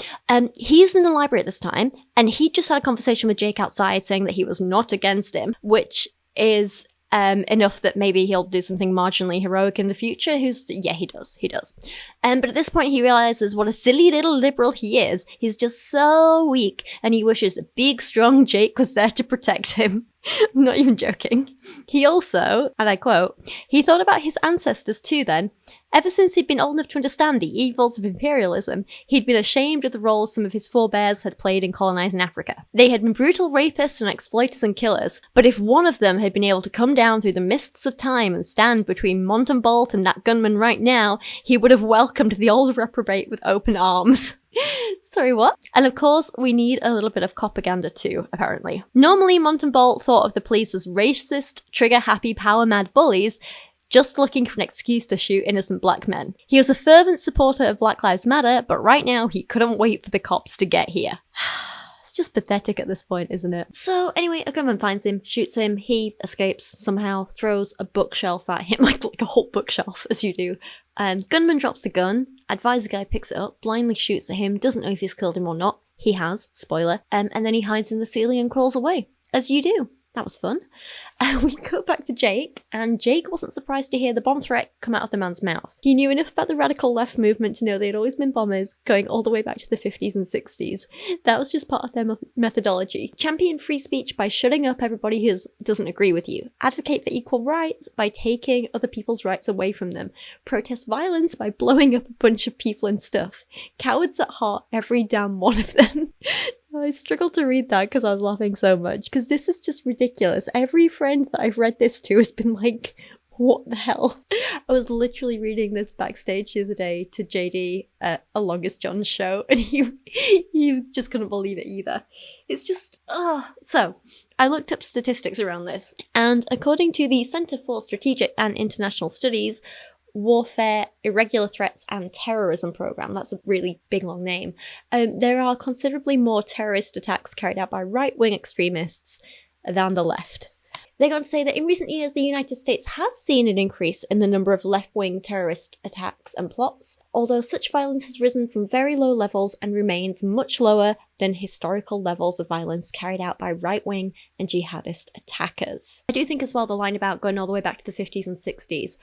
he's in the library at this time, and he just had a conversation with Jake outside saying that he was not against him, which is enough that maybe he'll do something marginally heroic in the future. He does. But at this point he realizes what a silly little liberal he is. He's just so weak, and he wishes a big, strong Jake was there to protect him. I'm not even joking. He also, and I quote, he thought about his ancestors too then. Ever since he'd been old enough to understand the evils of imperialism, he'd been ashamed of the roles some of his forebears had played in colonizing Africa. They had been brutal rapists and exploiters and killers, but if one of them had been able to come down through the mists of time and stand between Montenbolt and that gunman right now, he would have welcomed the old reprobate with open arms. Sorry, what? And of course, we need a little bit of propaganda too, apparently. Normally, Montenbolt thought of the police as racist, trigger-happy, power-mad bullies, just looking for an excuse to shoot innocent black men. He was a fervent supporter of Black Lives Matter, but right now he couldn't wait for the cops to get here. It's just pathetic at this point, isn't it? So anyway, a gunman finds him, shoots him, he escapes somehow, throws a bookshelf at him, like a whole bookshelf, as you do. Gunman drops the gun, advisor guy picks it up, blindly shoots at him, doesn't know if he's killed him or not. He has, spoiler, and then he hides in the ceiling and crawls away, as you do. That was fun. We go back to Jake, and Jake wasn't surprised to hear the bomb threat come out of the man's mouth. He knew enough about the radical left movement to know they'd always been bombers, going all the way back to the 50s and 60s. That was just part of their methodology. Champion free speech by shutting up everybody who doesn't agree with you. Advocate for equal rights by taking other people's rights away from them. Protest violence by blowing up a bunch of people and stuff. Cowards at heart, every damn one of them. I struggled to read that because I was laughing so much, because this is just ridiculous. Every friend that I've read this to has been like, what the hell? I was literally reading this backstage the other day to JD at a Longest John's show, and you just couldn't believe it either. It's just, So, I looked up statistics around this, and according to the Centre for Strategic and International Studies, Warfare, Irregular Threats and Terrorism Programme, that's a really big long name, there are considerably more terrorist attacks carried out by right-wing extremists than the left. They go on to say that in recent years, the United States has seen an increase in the number of left-wing terrorist attacks and plots, although such violence has risen from very low levels and remains much lower than historical levels of violence carried out by right-wing and jihadist attackers. I do think as well the line about going all the way back to the 50s and 60s,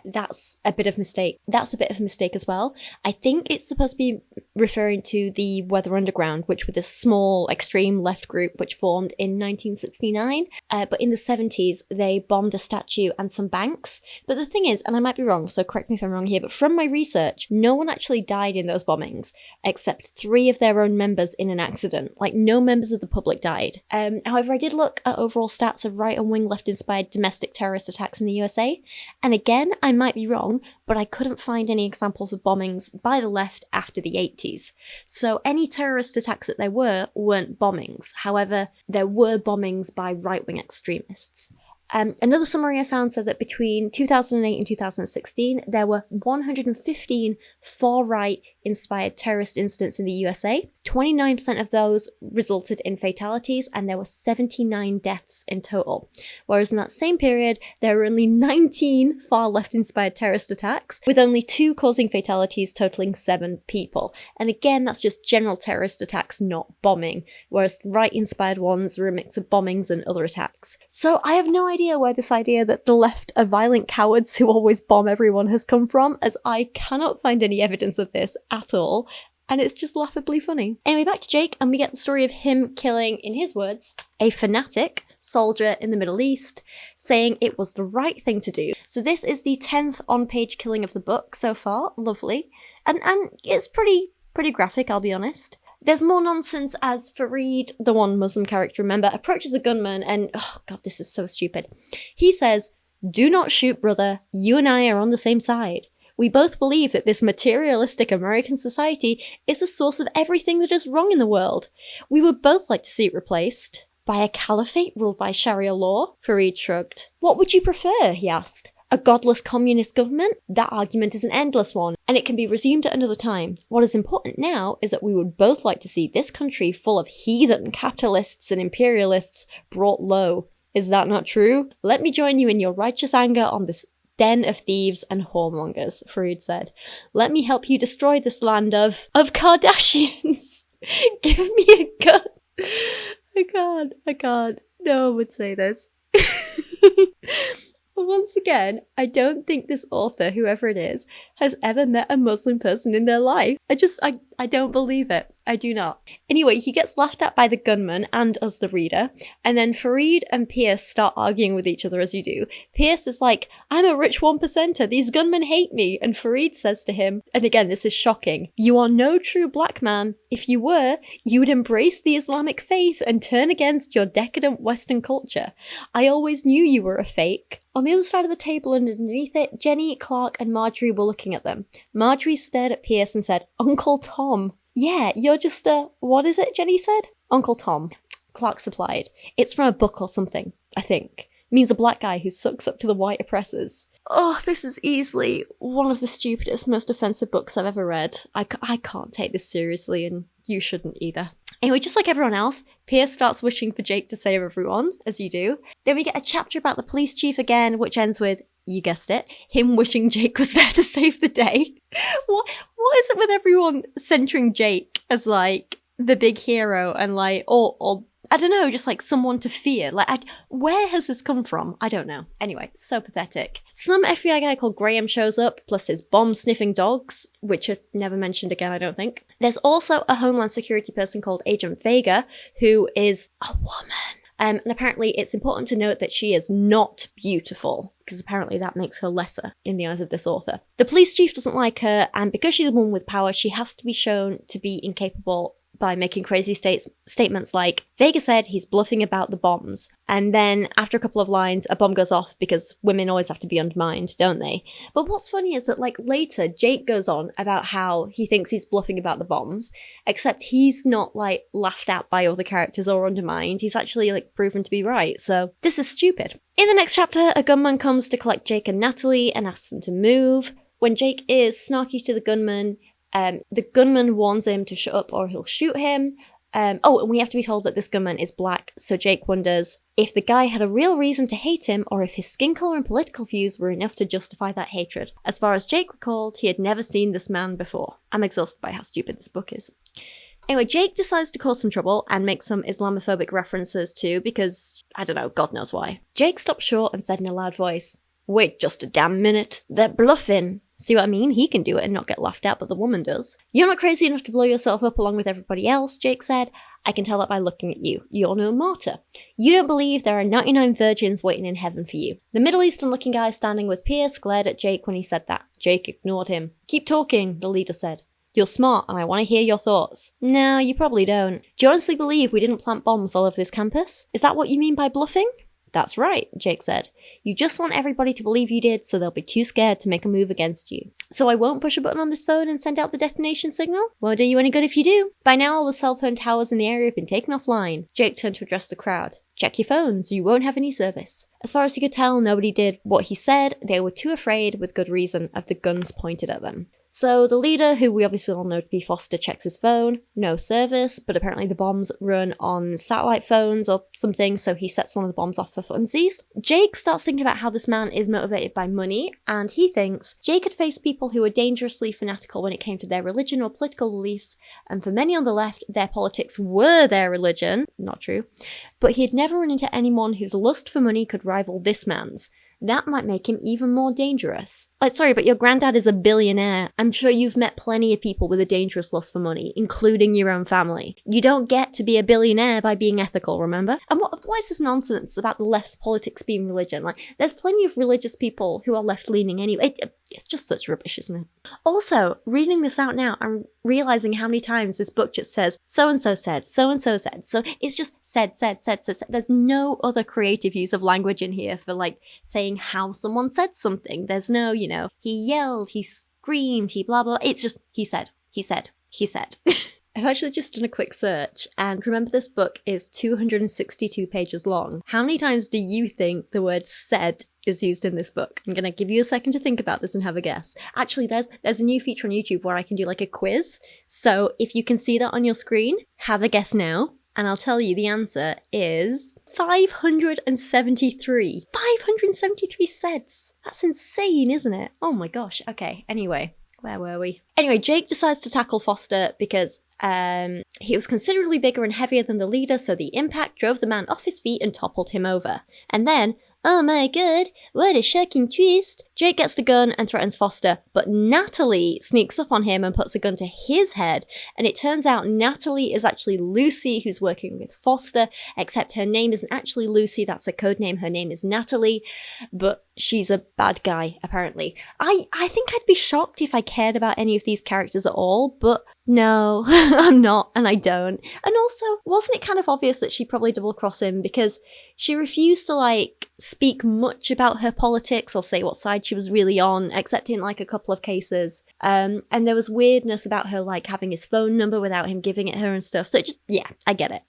that's a bit of a mistake. That's a bit of a mistake as well. I think it's supposed to be referring to the Weather Underground, which were this small extreme left group which formed in 1969, but in the 70s they bombed a statue and some banks. But the thing is, and I might be wrong, so correct me if I'm wrong here, but from my research, no one actually died in those bombings, except 3 of their own members in an accident. Like, no members of the public died. However, I did look at overall stats of right and wing left-inspired domestic terrorist attacks in the USA, and again, I might be wrong, but I couldn't find any examples of bombings by the left after the 80s. So any terrorist attacks that there weren't bombings. However, there were bombings by right-wing extremists. Another summary I found said that between 2008 and 2016, there were 115 far-right inspired terrorist incidents in the USA. 29% of those resulted in fatalities, and there were 79 deaths in total. Whereas in that same period, there were only 19 far-left inspired terrorist attacks, with only 2 causing fatalities, totaling 7 people. And again, that's just general terrorist attacks, not bombing, whereas right-inspired ones were a mix of bombings and other attacks. So I have no idea where this idea that the left are violent cowards who always bomb everyone has come from, as I cannot find any evidence of this at all, and it's just laughably funny. Anyway, back to Jake, and we get the story of him killing, in his words, a fanatic soldier in the Middle East, saying it was the right thing to do. So this is the 10th on-page killing of the book so far. Lovely. And it's pretty graphic, I'll be honest. There's more nonsense as Fareed, the one Muslim character, remember, approaches a gunman and, oh god, this is so stupid. He says, "Do not shoot, brother. You and I are on the same side. We both believe that this materialistic American society is the source of everything that is wrong in the world. We would both like to see it replaced by a caliphate ruled by Sharia law." Fareed shrugged. "What would you prefer?" he asked. "A godless communist government? That argument is an endless one, and it can be resumed at another time. What is important now is that we would both like to see this country full of heathen capitalists and imperialists brought low. Is that not true? Let me join you in your righteous anger on this den of thieves and whoremongers," Fareed said. "Let me help you destroy this land of Kardashians. Give me a gun." I can't. No one would say this. Once again, I don't think this author, whoever it is, has ever met a Muslim person in their life. I don't believe it. I do not. Anyway, he gets laughed at by the gunman and us, the reader, and then Fareed and Pierce start arguing with each other as you do. Pierce is like, "I'm a rich 1%er, these gunmen hate me," and Fareed says to him, and again this is shocking, "You are no true black man. If you were, you would embrace the Islamic faith and turn against your decadent Western culture. I always knew you were a fake." On the other side of the table and underneath it, Jenny, Clark and Marjorie were looking at them. Marjorie stared at Pierce and said, "Uncle Tom." "Yeah, you're just what is it?" Jenny said. "Uncle Tom," Clark supplied. "It's from a book or something, I think. Means a black guy who sucks up to the white oppressors." Oh, this is easily one of the stupidest, most offensive books I've ever read. I can't take this seriously, and you shouldn't either. Anyway, just like everyone else, Pierce starts wishing for Jake to save everyone, as you do. Then we get a chapter about the police chief again, which ends with, you guessed it, him wishing Jake was there to save the day. What is it with everyone centering Jake as, like, the big hero and, like, or I don't know, just like someone to fear? Like, where has this come from? I don't know. Anyway, so pathetic. Some FBI guy called Graham shows up, plus his bomb-sniffing dogs, which are never mentioned again, I don't think. There's also a Homeland Security person called Agent Vega, who is a woman. And apparently it's important to note that she is not beautiful, because apparently that makes her lesser in the eyes of this author. The police chief doesn't like her, and because she's a woman with power, she has to be shown to be incapable by making crazy statements like, Vega said he's bluffing about the bombs. And then after a couple of lines, a bomb goes off because women always have to be undermined, don't they? But what's funny is that, like, later Jake goes on about how he thinks he's bluffing about the bombs, except he's not, like, laughed at by other characters or undermined. He's actually, like, proven to be right. So this is stupid. In the next chapter, a gunman comes to collect Jake and Natalie and asks them to move. When Jake is snarky to the gunman warns him to shut up or he'll shoot him. And we have to be told that this gunman is black, so Jake wonders, if the guy had a real reason to hate him or if his skin colour and political views were enough to justify that hatred. As far as Jake recalled, he had never seen this man before. I'm exhausted by how stupid this book is. Anyway, Jake decides to cause some trouble and make some Islamophobic references too because, I don't know, God knows why. Jake stopped short and said in a loud voice, "Wait just a damn minute, they're bluffing." See what I mean? He can do it and not get laughed at, but the woman does. "You're not crazy enough to blow yourself up along with everybody else," Jake said. "I can tell that by looking at you. You're no martyr. You don't believe there are 99 virgins waiting in heaven for you." The Middle Eastern-looking guy standing with Pierce glared at Jake when he said that. Jake ignored him. "Keep talking," the leader said. "You're smart and I want to hear your thoughts." "No, you probably don't. Do you honestly believe we didn't plant bombs all over this campus? Is that what you mean by bluffing?" "That's right," Jake said. "You just want everybody to believe you did so they'll be too scared to make a move against you. So I won't push a button on this phone and send out the detonation signal? Won't do you any good if you do. By now all the cell phone towers in the area have been taken offline." Jake turned to address the crowd. "Check your phones, you won't have any service." As far as he could tell, nobody did what he said. They were too afraid, with good reason, of the guns pointed at them. So the leader, who we obviously all know to be Foster, checks his phone. No service, but apparently the bombs run on satellite phones or something, so he sets one of the bombs off for funsies. Jake starts thinking about how this man is motivated by money, and he thinks Jake had faced people who were dangerously fanatical when it came to their religion or political beliefs, and for many on the left, their politics were their religion. Not true. But he had never run into anyone whose lust for money could rival this man's. That might make him even more dangerous. Like, sorry, but your granddad is a billionaire. I'm sure you've met plenty of people with a dangerous lust for money, including your own family. You don't get to be a billionaire by being ethical, remember? And what is this nonsense about the left's politics being religion? Like, there's plenty of religious people who are left-leaning anyway. It's just such rubbish, isn't it? Also, reading this out now, I'm realizing how many times this book just says, so-and-so said, so-and-so said. So it's just said. There's no other creative use of language in here for, like, saying how someone said something. There's no, he yelled, he screamed, he blah, blah. It's just, he said. I've actually just done a quick search, and remember this book is 262 pages long. How many times do you think the word said is used in this book? I'm gonna give you a second to think about this and have a guess. Actually, there's a new feature on YouTube where I can do like a quiz. So if you can see that on your screen, have a guess now. And I'll tell you the answer is 573. 573 sets. That's insane, isn't it? Oh my gosh. Okay, anyway, where were we? Anyway, Jake decides to tackle Foster because he was considerably bigger and heavier than the leader, so the impact drove the man off his feet and toppled him over. And then, oh my god, what a shocking twist! Jake gets the gun and threatens Foster, but Natalie sneaks up on him and puts a gun to his head, and it turns out Natalie is actually Lucy, who's working with Foster, except her name isn't actually Lucy, that's a code name, her name is Natalie, but she's a bad guy, apparently. I think I'd be shocked if I cared about any of these characters at all, but no, I'm not, and I don't. And also, wasn't it kind of obvious that she probably double-crossed him because she refused to, like, speak much about her politics or say what side she was really on, except in, like, a couple of cases. And there was weirdness about her, like, having his phone number without him giving it her and stuff. So it just, yeah, I get it.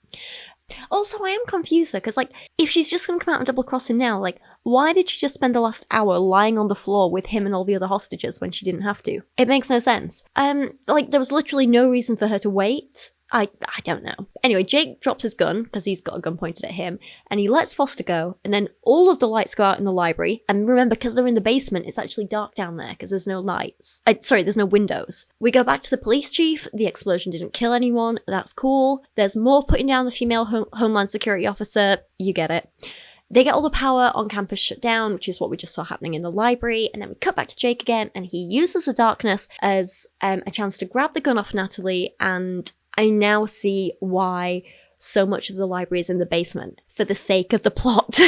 Also, I am confused though, because, like, if she's just gonna come out and double-cross him now, like, why did she just spend the last hour lying on the floor with him and all the other hostages when she didn't have to? It makes no sense. Like, there was literally no reason for her to wait. I don't know. Anyway, Jake drops his gun, because he's got a gun pointed at him, and he lets Foster go, and then all of the lights go out in the library, and remember, because they're in the basement, it's actually dark down there, because there's no lights. There's no windows. We go back to the police chief, the explosion didn't kill anyone, that's cool. There's more putting down the female Homeland Security officer, you get it. They get all the power on campus shut down, which is what we just saw happening in the library, and then we cut back to Jake again, and he uses the darkness as a chance to grab the gun off Natalie, and I now see why so much of the library is in the basement, for the sake of the plot.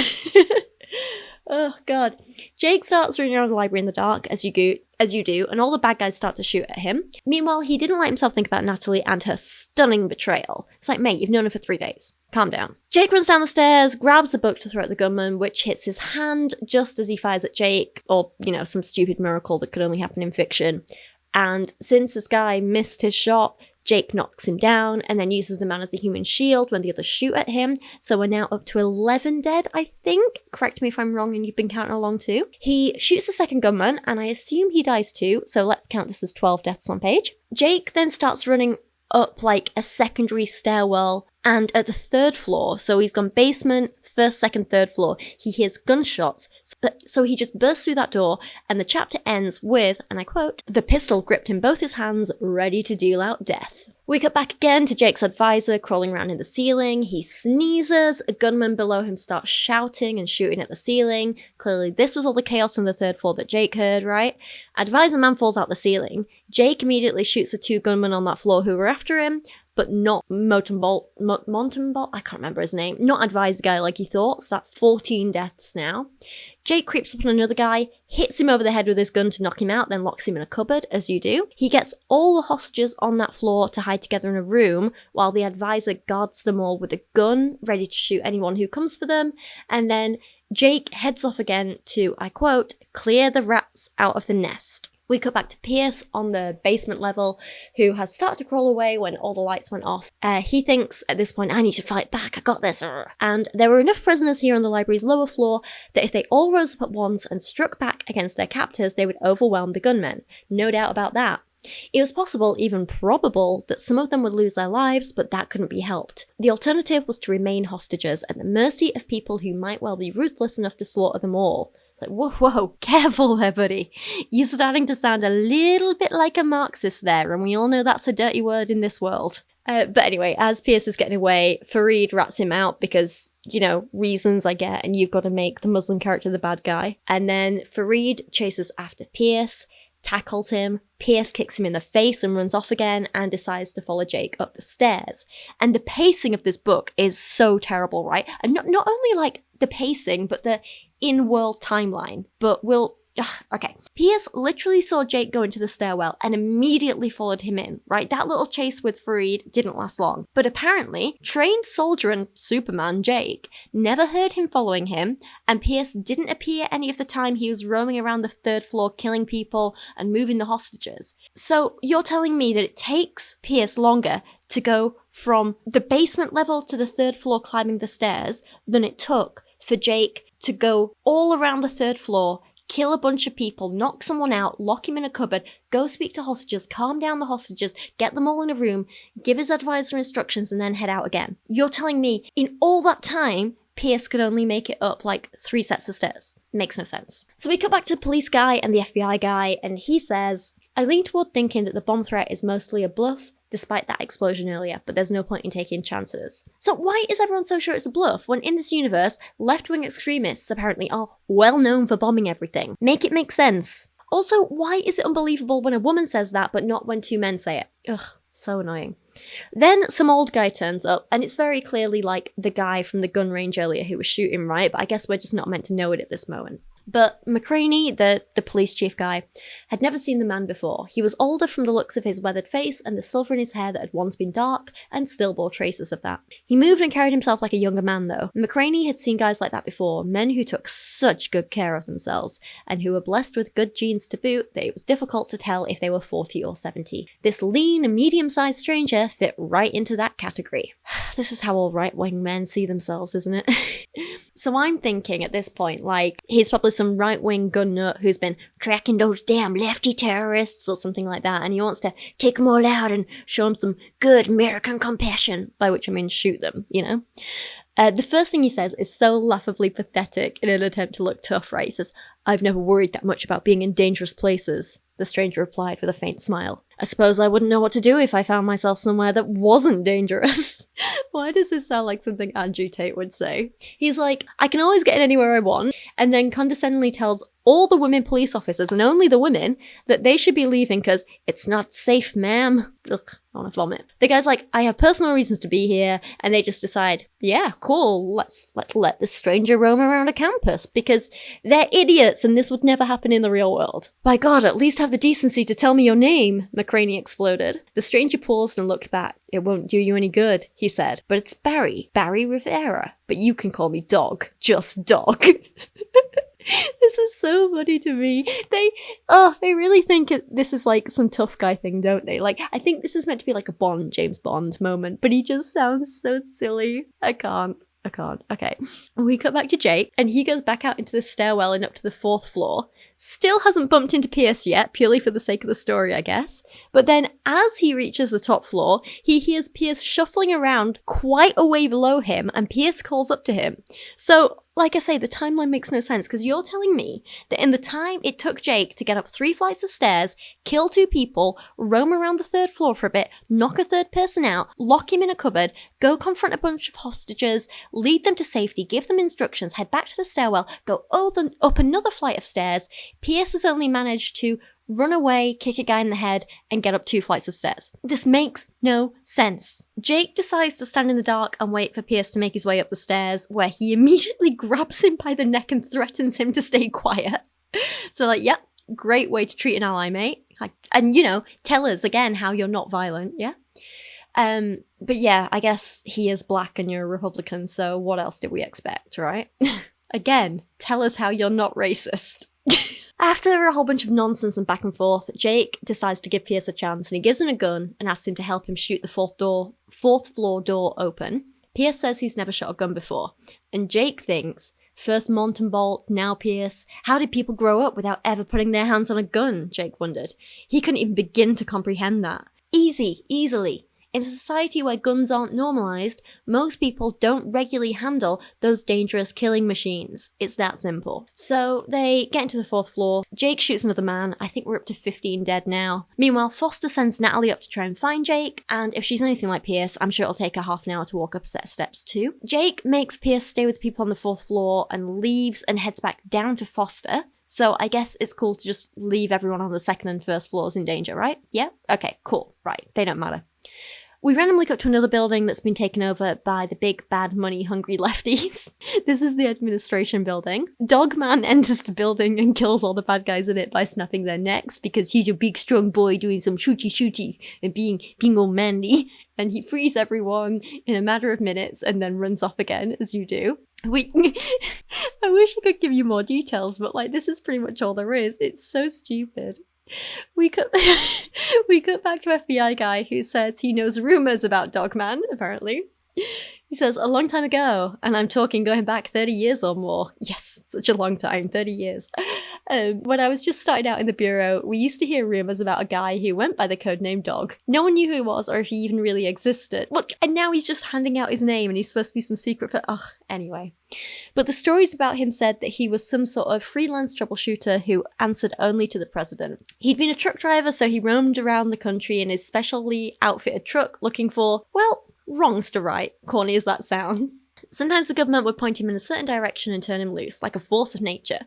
Oh god. Jake starts running around the library in the dark, as you do, and all the bad guys start to shoot at him. Meanwhile, he didn't let himself think about Natalie and her stunning betrayal. It's like, mate, you've known her for 3 days. Calm down. Jake runs down the stairs, grabs a book to throw at the gunman, which hits his hand just as he fires at Jake, or, some stupid miracle that could only happen in fiction. And since this guy missed his shot, Jake knocks him down and then uses the man as a human shield when the others shoot at him. So we're now up to 11 dead, I think. Correct me if I'm wrong and you've been counting along too. He shoots the second gunman and I assume he dies too. So let's count this as 12 deaths on page. Jake then starts running up like a secondary stairwell And at the third floor, so he's gone basement, first, second, third floor, he hears gunshots. So he just bursts through that door, and the chapter ends with, and I quote, "The pistol gripped in both his hands, ready to deal out death." We cut back again to Jake's advisor crawling around in the ceiling. He sneezes, a gunman below him starts shouting and shooting at the ceiling. Clearly this was all the chaos on the third floor that Jake heard, right? Advisor man falls out the ceiling. Jake immediately shoots the 2 gunmen on that floor who were after him, but not Montenbolt, I can't remember his name, not advisor guy like he thought, so that's 14 deaths now. Jake creeps up on another guy, hits him over the head with his gun to knock him out, then locks him in a cupboard, as you do. He gets all the hostages on that floor to hide together in a room, while the advisor guards them all with a gun, ready to shoot anyone who comes for them, and then Jake heads off again to, I quote, "clear the rats out of the nest." We cut back to Pierce on the basement level, who has started to crawl away when all the lights went off. He thinks at this point, I need to fight back, I got this. And there were enough prisoners here on the library's lower floor that if they all rose up at once and struck back against their captors, they would overwhelm the gunmen. No doubt about that. It was possible, even probable, that some of them would lose their lives, but that couldn't be helped. The alternative was to remain hostages at the mercy of people who might well be ruthless enough to slaughter them all. Like, whoa, careful there, buddy. You're starting to sound a little bit like a Marxist there, and we all know that's a dirty word in this world. But anyway, as Pierce is getting away, Fareed rats him out because, reasons I get, and you've got to make the Muslim character the bad guy. And then Fareed chases after Pierce, tackles him, Pierce kicks him in the face and runs off again and decides to follow Jake up the stairs. And the pacing of this book is so terrible, right? And not only like the pacing, but the in-world timeline. But okay. Pierce literally saw Jake go into the stairwell and immediately followed him in, right? That little chase with Fareed didn't last long. But apparently, trained soldier and Superman Jake never heard him following him, and Pierce didn't appear any of the time he was roaming around the third floor killing people and moving the hostages. So you're telling me that it takes Pierce longer to go from the basement level to the third floor climbing the stairs than it took for Jake to go all around the third floor, kill a bunch of people, knock someone out, lock him in a cupboard, go speak to hostages, calm down the hostages, get them all in a room, give his advisor instructions, and then head out again. You're telling me in all that time, Pierce could only make it up like 3 sets of stairs. Makes no sense. So we cut back to the police guy and the FBI guy, and he says, "I lean toward thinking that the bomb threat is mostly a bluff, despite that explosion earlier, but there's no point in taking chances." So why is everyone so sure it's a bluff when in this universe, left-wing extremists apparently are well known for bombing everything? Make it make sense. Also, why is it unbelievable when a woman says that, but not when 2 men say it? Ugh, so annoying. Then some old guy turns up, and it's very clearly like the guy from the gun range earlier who was shooting, right? But I guess we're just not meant to know it at this moment. But McCraney, the police chief guy, had never seen the man before. He was older from the looks of his weathered face and the silver in his hair that had once been dark and still bore traces of that. He moved and carried himself like a younger man, though. McCraney had seen guys like that before, men who took such good care of themselves and who were blessed with good genes to boot that it was difficult to tell if they were 40 or 70. This lean and medium-sized stranger fit right into that category. This is how all right-wing men see themselves, isn't it? So I'm thinking at this point, like, he's probably some right-wing gun nut who's been tracking those damn lefty terrorists or something like that, and he wants to take them all out and show them some good American compassion, by which I mean shoot them, The first thing he says is so laughably pathetic in an attempt to look tough, right? He says, "I've never worried that much about being in dangerous places." The stranger replied with a faint smile. "I suppose I wouldn't know what to do if I found myself somewhere that wasn't dangerous." Why does this sound like something Andrew Tate would say? He's like, I can always get in anywhere I want, and then condescendingly tells all the women police officers, and only the women, that they should be leaving because it's not safe, ma'am. Ugh, I want to vomit. The guy's like, I have personal reasons to be here, and they just decide, yeah, cool, let's let this stranger roam around a campus, because they're idiots and this would never happen in the real world. By God, at least have the decency to tell me your name, McCraney exploded. The stranger paused and looked back. "It won't do you any good," he said, "but it's Barry Rivera. But you can call me Dog, just Dog." This is so funny to me. They really think this is like some tough guy thing, don't they? Like, I think this is meant to be like a James Bond moment, but he just sounds so silly. I can't. Okay. We cut back to Jake, and he goes back out into the stairwell and up to the 4th floor. still hasn't bumped into Pierce yet, purely for the sake of the story, I guess. But then as he reaches the top floor, he hears Pierce shuffling around quite a way below him, and Pierce calls up to him. So, like I say, the timeline makes no sense, because you're telling me that in the time it took Jake to get up 3 flights of stairs, kill 2 people, roam around the 3rd floor for a bit, knock a 3rd person out, lock him in a cupboard, go confront a bunch of hostages, lead them to safety, give them instructions, head back to the stairwell, go up another flight of stairs, Pierce has only managed to run away, kick a guy in the head, and get up 2 flights of stairs. This makes no sense. Jake decides to stand in the dark and wait for Pierce to make his way up the stairs, where he immediately grabs him by the neck and threatens him to stay quiet. So like, yep, great way to treat an ally, mate. And, you know, tell us again how you're not violent, yeah? But yeah, I guess he is black and you're a Republican, so what else did we expect, right? Again, tell us how you're not racist. After a whole bunch of nonsense and back and forth, Jake decides to give Pierce a chance, and he gives him a gun and asks him to help him shoot the 4th floor door open. Pierce says he's never shot a gun before, and Jake thinks, first Monton Bolt, now Pierce. How did people grow up without ever putting their hands on a gun? Jake wondered. He couldn't even begin to comprehend that. Easily. In a society where guns aren't normalized, most people don't regularly handle those dangerous killing machines. It's that simple. So they get into the 4th floor. Jake shoots another man. I think we're up to 15 dead now. Meanwhile, Foster sends Natalie up to try and find Jake, and if she's anything like Pierce, I'm sure it'll take her half an hour to walk up a set of steps too. Jake makes Pierce stay with the people on the 4th floor and leaves and heads back down to Foster. So I guess it's cool to just leave everyone on the 2nd and 1st floors in danger, right? Yeah? Okay, cool. Right. They don't matter. We randomly cut to another building that's been taken over by the big, bad, money-hungry lefties. This is the administration building. Dogman enters the building and kills all the bad guys in it by snapping their necks because he's a big, strong boy doing some shooty and being all manly. And he frees everyone in a matter of minutes and then runs off again, as you do. I wish I could give you more details, but like, this is pretty much all there is. It's so stupid. We cut back to FBI guy who says he knows rumors about Dogman, apparently. He says, a long time ago, and I'm talking going back 30 years or more. Yes, such a long time, 30 years. When I was just starting out in the bureau, we used to hear rumors about a guy who went by the codename Dog. No one knew who he was or if he even really existed. Look, and now he's just handing out his name and he's supposed to be some secret anyway. But the stories about him said that he was some sort of freelance troubleshooter who answered only to the president. He'd been a truck driver, so he roamed around the country in his specially outfitted truck looking for, well, wrongs to right, corny as that sounds. Sometimes the government would point him in a certain direction and turn him loose, like a force of nature.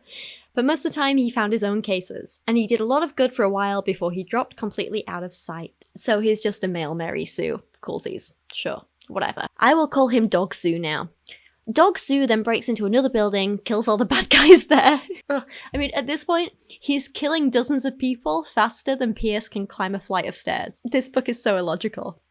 But most of the time he found his own cases, and he did a lot of good for a while before he dropped completely out of sight. So he's just a male Mary Sue. Coolsies. Sure. Whatever. I will call him Dog Sue now. Dog Sue then breaks into another building, kills all the bad guys there. I mean, at this point, he's killing dozens of people faster than Pierce can climb a flight of stairs. This book is so illogical.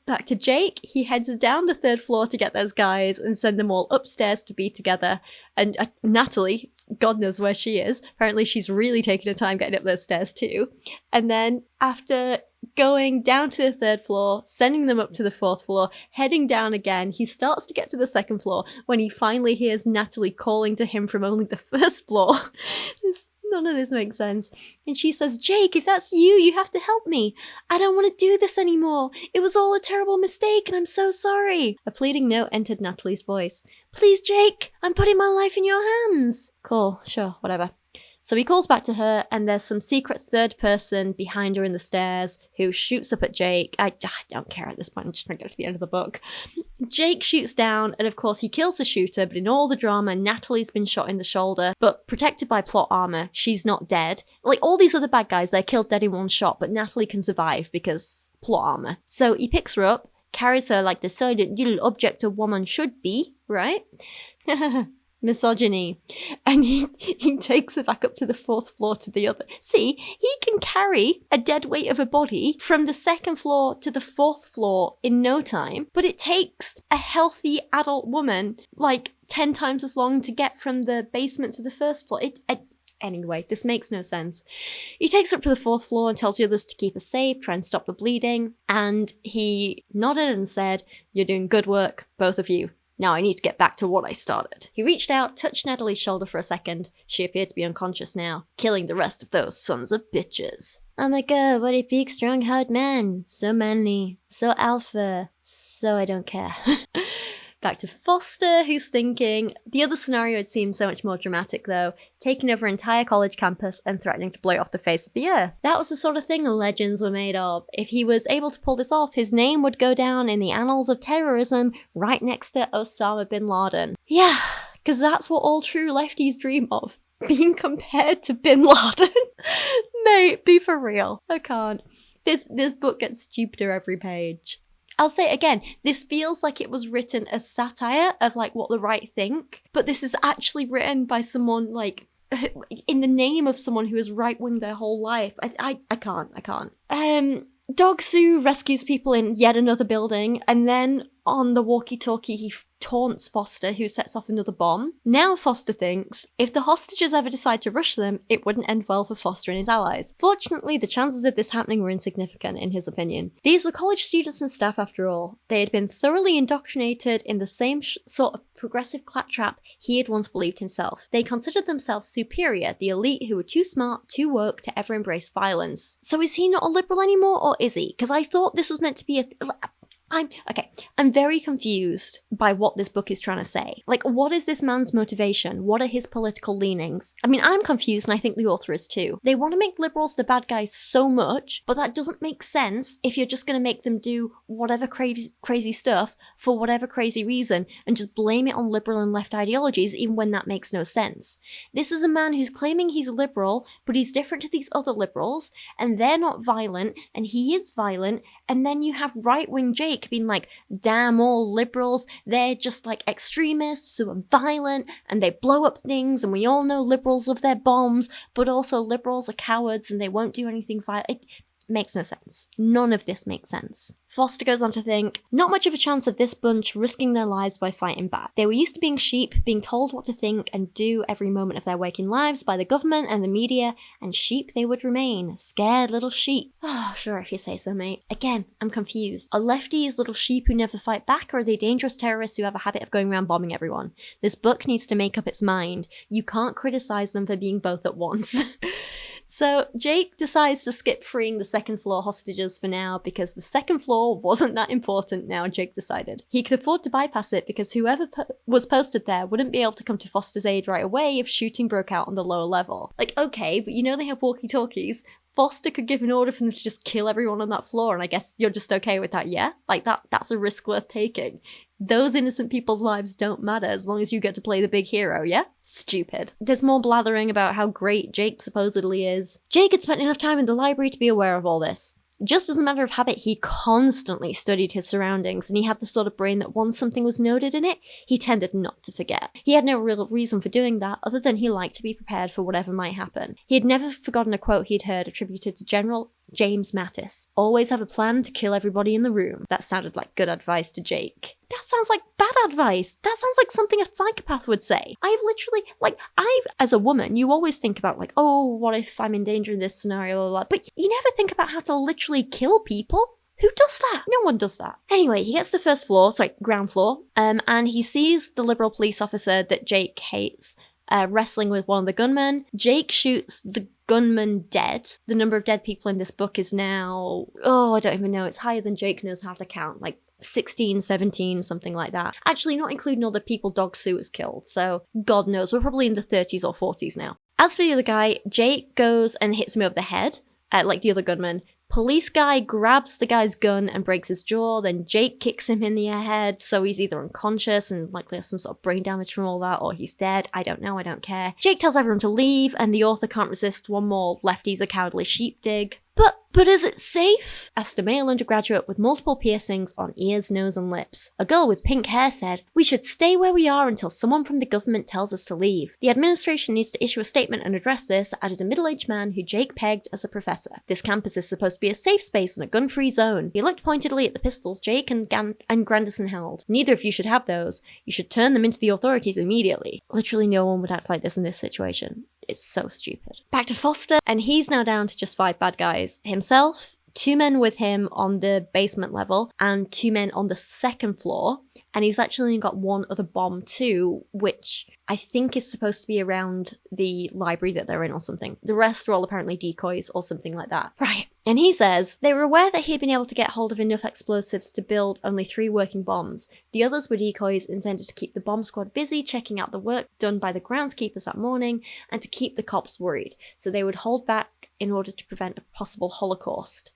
Back to Jake, he heads down the 3rd floor to get those guys and send them all upstairs to be together. And Natalie, God knows where she is. Apparently she's really taking her time getting up those stairs too. And then after going down to the 3rd floor, sending them up to the 4th floor, heading down again, he starts to get to the 2nd floor when he finally hears Natalie calling to him from only the 1st floor. None of this makes sense. And she says, Jake, if that's you, you have to help me. I don't want to do this anymore. It was all a terrible mistake and I'm so sorry. A pleading note entered Natalie's voice. Please, Jake, I'm putting my life in your hands. Cool, sure, whatever. So he calls back to her, and there's some secret 3rd person behind her in the stairs who shoots up at Jake. I don't care at this point, I'm just trying to get to the end of the book. Jake shoots down, and of course he kills the shooter, but in all the drama, Natalie's been shot in the shoulder, but protected by plot armor, she's not dead. Like all these other bad guys, they're killed dead in one shot, but Natalie can survive because plot armor. So he picks her up, carries her like the silent little object a woman should be, right? Misogyny. And he takes her back up to the 4th floor to the other. See, he can carry a dead weight of a body from the 2nd floor to the 4th floor in no time, but it takes a healthy adult woman like 10 times as long to get from the basement to the 1st floor. Anyway, this makes no sense. He takes her up to the 4th floor and tells the others to keep her safe, try and stop the bleeding, and he nodded and said, "You're doing good work, both of you. Now I need to get back to what I started. He reached out, touched Natalie's shoulder for a second. She appeared to be unconscious now, killing the rest of those sons of bitches. Oh my god, what a big, strong-haired man. So manly, so alpha, so I don't care. Back to Foster, who's thinking. The other scenario had seemed so much more dramatic, though, taking over an entire college campus and threatening to blow off the face of the earth. That was the sort of thing legends were made of. If he was able to pull this off, his name would go down in the annals of terrorism right next to Osama bin Laden. Yeah, because that's what all true lefties dream of. Being compared to bin Laden. Mate, be for real. I can't. This book gets stupider every page. I'll say it again, this feels like it was written as satire of like what the right think, but this is actually written by someone like in the name of someone who is right-wing their whole life. I can't. Dog Sue rescues people in yet another building, and then on the walkie-talkie he taunts Foster, who sets off another bomb. Now Foster thinks, if the hostages ever decide to rush them, it wouldn't end well for Foster and his allies. Fortunately, the chances of this happening were insignificant, in his opinion. These were college students and staff after all. They had been thoroughly indoctrinated in the same sort of progressive claptrap he had once believed himself. They considered themselves superior, the elite who were too smart, too woke to ever embrace violence. So is he not a liberal anymore, or is he? Because I thought this was meant to be I'm very confused by what this book is trying to say. Like, what is this man's motivation? What are his political leanings? I mean, I'm confused, and I think the author is too. They want to make liberals the bad guys so much, but that doesn't make sense if you're just going to make them do whatever crazy stuff for whatever crazy reason and just blame it on liberal and left ideologies, even when that makes no sense. This is a man who's claiming he's a liberal, but he's different to these other liberals, and they're not violent, and he is violent, and then you have right-wing Jake being like, damn all liberals, they're just like extremists who are violent and they blow up things, and we all know liberals love their bombs, but also liberals are cowards and they won't do anything violent. It makes no sense. None of this makes sense. Foster goes on to think, not much of a chance of this bunch risking their lives by fighting back. They were used to being sheep, being told what to think and do every moment of their waking lives by the government and the media, and sheep they would remain. Scared little sheep. Oh, sure, if you say so, mate. Again, I'm confused. Are lefties little sheep who never fight back, or are they dangerous terrorists who have a habit of going around bombing everyone? This book needs to make up its mind. You can't criticize them for being both at once. So Jake decides to skip freeing the second floor hostages for now because the second floor wasn't that important now, Jake decided. He could afford to bypass it because whoever was posted there wouldn't be able to come to Foster's aid right away if shooting broke out on the lower level. Like, okay, but you know they have walkie-talkies. Foster could give an order for them to just kill everyone on that floor, and I guess you're just okay with that, yeah? Like, that's a risk worth taking. Those innocent people's lives don't matter as long as you get to play the big hero, yeah? Stupid. There's more blathering about how great Jake supposedly is. Jake had spent enough time in the library to be aware of all this. Just as a matter of habit, he constantly studied his surroundings, and he had the sort of brain that once something was noted in it, he tended not to forget. He had no real reason for doing that, other than he liked to be prepared for whatever might happen. He had never forgotten a quote he'd heard attributed to General James Mattis. Always have a plan to kill everybody in the room. That sounded like good advice to Jake. That sounds like bad advice. That sounds like something a psychopath would say. As a woman, you always think about like, oh, what if I'm in danger in this scenario, blah, blah, blah. But you never think about how to literally kill people. Who does that? No one does that. Anyway, he gets to the ground floor, and he sees the liberal police officer that Jake hates, wrestling with one of the gunmen. Jake shoots the gunman dead. The number of dead people in this book is now, I don't even know. It's higher than Jake knows how to count, like 16, 17, something like that. Actually, not including all the people Dog Sue has killed, so God knows, we're probably in the 30s or 40s now. As for the other guy, Jake goes and hits him over the head, like the other gunman. Police guy grabs the guy's gun and breaks his jaw, then Jake kicks him in the head, so he's either unconscious and likely has some sort of brain damage from all that, or he's dead. I don't know, I don't care. Jake tells everyone to leave, and the author can't resist one more lefties a cowardly sheep dig. But is it safe? Asked a male undergraduate with multiple piercings on ears, nose, and lips. A girl with pink hair said, we should stay where we are until someone from the government tells us to leave. The administration needs to issue a statement and address this, added a middle-aged man who Jake pegged as a professor. This campus is supposed to be a safe space and a gun-free zone. He looked pointedly at the pistols Jake and Grandison held. Neither of you should have those. You should turn them into the authorities immediately. Literally no one would act like this in this situation. It's so stupid. Back to Foster, and he's now down to just 5 bad guys. Himself, 2 men with him on the basement level and 2 men on the second floor. And he's actually got one other bomb too, which I think is supposed to be around the library that they're in or something. The rest are all apparently decoys or something like that. Right. And he says they were aware that he had been able to get hold of enough explosives to build only 3 working bombs. The others were decoys intended to keep the bomb squad busy checking out the work done by the groundskeepers that morning and to keep the cops worried. So they would hold back in order to prevent a possible Holocaust.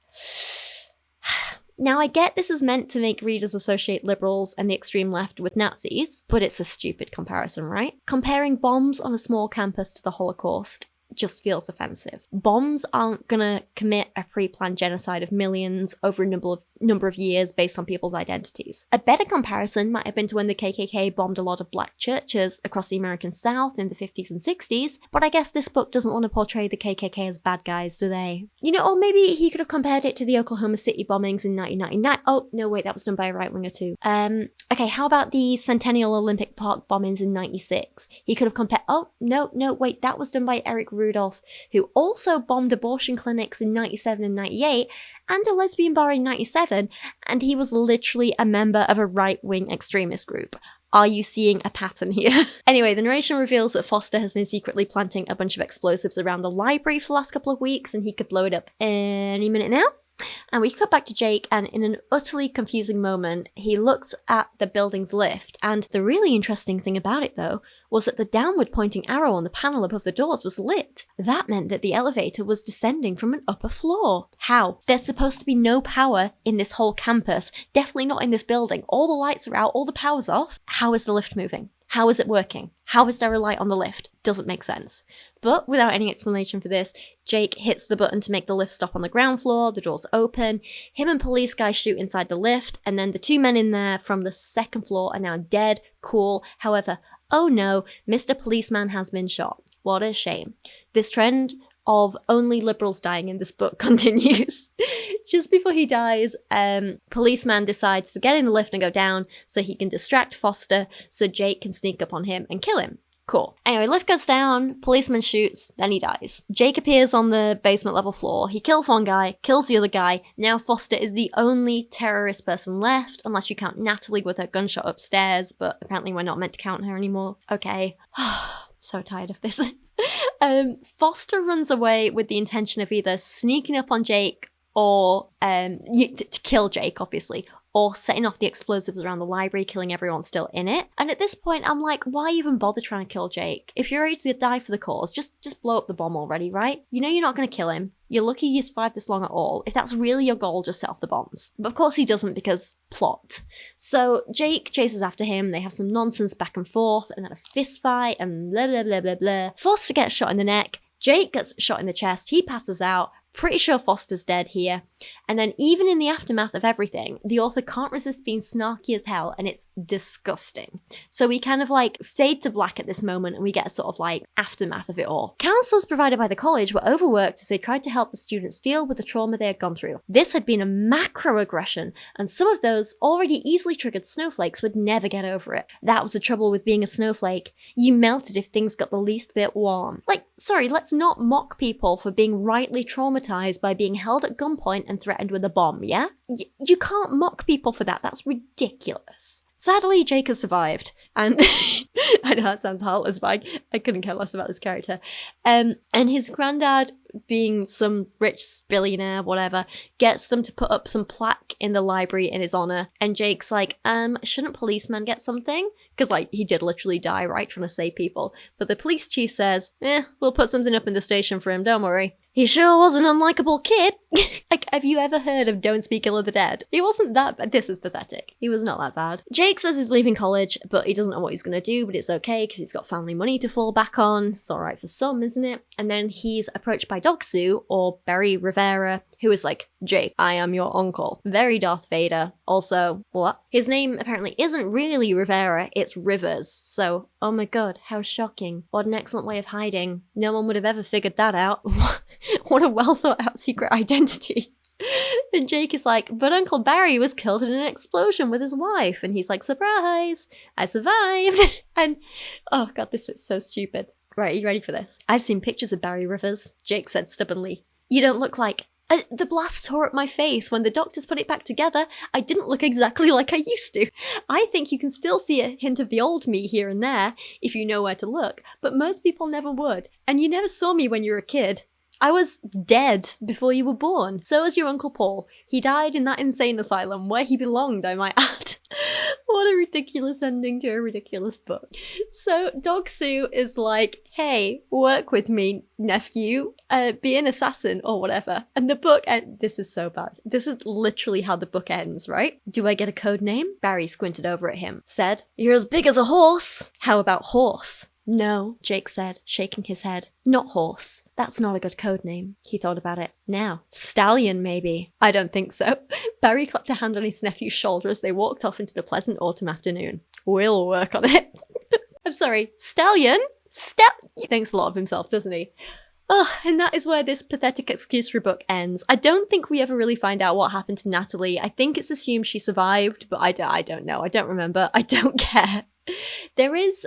Now, I get this is meant to make readers associate liberals and the extreme left with Nazis, but it's a stupid comparison, right? Comparing bombs on a small campus to the Holocaust just feels offensive. Bombs aren't gonna commit a pre-planned genocide of millions over a number of years based on people's identities. A better comparison might have been to when the KKK bombed a lot of black churches across the American South in the 50s and 60s, but I guess this book doesn't want to portray the KKK as bad guys, do they? You know, or maybe he could have compared it to the Oklahoma City bombings in 1999. Oh, no, wait, that was done by a right-winger too. Okay, how about the Centennial Olympic Park bombings in 96? He could have compared, oh, no, wait, that was done by Eric Rudolph, who also bombed abortion clinics in 97 and 98, and a lesbian bar in 97, and he was literally a member of a right-wing extremist group. Are you seeing a pattern here? Anyway, the narration reveals that Foster has been secretly planting a bunch of explosives around the library for the last couple of weeks, and he could blow it up any minute now. And we cut back to Jake, and in an utterly confusing moment, he looks at the building's lift, and the really interesting thing about it, though, was that the downward pointing arrow on the panel above the doors was lit. That meant that the elevator was descending from an upper floor. How? There's supposed to be no power in this whole campus, definitely not in this building. All the lights are out, all the power's off. How is the lift moving? How is it working? How is there a light on the lift? Doesn't make sense. But without any explanation for this, Jake hits the button to make the lift stop on the ground floor, the doors open, him and police guys shoot inside the lift, and then the 2 men in there from the second floor are now dead. Cool. However, oh no, Mr. Policeman has been shot. What a shame. This trend of only liberals dying in this book continues. Just before he dies, policeman decides to get in the lift and go down so he can distract Foster so Jake can sneak up on him and kill him. Cool. Anyway, lift goes down, policeman shoots, then he dies. Jake appears on the basement level floor. He kills one guy, kills the other guy. Now Foster is the only terrorist person left, unless you count Natalie with her gunshot upstairs, but apparently we're not meant to count her anymore. Okay. So tired of this. Foster runs away with the intention of either sneaking up on Jake or to kill Jake, obviously, or setting off the explosives around the library, killing everyone still in it. And at this point, I'm like, why even bother trying to kill Jake? If you're ready to die for the cause, just blow up the bomb already, right? You know you're not going to kill him. You're lucky you survived this long at all. If that's really your goal, just set off the bombs. But of course he doesn't, because plot. So Jake chases after him, they have some nonsense back and forth, and then a fist fight, and blah blah blah blah blah. Foster gets shot in the neck, Jake gets shot in the chest, he passes out. Pretty sure Foster's dead here. And then even in the aftermath of everything, the author can't resist being snarky as hell, and it's disgusting. So we kind of like fade to black at this moment, and we get a sort of like aftermath of it all. Counselors provided by the college were overworked as they tried to help the students deal with the trauma they had gone through. This had been a macroaggression, and some of those already easily triggered snowflakes would never get over it. That was the trouble with being a snowflake. You melted if things got the least bit warm. Like, sorry, let's not mock people for being rightly traumatized by being held at gunpoint and threatened with a bomb, yeah? You can't mock people for that. That's ridiculous. Sadly, Jake has survived, and I know that sounds heartless, but I couldn't care less about this character. And his granddad, being some rich billionaire, whatever, gets them to put up some plaque in the library in his honor. And Jake's like, shouldn't policeman get something? Because, like, he did literally die, right, trying to save people. But the police chief says, we'll put something up in the station for him, don't worry. He sure was an unlikable kid. Like, have you ever heard of Don't Speak Ill of the Dead? He wasn't that bad. This is pathetic. He was not that bad. Jake says he's leaving college, but he doesn't know what he's going to do, but it's okay because he's got family money to fall back on. It's alright for some, isn't it? And then he's approached by Doc Sue, or Barry Rivera, who is like, Jake, I am your uncle. Very Darth Vader. Also, what? His name apparently isn't really Rivera, it's Rivers. So, oh my god, how shocking. What an excellent way of hiding. No one would have ever figured that out. What a well thought out secret identity. And Jake is like, but Uncle Barry was killed in an explosion with his wife. And he's like, surprise, I survived. And, oh god, this was so stupid. Right, are you ready for this? I've seen pictures of Barry Rivers. Jake said stubbornly, you don't look like The blast tore up my face. When the doctors put it back together, I didn't look exactly like I used to. I think you can still see a hint of the old me here and there, if you know where to look, but most people never would. And you never saw me when you were a kid. I was dead before you were born. So was your Uncle Paul. He died in that insane asylum, where he belonged, I might add. What a ridiculous ending to a ridiculous book. So Dog Sue is like, hey, work with me, nephew, be an assassin or whatever. And the book, this is so bad. This is literally how the book ends, right? Do I get a code name? Barry squinted over at him, said, you're as big as a horse. How about horse? No, Jake said, shaking his head. Not horse. That's not a good code name. He thought about it. Now, stallion, maybe. I don't think so. Barry clapped a hand on his nephew's shoulder as they walked off into the pleasant autumn afternoon. We'll work on it. I'm sorry, stallion? He thinks a lot of himself, doesn't he? Oh, and that is where this pathetic excuse for a book ends. I don't think we ever really find out what happened to Natalie. I think it's assumed she survived, but I don't know. I don't remember. I don't care. There is,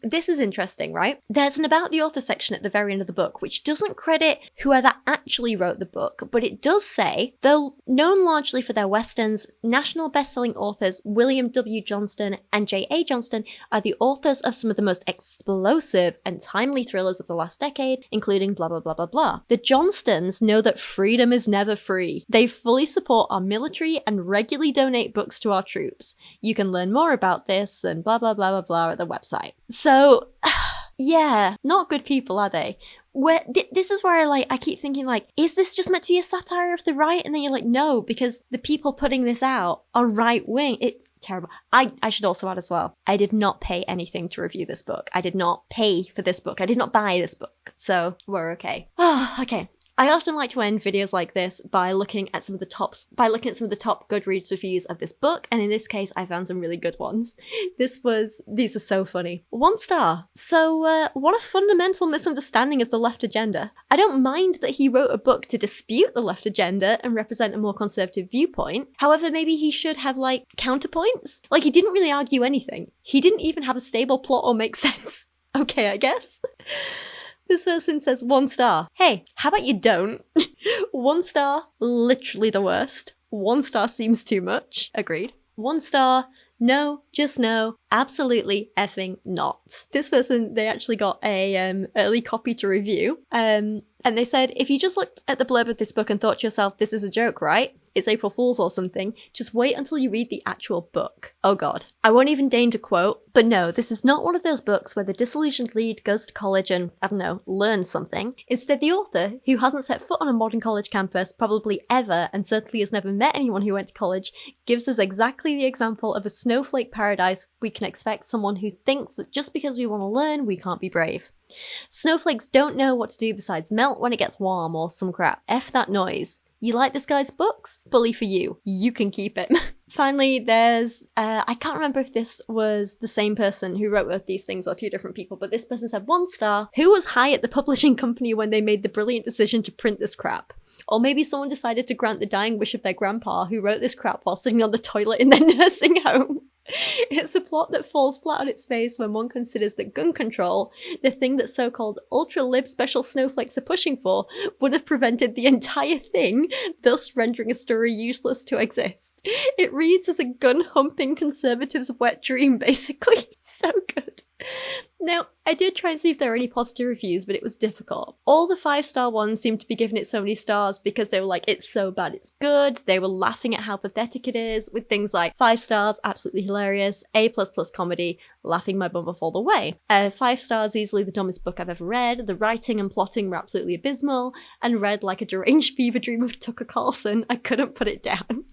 this is interesting, right? There's an about the author section at the very end of the book, which doesn't credit whoever actually wrote the book, but it does say, though known largely for their westerns, national best-selling authors William W. Johnstone and J.A. Johnstone are the authors of some of the most explosive and timely thrillers of the last decade, including blah, blah, blah, blah, blah. The Johnstones know that freedom is never free. They fully support our military and regularly donate books to our troops. You can learn more about this and blah, blah, blah, blah, blah at the website. So, yeah, not good people, are they? This is where I keep thinking, like, is this just meant to be a satire of the right? And then you're like, no, because the people putting this out are right wing. Terrible. I should also add as well, I did not pay anything to review this book. I did not pay for this book. I did not buy this book. So we're okay. Okay. I often like to end videos like this by looking at some of the top Goodreads reviews of this book, and in this case, I found some really good ones. These are so funny. 1 star. So, what a fundamental misunderstanding of the left agenda. I don't mind that he wrote a book to dispute the left agenda and represent a more conservative viewpoint. However, maybe he should have, counterpoints? He didn't really argue anything. He didn't even have a stable plot or make sense. Okay, I guess. This person says 1 star. Hey, how about you don't? 1 star, literally the worst. 1 star seems too much. Agreed. 1 star, no, just no, absolutely effing not. This person, they actually got a early copy to review. And they said, if you just looked at the blurb of this book and thought to yourself, this is a joke, right? It's April Fool's or something, just wait until you read the actual book. Oh god. I won't even deign to quote, but no, this is not one of those books where the disillusioned lead goes to college and, I don't know, learns something. Instead, the author, who hasn't set foot on a modern college campus probably ever, and certainly has never met anyone who went to college, gives us exactly the example of a snowflake paradise we can expect someone who thinks that just because we want to learn, we can't be brave. Snowflakes don't know what to do besides melt when it gets warm or some crap. F that noise. You like this guy's books? Bully for you. You can keep it. Finally, there's, I can't remember if this was the same person who wrote both these things or 2 different people, but this person said 1 star. Who was high at the publishing company when they made the brilliant decision to print this crap? Or maybe someone decided to grant the dying wish of their grandpa who wrote this crap while sitting on the toilet in their nursing home. It's a plot that falls flat on its face when one considers that gun control, the thing that so-called ultra-lib special snowflakes are pushing for, would have prevented the entire thing, thus rendering a story useless to exist. It reads as a gun-humping conservative's wet dream, basically. So good. Now, I did try and see if there were any positive reviews, but it was difficult. All the 5-star ones seemed to be giving it so many stars because they were like, it's so bad, it's good. They were laughing at how pathetic it is, with things like 5 stars, absolutely hilarious, A++ comedy, laughing my bum off all the way. 5 stars, easily the dumbest book I've ever read. The writing and plotting were absolutely abysmal, and read like a deranged fever dream of Tucker Carlson. I couldn't put it down.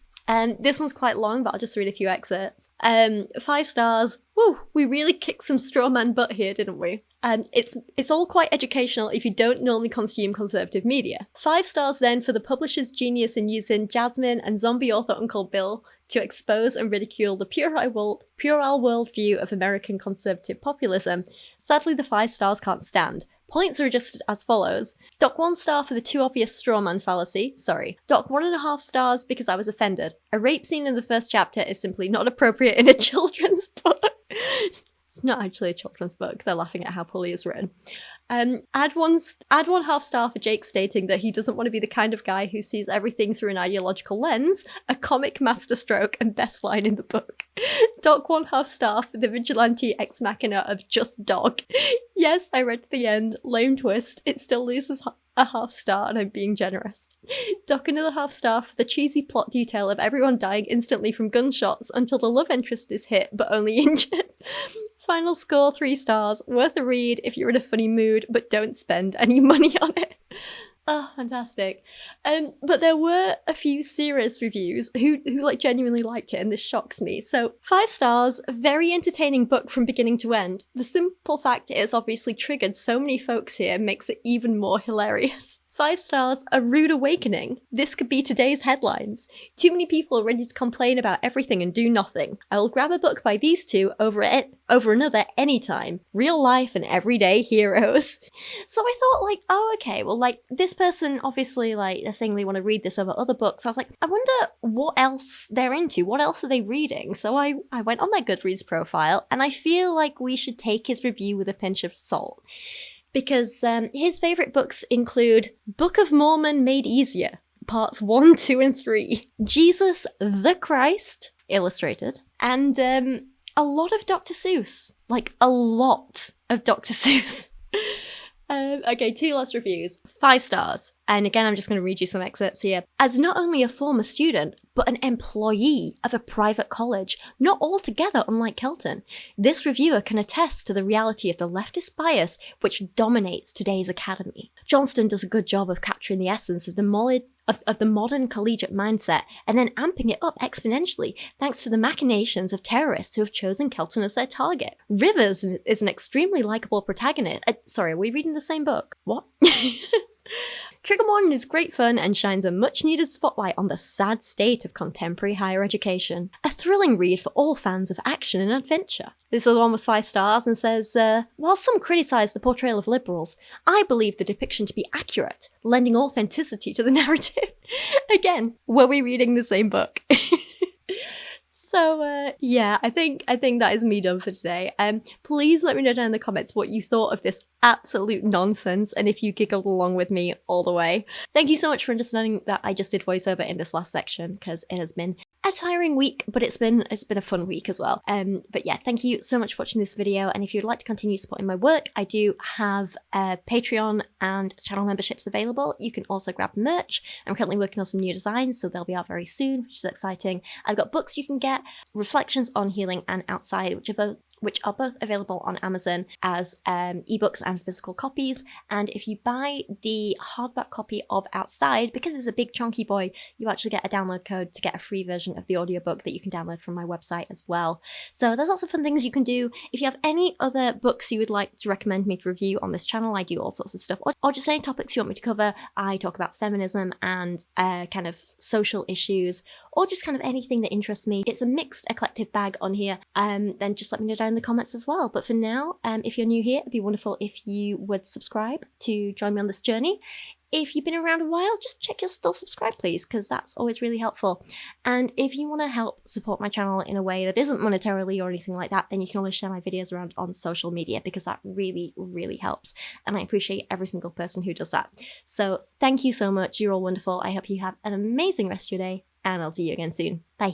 This one's quite long, but I'll just read a few excerpts. 5 stars. Woo, we really kicked some straw man butt here, didn't we? It's all quite educational if you don't normally consume conservative media. 5 stars then for the publisher's genius in using Jasmine and zombie author Uncle Bill to expose and ridicule the puerile worldview of American conservative populism. Sadly, the 5 stars can't stand. Points are adjusted as follows. Doc 1 star for the too obvious straw man fallacy. Sorry. Doc 1.5 stars because I was offended. A rape scene in the first chapter is simply not appropriate in a children's book. It's not actually a children's book. They're laughing at how poorly it's written. Add one half star for Jake stating that he doesn't want to be the kind of guy who sees everything through an ideological lens, a comic masterstroke and best line in the book. Doc 1/2 star for the vigilante ex machina of just dog. Yes, I read to the end. Lame twist. It still loses a half star and I'm being generous. Doc another half star for the cheesy plot detail of everyone dying instantly from gunshots until the love interest is hit but only injured. Final score 3 stars. Worth a read if you're in a funny mood, but don't spend any money on it. Oh, fantastic. But there were a few serious reviews who like genuinely liked it, and this shocks me. So 5 stars, very entertaining book from beginning to end. The simple fact it's obviously triggered so many folks here makes it even more hilarious. 5 stars, a rude awakening. This could be today's headlines. Too many people are ready to complain about everything and do nothing. I will grab a book by these two over another anytime. Real life and everyday heroes. So I thought like, oh, okay, well like this person obviously like they're saying they want to read this over other books. I was like, I wonder what else they're into. What else are they reading? So I went on their Goodreads profile and I feel like we should take his review with a pinch of salt. Because his favourite books include Book of Mormon Made Easier, parts 1, 2, and 3, Jesus the Christ, illustrated, and a lot of Dr. Seuss. Like, a lot of Dr. Seuss. Okay, 2 last reviews. 5 stars. And again, I'm just going to read you some excerpts here. As not only a former student, but an employee of a private college, not altogether unlike Kelton, this reviewer can attest to the reality of the leftist bias which dominates today's academy. Johnstone does a good job of capturing the essence of the modern collegiate mindset and then amping it up exponentially thanks to the machinations of terrorists who have chosen Kelton as their target. Rivers is an extremely likable protagonist. Sorry, are we reading the same book? What? Trigger Warning is great fun and shines a much-needed spotlight on the sad state of contemporary higher education. A thrilling read for all fans of action and adventure. This other one was 5 stars and says, while some criticise the portrayal of liberals, I believe the depiction to be accurate, lending authenticity to the narrative. Again, were we reading the same book? So, yeah, I think that is me done for today. Please let me know down in the comments what you thought of this absolute nonsense and if you giggled along with me all the way. Thank you so much for understanding that I just did voiceover in this last section because it has been a tiring week, but it's been a fun week as well. But yeah, thank you so much for watching this video. And if you'd like to continue supporting my work, I do have Patreon and channel memberships available. You can also grab merch. I'm currently working on some new designs, so they'll be out very soon, which is exciting. I've got books you can get, Reflections on Healing and Outside, which are both available on Amazon as ebooks and physical copies. And if you buy the hardback copy of Outside, because it's a big chunky boy, you actually get a download code to get a free version of the audiobook that you can download from my website as well. So there's lots of fun things you can do. If you have any other books you would like to recommend me to review on this channel, I do all sorts of stuff, or just any topics you want me to cover. I talk about feminism and kind of social issues, or just kind of anything that interests me. It's a mixed eclectic bag on here. Then just let me know down in the comments as well. But for now, if you're new here, it'd be wonderful if you would subscribe to join me on this journey. If you've been around a while, just check you're still subscribed, please, because that's always really helpful. And if you want to help support my channel in a way that isn't monetarily or anything like that, then you can always share my videos around on social media, because that really, really helps. And I appreciate every single person who does that. So thank you so much. You're all wonderful. I hope you have an amazing rest of your day, and I'll see you again soon. Bye.